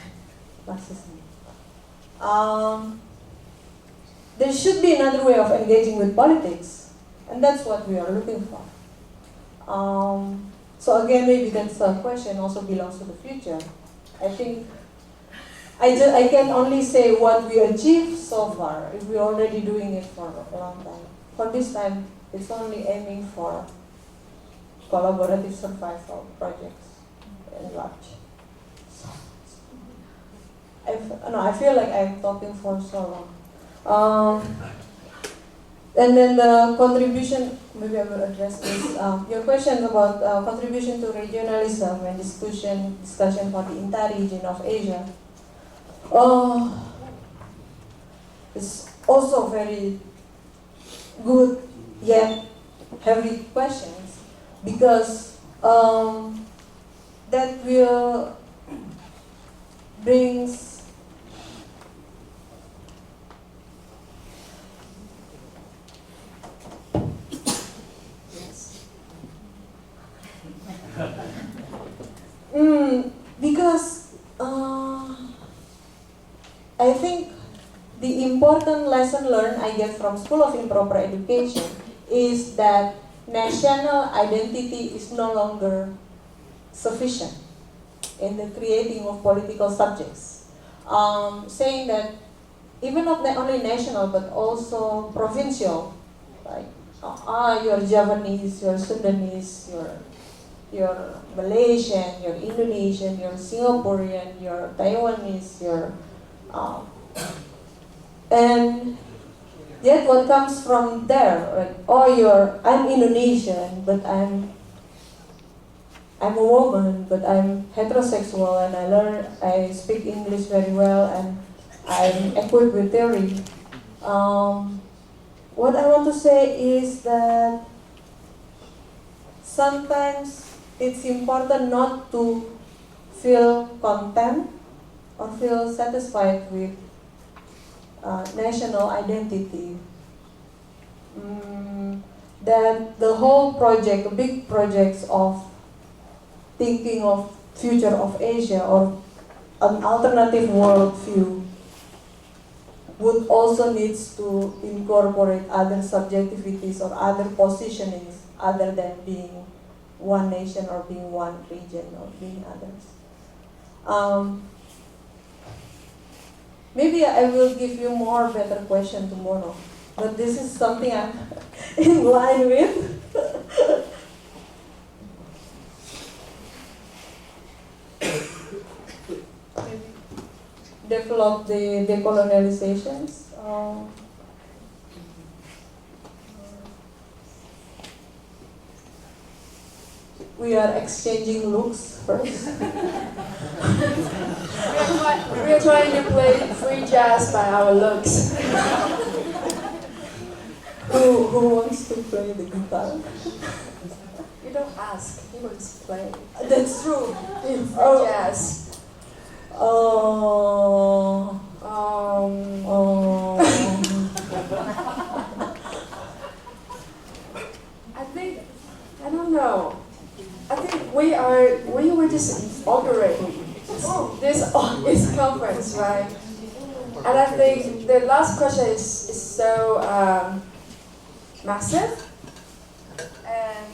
There should be another way of engaging with politics, and that's what we are looking for. So again, maybe that's a question also belongs to the future. I think I can only say what we achieved so far, if we're already doing it for a long time. For this time, it's only aiming for collaborative survival projects in large. I feel like I'm talking for so long. And then the contribution, maybe I will address this. Your question about contribution to regionalism and discussion for the entire region of Asia. It's also very good yet heavy questions, because that will brings because I think the important lesson learned I get from School of Improper Education is that national identity is no longer sufficient in the creating of political subjects. Saying that even not only national but also provincial, like you're Javanese, you're Sudanese, you're Malaysian, you're Indonesian, you're Singaporean, you're Taiwanese, you're and yet what comes from there, like, I'm Indonesian, but I'm a woman, but I'm heterosexual, and I speak English very well, and I'm equipped with theory. What I want to say is that sometimes it's important not to feel content or feel satisfied with national identity. That the whole project, the big projects of thinking of future of Asia or an alternative worldview would also needs to incorporate other subjectivities or other positionings other than being one nation or being one region or being others. Maybe I will give you more better question tomorrow, but this is something I'm in line with. Develop the decolonializations. We are exchanging looks first. We are trying to play free jazz by our looks. Who wants to play the guitar? You don't ask, he wants to play. That's true. In free jazz. I don't know. I think we were just inaugurating this conference, right? And I think the last question is so massive. And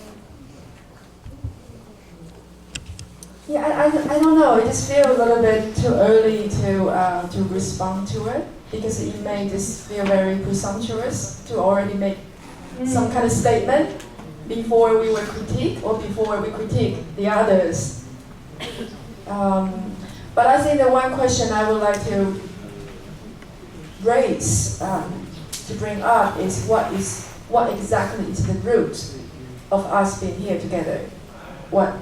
yeah, I don't know. I just feel a little bit too early to respond to it because it may just feel very presumptuous to already make some kind of statement before we were critiqued or before we critique the others. But I think the one question I would like to raise, to bring up is what exactly is the root of us being here together? What?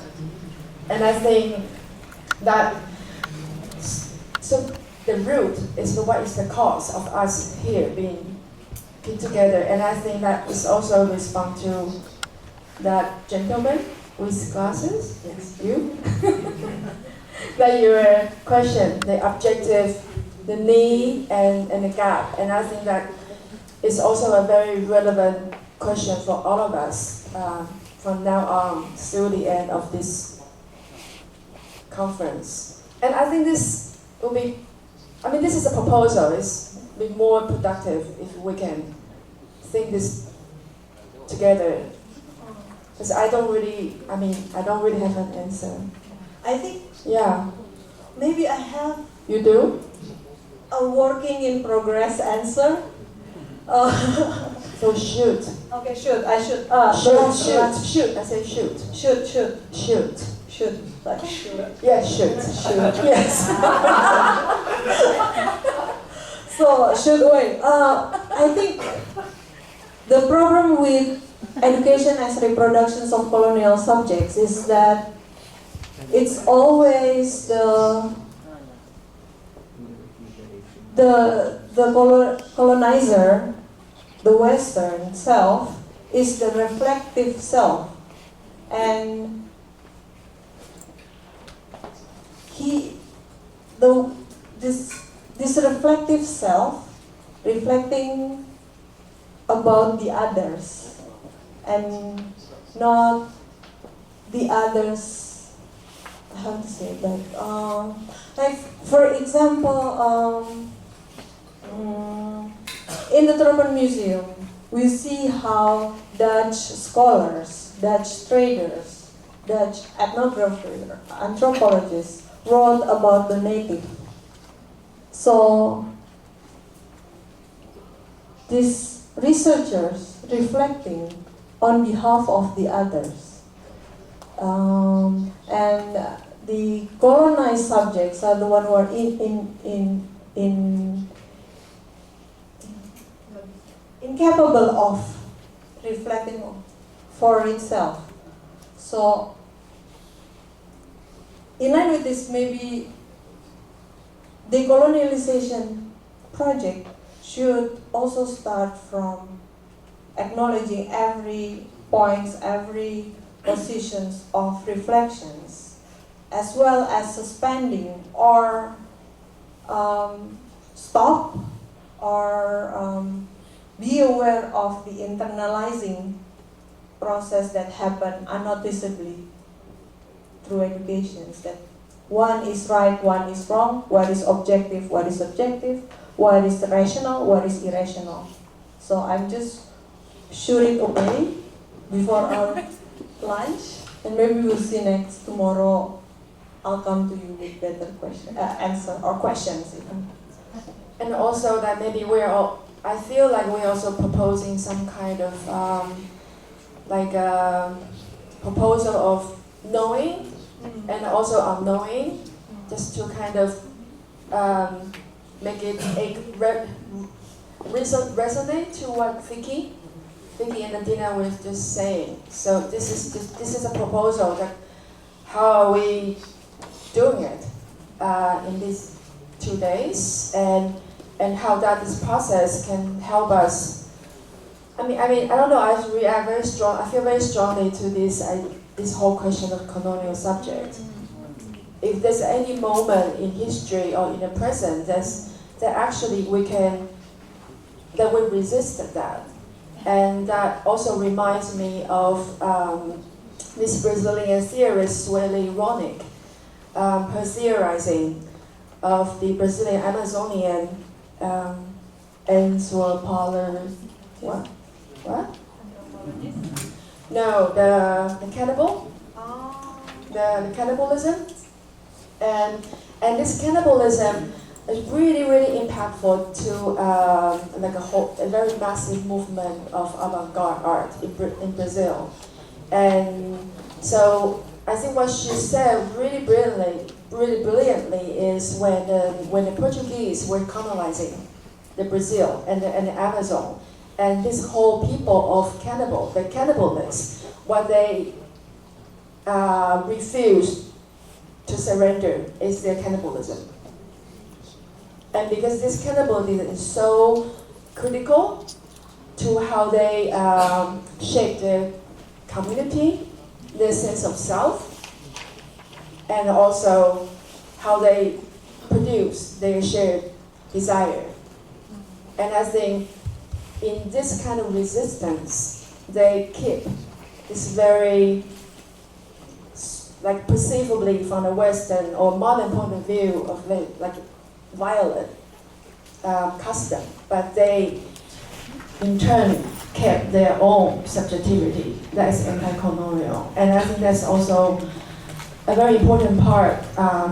And I think that so the root is what is the cause of us here being together, and I think that is also a response to that gentleman with glasses. Yes, you. That your question, the objective, the need, and the gap, and I think that is also a very relevant question for all of us from now on till the end of this conference. And I think this will be, this is a proposal. It's be more productive if we can think this together. Because I don't really have an answer. I think Yeah. maybe I have You do? a working in progress answer. So shoot. Okay, shoot. I should. Shoot. I say shoot. Shoot. Like shoot. Yeah, shoot. Yes. So should wait. I think the problem with education as reproductions of colonial subjects is that it's always the colonizer, the Western self, is the reflective self, and this reflective self reflecting about the others and not the others. How to say that? Like for example, in the Tropen Museum, we see how Dutch scholars, Dutch traders, Dutch ethnographers, anthropologists wrote about the native. So these researchers reflecting on behalf of the others. And the colonized subjects are the one who are incapable of reflecting for itself. So, in line with this, maybe the colonialization project should also start from acknowledging every points, every positions of reflections, as well as suspending or stop or be aware of the internalizing process that happen unnoticeably through education. That one is right, one is wrong, what is objective, what is subjective, what is rational, what is irrational. So I'm just shooting away before our lunch, and maybe we'll see next tomorrow. I'll come to you with better answer or questions even. And also that maybe I feel like we're also proposing some kind of proposal of knowing and also unknowing, just to kind of make it resonate to what Fiky and Adina were just saying. So this is a proposal that how are we doing it in these 2 days, and how that this process can help us. I don't know. I feel very strongly to this whole question of colonial subject. If there's any moment in history or in the present that actually we resisted that. And that also reminds me of this Brazilian theorist, Sueli Ronick, her theorizing of the Brazilian Amazonian anthropology. What? No, the cannibal. The cannibalism. And this cannibalism is really, really impactful to like a very massive movement of avant-garde art in Brazil. And so I think what she said really brilliantly is when the Portuguese were colonizing the Brazil and the Amazon, and this whole people of the cannibalists, what they refused to surrender is their cannibalism. And because this cannibalism is so critical to how they shape their community, their sense of self, and also how they produce their shared desire. And I think in this kind of resistance, they keep this very, like perceivably from a Western or modern point of view of like violent custom, but they in turn kept their own subjectivity that is anti-colonial. And I think that's also a very important part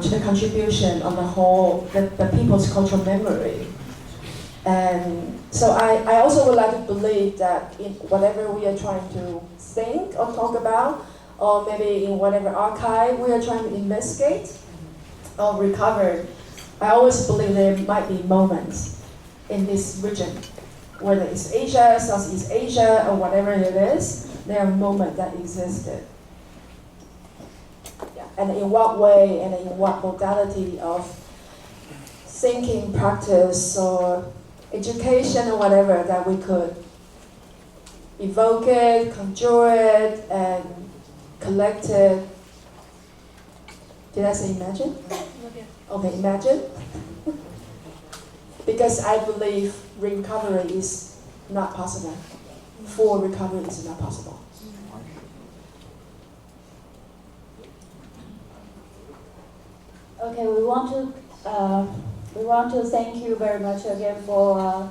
to the contribution of the whole, the people's cultural memory. And so I also would like to believe that in whatever we are trying to think or talk about, or maybe in whatever archive we are trying to investigate or recover, I always believe there might be moments in this region, whether it's Asia, Southeast Asia, or whatever it is, there are moments that existed. Yeah. And in what way and in what modality of thinking, practice, or education, or whatever, that we could evoke it, conjure it, and collect it. Did I say imagine? Okay, imagine. Because I believe recovery is not possible. Full recovery is not possible. Okay, we want to thank you very much again for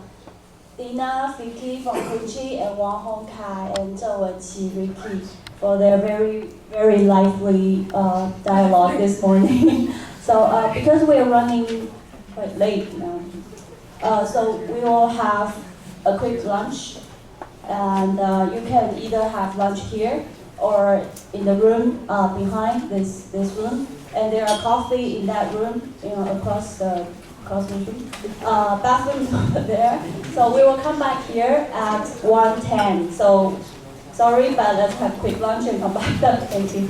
Dina, Fiky from KUNCI, and Wang Hongkai and Zhou Rikey for their very, very lively dialogue this morning. So because we are running quite late now, so we will have a quick lunch, and you can either have lunch here or in the room behind this room, and there are coffee in that room, across the room. Bathrooms over there. So we will come back here at 1:10. So sorry, but let's have quick lunch and come back. Thank you.